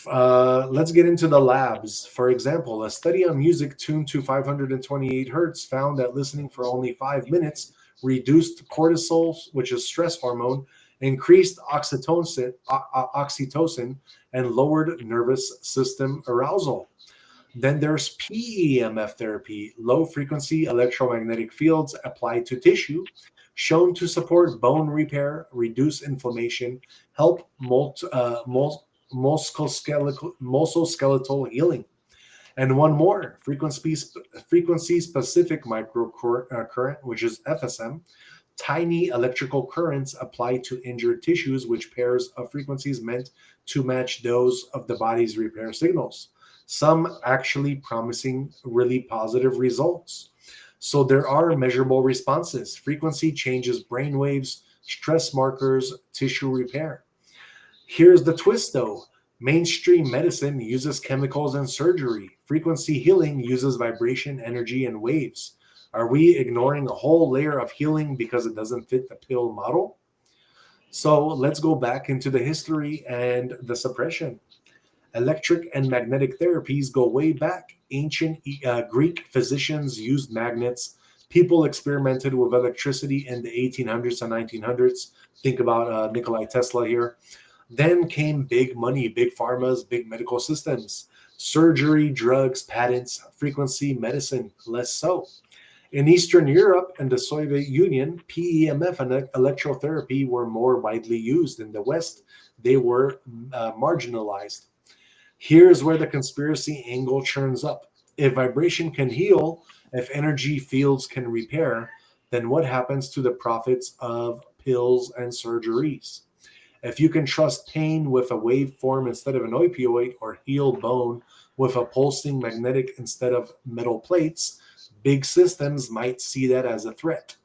Let's get into the labs. For example, a study on music tuned to 528 hertz found that listening for only 5 minutes reduced cortisol, which is stress hormone, increased oxytocin, and lowered nervous system arousal. Then there's PEMF therapy, low frequency electromagnetic fields applied to tissue, shown to support bone repair, reduce inflammation, help musculoskeletal healing. And one more, frequency specific microcurrent, which is FSM, tiny electrical currents applied to injured tissues, which pairs of frequencies meant to match those of the body's repair signals. Some actually promising really positive results. So there are measurable responses. Frequency changes brain waves, stress markers, tissue repair. Here's the twist though. Mainstream medicine uses chemicals and surgery. Frequency healing uses vibration, energy, and waves. Are we ignoring a whole layer of healing because it doesn't fit the pill model? So let's go back into the history and the suppression. Electric and magnetic therapies go way back. Ancient Greek physicians used magnets. People experimented with electricity in the 1800s and 1900s. Think about Nikola Tesla here. Then came big money, big pharmas, big medical systems. Surgery, drugs, patents, frequency, medicine, less so. In Eastern Europe and the Soviet Union, PEMF and electrotherapy were more widely used. In the West, they were marginalized. Here's where the conspiracy angle churns up. If vibration can heal, if energy fields can repair, then what happens to the profits of pills and surgeries? If you can trust pain with a waveform instead of an opioid, or heal bone with a pulsing magnetic instead of metal plates, big systems might see that as a threat.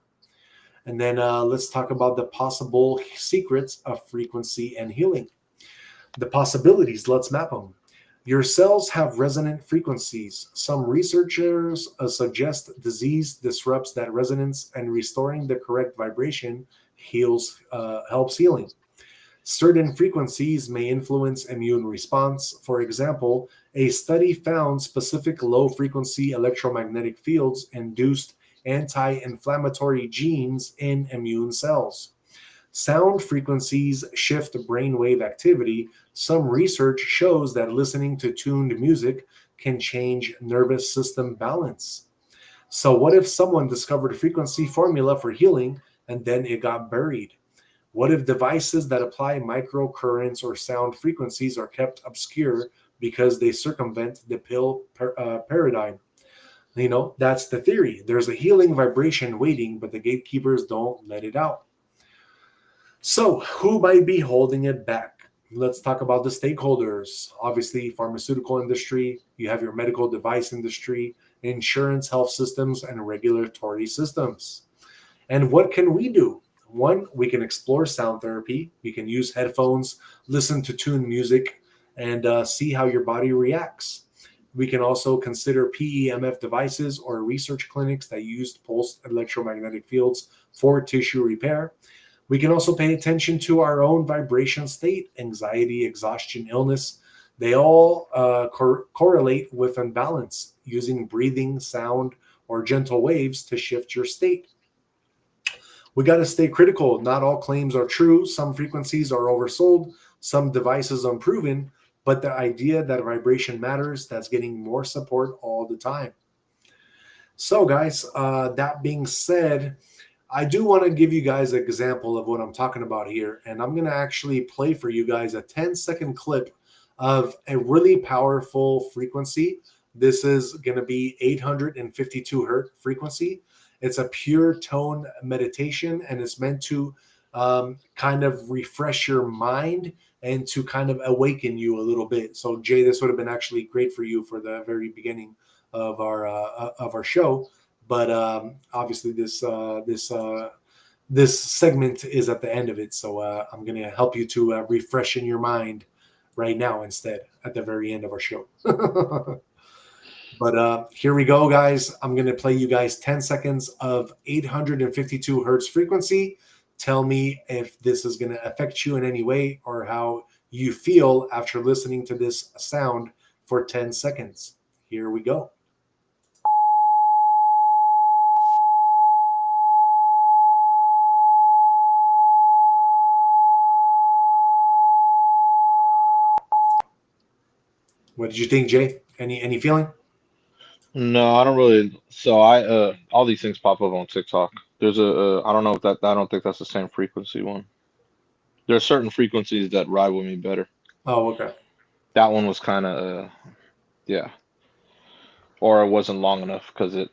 And then let's talk about the possible secrets of frequency and healing. The possibilities, let's map them. Your cells have resonant frequencies. Some researchers suggest disease disrupts that resonance, and restoring the correct vibration helps healing. Certain frequencies may influence immune response. For example, a study found specific low-frequency electromagnetic fields induced anti-inflammatory genes in immune cells. Sound frequencies shift brainwave activity. Some research shows that listening to tuned music can change nervous system balance. So what if someone discovered a frequency formula for healing and then it got buried? What if devices that apply microcurrents or sound frequencies are kept obscure because they circumvent the pill paradigm? That's the theory. There's a healing vibration waiting, but the gatekeepers don't let it out. So who might be holding it back? Let's talk about the stakeholders. Obviously, pharmaceutical industry, you have your medical device industry, insurance, health systems, and regulatory systems. And what can we do? One, we can explore sound therapy. You can use headphones, listen to tuned music, and see how your body reacts. We can also consider PEMF devices or research clinics that use pulsed electromagnetic fields for tissue repair. We can also pay attention to our own vibration state, anxiety, exhaustion, illness. They all correlate with imbalance using breathing, sound, or gentle waves to shift your state. We got to stay critical. Not all claims are true. Some frequencies are oversold, some devices unproven, but the idea that vibration matters, that's getting more support all the time. So, guys, that being said, I do want to give you guys an example of what I'm talking about here. And I'm going to actually play for you guys a 10-second clip of a really powerful frequency. This is going to be 852 hertz frequency. It's a pure tone meditation, and it's meant to kind of refresh your mind and to kind of awaken you a little bit. So, Jay, this would have been actually great for you for the very beginning of our show. But obviously, this segment is at the end of it. So I'm going to help you to refresh in your mind right now instead at the very end of our show. But here we go, guys. I'm going to play you guys 10 seconds of 852 hertz frequency. Tell me if this is going to affect you in any way or how you feel after listening to this sound for 10 seconds. Here we go. What did you think, Jay? Any feeling? No, I don't really. So I all these things pop up on TikTok. There's I don't know if that I don't think that's the same frequency one. There are certain frequencies that ride with me better. Oh, okay. That one was kind of yeah, or it wasn't long enough because it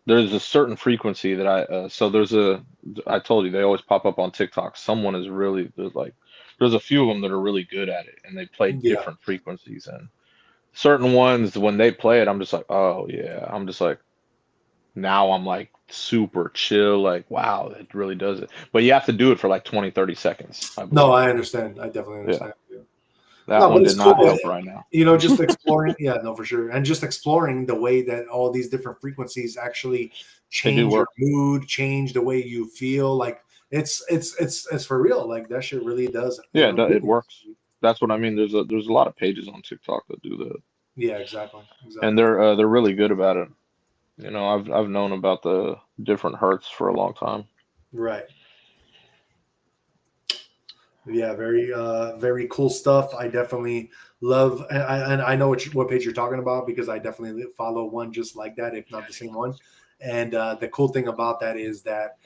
there's a certain frequency that so I told you they always pop up on TikTok. Someone is really there's a few of them that are really good at it, and they play Yeah. different frequencies, and certain ones when they play it, I'm just like, oh yeah, I'm just like, now I'm like super chill, like wow, it really does it. But you have to do it for like 20-30 seconds, I No, believe. I understand. I definitely Yeah, understand. Yeah. that No, one but did it's not cool. help right now. Just exploring. Yeah, no, for sure. And just exploring the way that all these different frequencies actually They do change your work. mood, change the way you feel. Like it's for real. Like that shit really does. Yeah, it Really. works. That's what I mean. There's a lot of pages on TikTok that do that, Yeah, exactly. and Exactly. they're really good about it. You know, I've known about the different hertz for a long time. Right. Yeah, very cool stuff. I definitely love, and I know what page you're talking about because I definitely follow one just like that, if not the same one. And the cool thing about that is that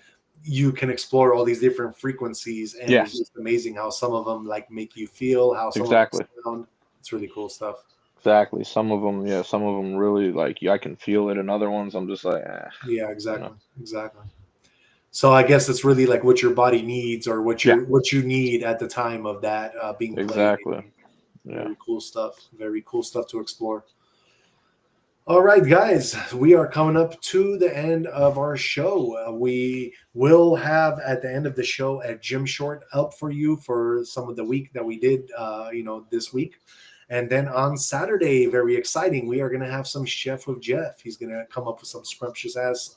you can explore all these different frequencies, and Yeah, it's just amazing how some of them like make you feel, how some of them exactly. sound. It's really cool stuff. Exactly. Some of them, yeah, some of them really like I can feel it, and other ones I'm just like, Yeah, you know. exactly. So I guess it's really like what your body needs or Yeah, what you need at the time of that being played. exactly. Yeah. Very cool stuff. Very cool stuff to explore. All right, guys, we are coming up to the end of our show. We will have at the end of the show a gym short up for you for some of the week that we did, this week. And then on Saturday, very exciting, we are going to have some Chef with Jeff. He's going to come up with some scrumptious ass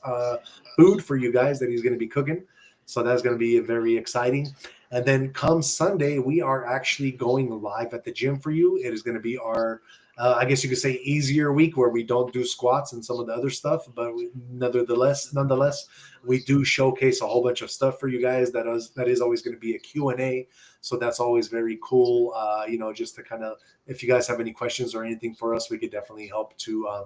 food for you guys that he's going to be cooking. So that's going to be very exciting. And then come Sunday, we are actually going live at the gym for you. It is going to be our I guess you could say easier week where we don't do squats and some of the other stuff, but nonetheless, we do showcase a whole bunch of stuff for you guys. That is always going to be a Q&A. So that's always very cool. Just to kind of, if you guys have any questions or anything for us, we could definitely help to,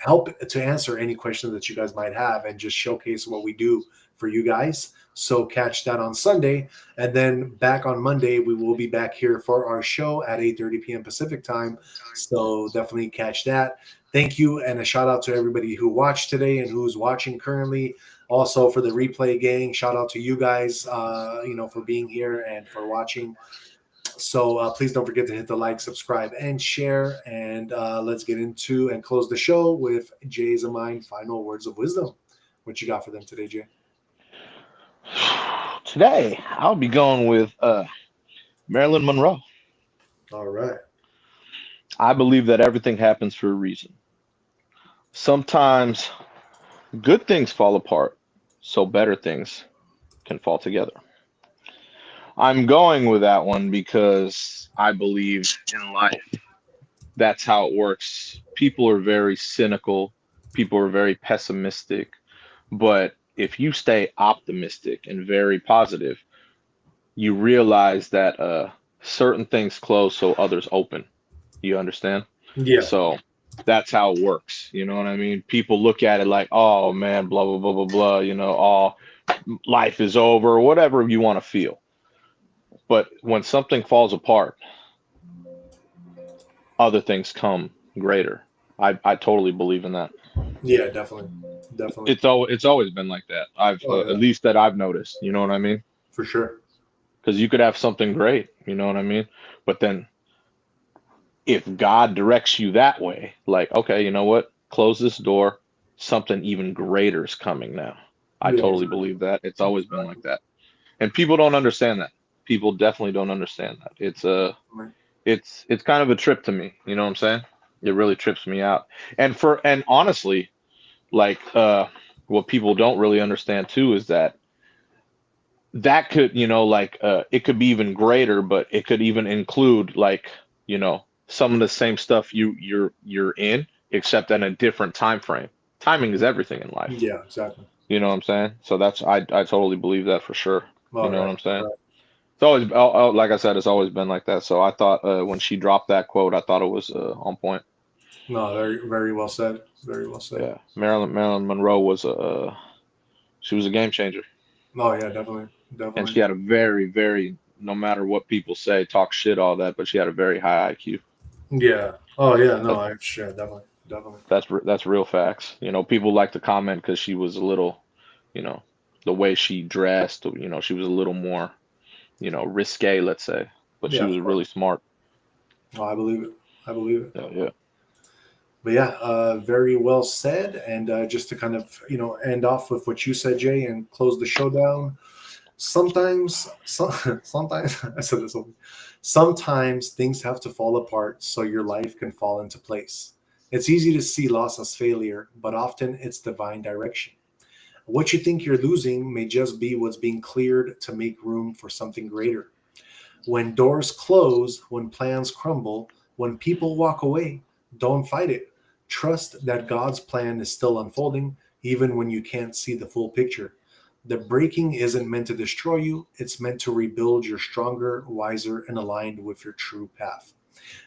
help to answer any questions that you guys might have and just showcase what we do for you guys. So catch that on Sunday. And then back on Monday, we will be back here for our show at 8:30 p.m. Pacific time. So definitely catch that. Thank you. And a shout out to everybody who watched today and who's watching currently. Also for the replay gang, shout out to you guys, for being here and for watching. So please don't forget to hit the like, subscribe, and share. And let's get into and close the show with Jay's and mine final words of wisdom. What you got for them today, Jay? Today, I'll be going with Marilyn Monroe. All right. I believe that everything happens for a reason. Sometimes good things fall apart, so better things can fall together. I'm going with that one because I believe in life. That's how it works. People are very cynical, people are very pessimistic, but if you stay optimistic and very positive, you realize that certain things close so others open. You understand? Yeah. So that's how it works. You know what I mean? People look at it like, oh man, blah blah blah blah blah. Oh, life is over, whatever you want to feel. But when something falls apart, other things come greater. I totally believe in that. Yeah, definitely. Definitely. It's always been like that. I've Oh at yeah, least that I've noticed. You know what I mean? for sure. Because you could have something great. You know what I mean? But then if God directs you that way, like, okay, you know what? Close this door. Something even greater is coming now. I Yeah, totally exactly. believe that. It's always been like that. And people don't understand that. People definitely don't understand that. It's kind of a trip to me. You know what I'm saying? It really trips me out. And honestly, like what people don't really understand too is that could, like it could be even greater, but it could even include like, some of the same stuff you're in, except in a different time frame. Timing is everything in life. Yeah, exactly. You know what I'm saying? So I totally believe that for sure. You All know what right. I'm saying? All right. It's always, like I said, it's always been like that. So I thought when she dropped that quote, I thought it was on point. No, very, very well said. Very well said. Yeah, Marilyn Monroe was she was a game changer, Oh yeah, definitely, and definitely. she had a very, very, no matter what people say, talk shit, all that, but she had a very high IQ. Yeah. Oh yeah. No, That, I sure definitely, definitely. that's real facts. People like to comment because she was a little, you know, the way she dressed. She was a little more, risque, let's say, but she Yeah, was of really course. smart. Oh, I believe it. I believe it. Yeah, yeah. But yeah, very well said. And just to kind of end off with what you said, Jay, and close the show down. Sometimes I said this. Sometimes things have to fall apart so your life can fall into place. It's easy to see loss as failure, but often it's divine direction. What you think you're losing may just be what's being cleared to make room for something greater. When doors close, when plans crumble, when people walk away, don't fight it. Trust that God's plan is still unfolding, even when you can't see the full picture. The breaking isn't meant to destroy you, it's meant to rebuild you stronger, wiser, and aligned with your true path.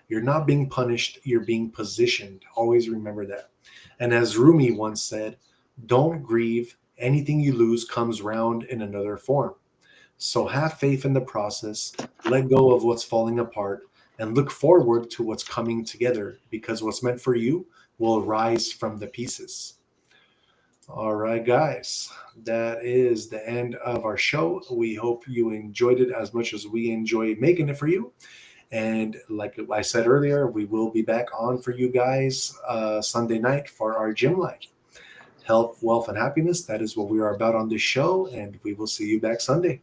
You're not being punished, you're being positioned. Always remember that. And as Rumi once said, don't grieve, anything you lose comes round in another form. So have faith in the process, let go of what's falling apart, and look forward to what's coming together because what's meant for you will rise from the pieces. All right, guys, that is the end of our show. We hope you enjoyed it as much as we enjoy making it for you. And like I said earlier, we will be back on for you guys Sunday night for our gym life. Health, wealth, and happiness. That is what we are about on this show. And we will see you back Sunday.